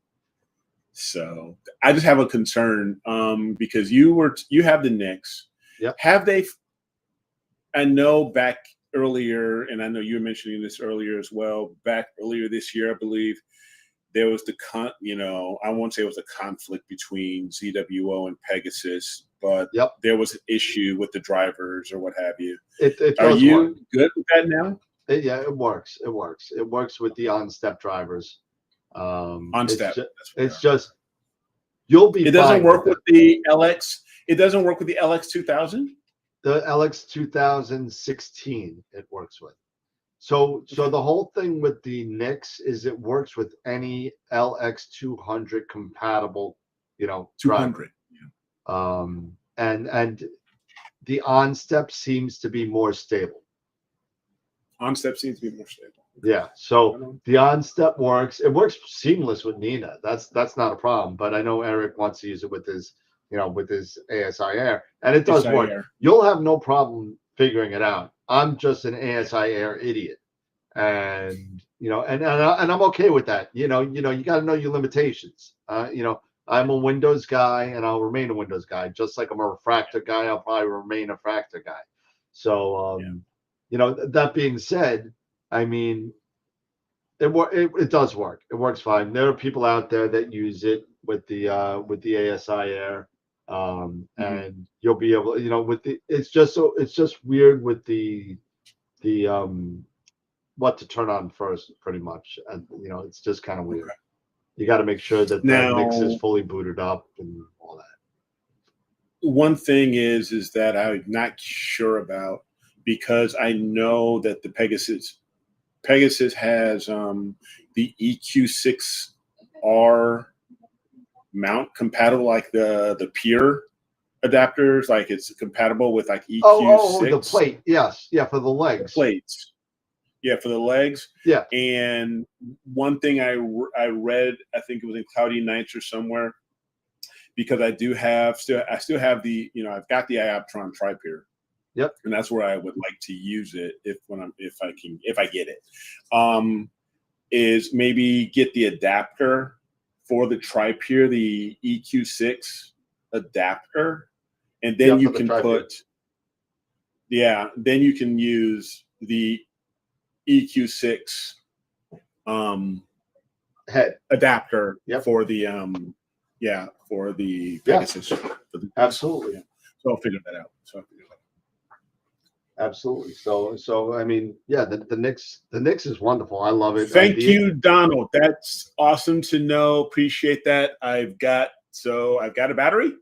[SPEAKER 4] So I just have a concern because you have the Nix.
[SPEAKER 1] Yep.
[SPEAKER 4] Have they? I know back earlier, and I know you were mentioning this earlier as well. Back earlier this year, I believe there was I won't say it was a conflict between ZWO and Pegasus, but there was an issue with the drivers or what have you.
[SPEAKER 1] Are you
[SPEAKER 4] good with that now?
[SPEAKER 1] Yeah, it works. It works. It works with the on-step drivers.
[SPEAKER 4] On-step.
[SPEAKER 1] It's just you'll be.
[SPEAKER 4] It doesn't work with the LX. It doesn't work with the LX 2000.
[SPEAKER 1] The LX 2016 it works with. So the whole thing with the Nix is it works with any LX 200 compatible,
[SPEAKER 4] 200.
[SPEAKER 1] And the on-step seems to be more stable.
[SPEAKER 4] On-step seems to be more stable.
[SPEAKER 1] Yeah. So the on-step works. It works seamless with Nina. That's not a problem. But I know Eric wants to use it with his, with his ASI Air, and it does work. You'll have no problem figuring it out. I'm just an ASI Air idiot, and and I'm okay with that. You got to know your limitations. I'm a Windows guy, and I'll remain a Windows guy. Just like I'm a refractor guy, I'll probably remain a fractor guy. So, that being said, I mean, it does work. It works fine. There are people out there that use it with the ASI Air, and you'll be able, it's just weird with the what to turn on first, pretty much, and it's just kind of weird. You got to make sure that the Nix is fully booted up and all that.
[SPEAKER 4] One thing is that I'm not sure about, because I know that the Pegasus has the EQ6R mount compatible, like the Pure adapters, like it's compatible with like EQ6.
[SPEAKER 1] Oh, the plate, yes, yeah, for the legs.
[SPEAKER 4] The plates. Yeah, for the legs.
[SPEAKER 1] Yeah.
[SPEAKER 4] And one thing I read, I think it was in Cloudy Nights or somewhere, because I still have the, I've got the Ioptron Tri-Pier.
[SPEAKER 1] Yep.
[SPEAKER 4] And that's where I would like to use it if I get it. Is maybe get the adapter for the Tri-Pier, the EQ6 adapter, and then you can then you can use the EQ6
[SPEAKER 1] head
[SPEAKER 4] adapter for the Pegasus.
[SPEAKER 1] Absolutely.
[SPEAKER 4] So I'll figure that out.
[SPEAKER 1] Absolutely. So I mean, yeah, the Nix is wonderful. I love it.
[SPEAKER 4] Thank you, Donald. That's awesome to know. Appreciate that. I've got a battery.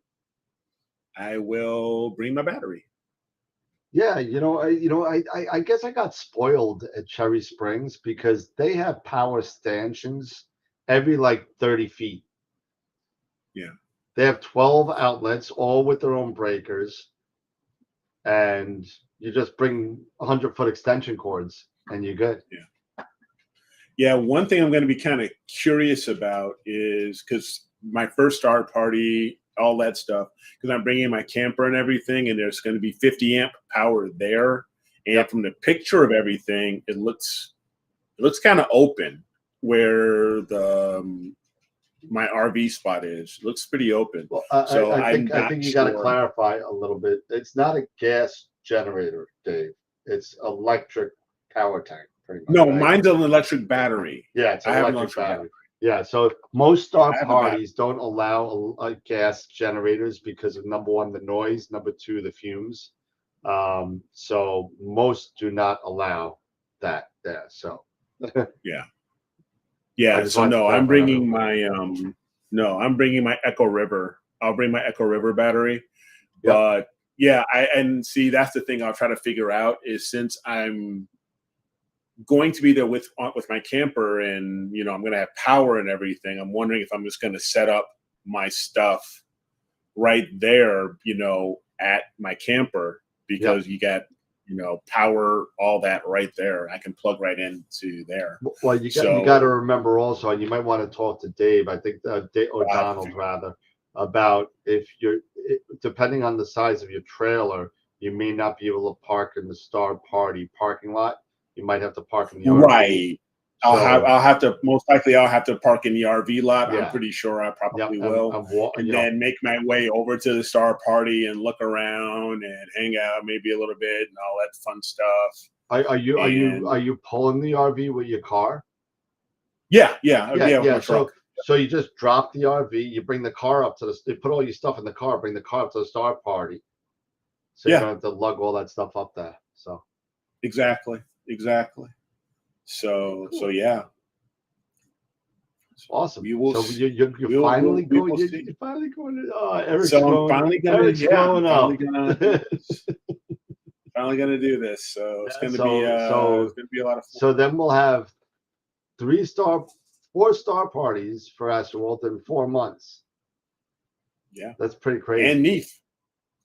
[SPEAKER 4] I will bring my battery.
[SPEAKER 1] Yeah, I guess I got spoiled at Cherry Springs because they have power stanchions every like 30 feet.
[SPEAKER 4] Yeah.
[SPEAKER 1] They have 12 outlets, all with their own breakers, and you just bring 100-foot extension cords and you're good.
[SPEAKER 4] Yeah. Yeah. One thing I'm going to be kind of curious about is, because my first star party, all that stuff, because I'm bringing my camper and everything, and there's going to be 50 amp power there. And from the picture of everything, it looks kind of open where my RV spot is. It looks pretty open.
[SPEAKER 1] Well, I think you got to clarify a little bit. It's not a gas generator, Dave. It's electric power tank, pretty much.
[SPEAKER 4] No, mine's an electric battery.
[SPEAKER 1] Yeah, it's an electric battery. Yeah, so most star parties don't allow gas generators because of, number one, the noise, number two, the fumes. So most do not allow that there. So
[SPEAKER 4] yeah. So no, I'm bringing my I'm bringing my Echo River. I'll bring my Echo River battery.
[SPEAKER 1] Yep.
[SPEAKER 4] But yeah, and see, that's the thing I'll try to figure out is, since I'm going to be there with my camper, and I'm going to have power and everything, I'm wondering if I'm just going to set up my stuff right there, at my camper, because you got power all that right there. I can plug right into there.
[SPEAKER 1] Well, you got to remember also, and you might want to talk to Dave. I think Dave, or Donald rather, about if depending on the size of your trailer, you may not be able to park in the Star Party parking lot. You might have to park in the RV.
[SPEAKER 4] Right. I'll have to most likely I'll have to park in the RV lot.
[SPEAKER 1] Yeah.
[SPEAKER 4] I'm pretty sure I probably
[SPEAKER 1] Yep,
[SPEAKER 4] will. And then make my way over to the Star Party and look around and hang out maybe a little bit and all that fun stuff.
[SPEAKER 1] Are you pulling the RV with your car?
[SPEAKER 4] Yeah.
[SPEAKER 1] So you just drop the RV, you bring the car up you put all your stuff in the car, bring the car up to the Star Party. So you don't have to lug all that stuff up there. So
[SPEAKER 4] exactly. So yeah.
[SPEAKER 1] Awesome.
[SPEAKER 4] You're
[SPEAKER 1] finally going. You're finally going to. Eric's finally growing up.
[SPEAKER 4] Finally gonna do this. So it's gonna be a lot of fun.
[SPEAKER 1] So then we'll have 4 Star Parties for AstroWorld in 4 months.
[SPEAKER 4] Yeah,
[SPEAKER 1] that's pretty crazy.
[SPEAKER 4] And Neef,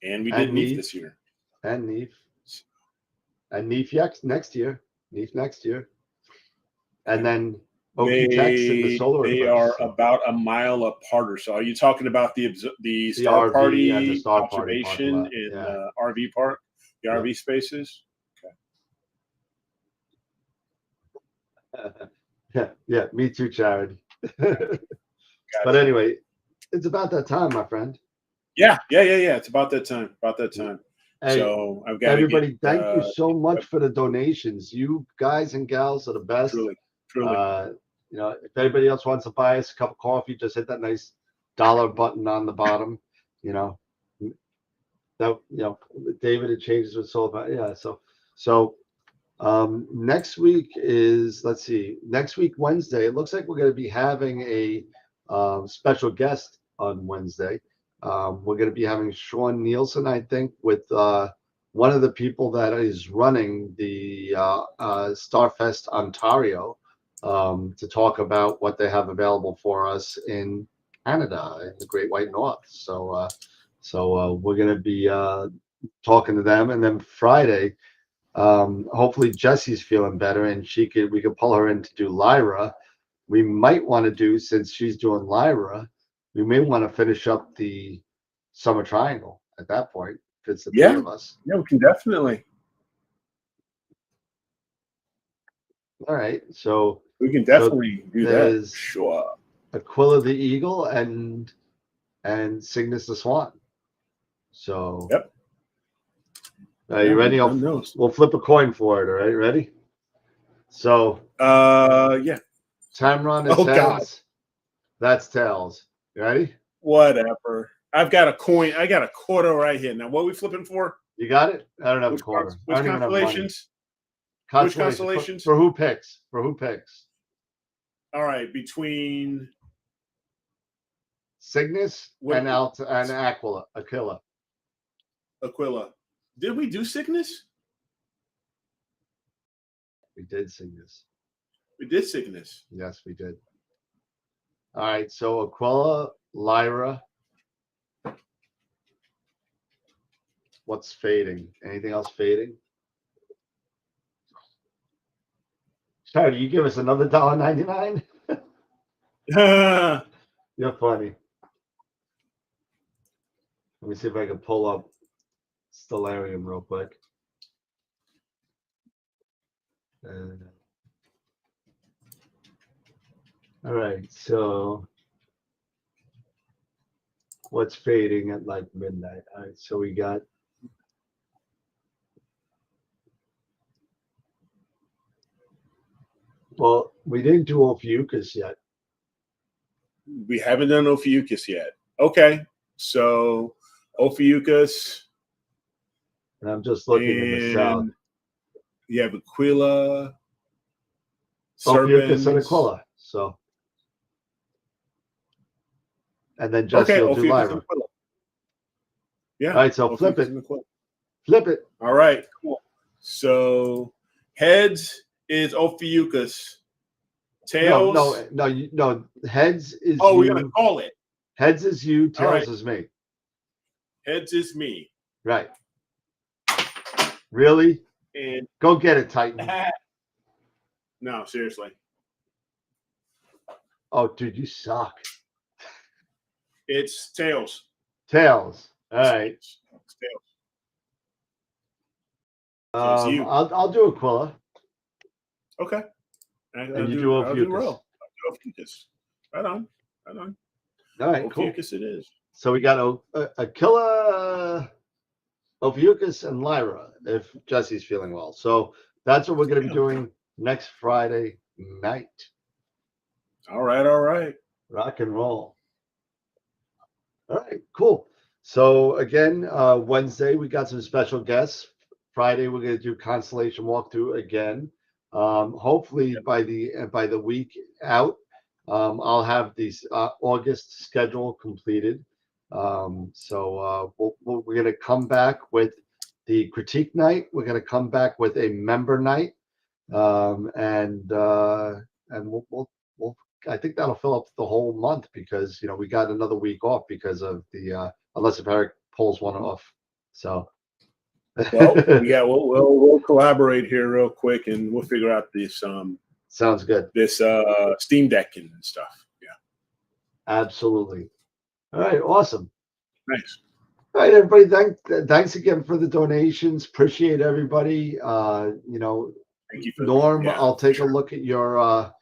[SPEAKER 4] and we did Neef this year.
[SPEAKER 1] And Neef next year. Neef next year. And then Okie-Tex and the solar.
[SPEAKER 4] They are about a mile apart or so. Are you talking about the Star
[SPEAKER 1] RV
[SPEAKER 4] Party
[SPEAKER 1] and the Star
[SPEAKER 4] observation
[SPEAKER 1] Party
[SPEAKER 4] in the RV park, the RV spaces?
[SPEAKER 1] Okay. Yeah, me too, Charity. But anyway, it's about that time, my friend.
[SPEAKER 4] Yeah. It's about that time.
[SPEAKER 1] Hey,
[SPEAKER 4] so I've got
[SPEAKER 1] everybody. Thank you so much for the donations. You guys and gals are the best.
[SPEAKER 4] Truly.
[SPEAKER 1] If anybody else wants to buy us a cup of coffee, just hit that nice $1 button on the bottom. David, it changes what's all about. Yeah. So next week is, next week, Wednesday, it looks like we're going to be having a special guest on Wednesday. We're going to be having Sean Nielsen, I think, with one of the people that is running the Starfest Ontario, to talk about what they have available for us in Canada, in the Great White North. So we're going to be talking to them, and then Friday, hopefully Jesse's feeling better, and we could pull her in to do Lyra. We might want to do, since she's doing Lyra, we may want to finish up the Summer Triangle at that point. If it's the three of us.
[SPEAKER 4] Yeah, we can definitely.
[SPEAKER 1] All right, so
[SPEAKER 4] we can definitely do that. Sure.
[SPEAKER 1] Aquila the Eagle and Cygnus the Swan. So.
[SPEAKER 4] Yep.
[SPEAKER 1] Are you ready? We'll flip a coin for it. All right, ready? So.
[SPEAKER 4] Yeah.
[SPEAKER 1] Tamron is tails. God. That's tails. You ready?
[SPEAKER 4] Whatever. I've got a coin. I got a quarter right here. Now, what are we flipping for?
[SPEAKER 1] You got it? I don't have a quarter.
[SPEAKER 4] Which constellations? Which constellations?
[SPEAKER 1] For who picks?
[SPEAKER 4] All right, between
[SPEAKER 1] Cygnus and Aquila.
[SPEAKER 4] Aquila. Did we do Cygnus?
[SPEAKER 1] We did Cygnus. Yes, we did. All right, so Aquila, Lyra. What's fading? Anything else fading? Sorry, you give us another $1.99? You're funny. Let me see if I can pull up Stellarium real quick. All right, so what's fading at like midnight? All right, so we got we didn't do Ophiuchus yet.
[SPEAKER 4] We haven't done Ophiuchus yet. Okay, so Ophiuchus.
[SPEAKER 1] And I'm just looking in the south.
[SPEAKER 4] You have Aquila,
[SPEAKER 1] Ophiuchus and Aquila. So, and then Jesse will do Lyra.
[SPEAKER 4] Yeah.
[SPEAKER 1] All right, so flip it.
[SPEAKER 4] All right, cool. So heads is Ophiuchus. Tails.
[SPEAKER 1] No. Heads is.
[SPEAKER 4] Oh, we're gonna call it.
[SPEAKER 1] Heads is you. Tails is me.
[SPEAKER 4] Heads is me.
[SPEAKER 1] Right. Really?
[SPEAKER 4] And
[SPEAKER 1] Go get it, Titan.
[SPEAKER 4] no, seriously.
[SPEAKER 1] Oh, dude, you suck.
[SPEAKER 4] It's tails.
[SPEAKER 1] Tails. All right.
[SPEAKER 4] It's tails. So it's you.
[SPEAKER 1] I'll do Aquila.
[SPEAKER 4] Okay.
[SPEAKER 1] And you do
[SPEAKER 4] I'll do
[SPEAKER 1] Ophiuchus.
[SPEAKER 4] Ro. I'll do Ophiuchus. Right on.
[SPEAKER 1] All right, cool.
[SPEAKER 4] Ophiuchus it is.
[SPEAKER 1] So we got Aquila, Ophiuchus, and Lyra, if Jesse's feeling well. So that's what we're going to be doing next Friday night.
[SPEAKER 4] All right.
[SPEAKER 1] Rock and roll. All right, cool. So again, Wednesday we got some special guests. Friday we're going to do Constellation walkthrough again. Hopefully by the week out, I'll have these August schedule completed. So we're going to come back with the critique night. We're going to come back with a member night, and we'll I think that'll fill up the whole month because we got another week off because of the unless if Eric pulls one off. So
[SPEAKER 4] well, yeah, we'll collaborate here real quick and we'll figure out this
[SPEAKER 1] sounds good.
[SPEAKER 4] This Steam Deck and stuff. Yeah.
[SPEAKER 1] Absolutely. All right, awesome.
[SPEAKER 4] Thanks.
[SPEAKER 1] All right, everybody. Thanks again for the donations. Appreciate everybody.
[SPEAKER 4] Thank you for
[SPEAKER 1] Norm,
[SPEAKER 4] yeah,
[SPEAKER 1] I'll take
[SPEAKER 4] sure.
[SPEAKER 1] a look at your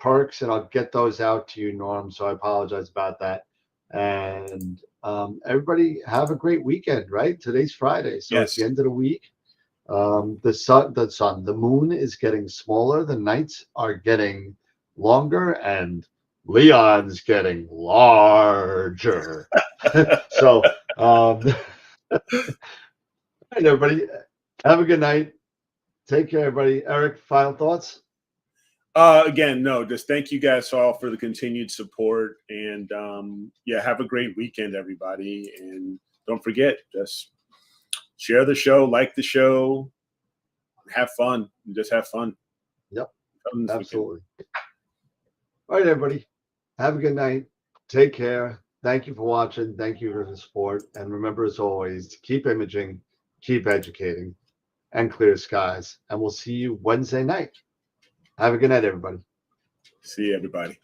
[SPEAKER 1] perks and I'll get those out to you, Norm. So I apologize about that. And everybody have a great weekend, right? Today's Friday. So
[SPEAKER 4] Yes.
[SPEAKER 1] It's the end of the week. The moon is getting smaller, the nights are getting longer, and Leon's getting larger. So all right, everybody, have a good night. Take care, everybody. Eric, final thoughts?
[SPEAKER 4] Again, no, just thank you guys all for the continued support, and yeah, have a great weekend, everybody. And don't forget, just share the show, like the show, have fun, just have fun.
[SPEAKER 1] Yep, absolutely. All right, everybody, have a good night. Take care. Thank you for watching. Thank you for the support. And remember, as always, to keep imaging, keep educating, and clear skies. And we'll see you Wednesday night. Have a good night, everybody.
[SPEAKER 4] See you, everybody.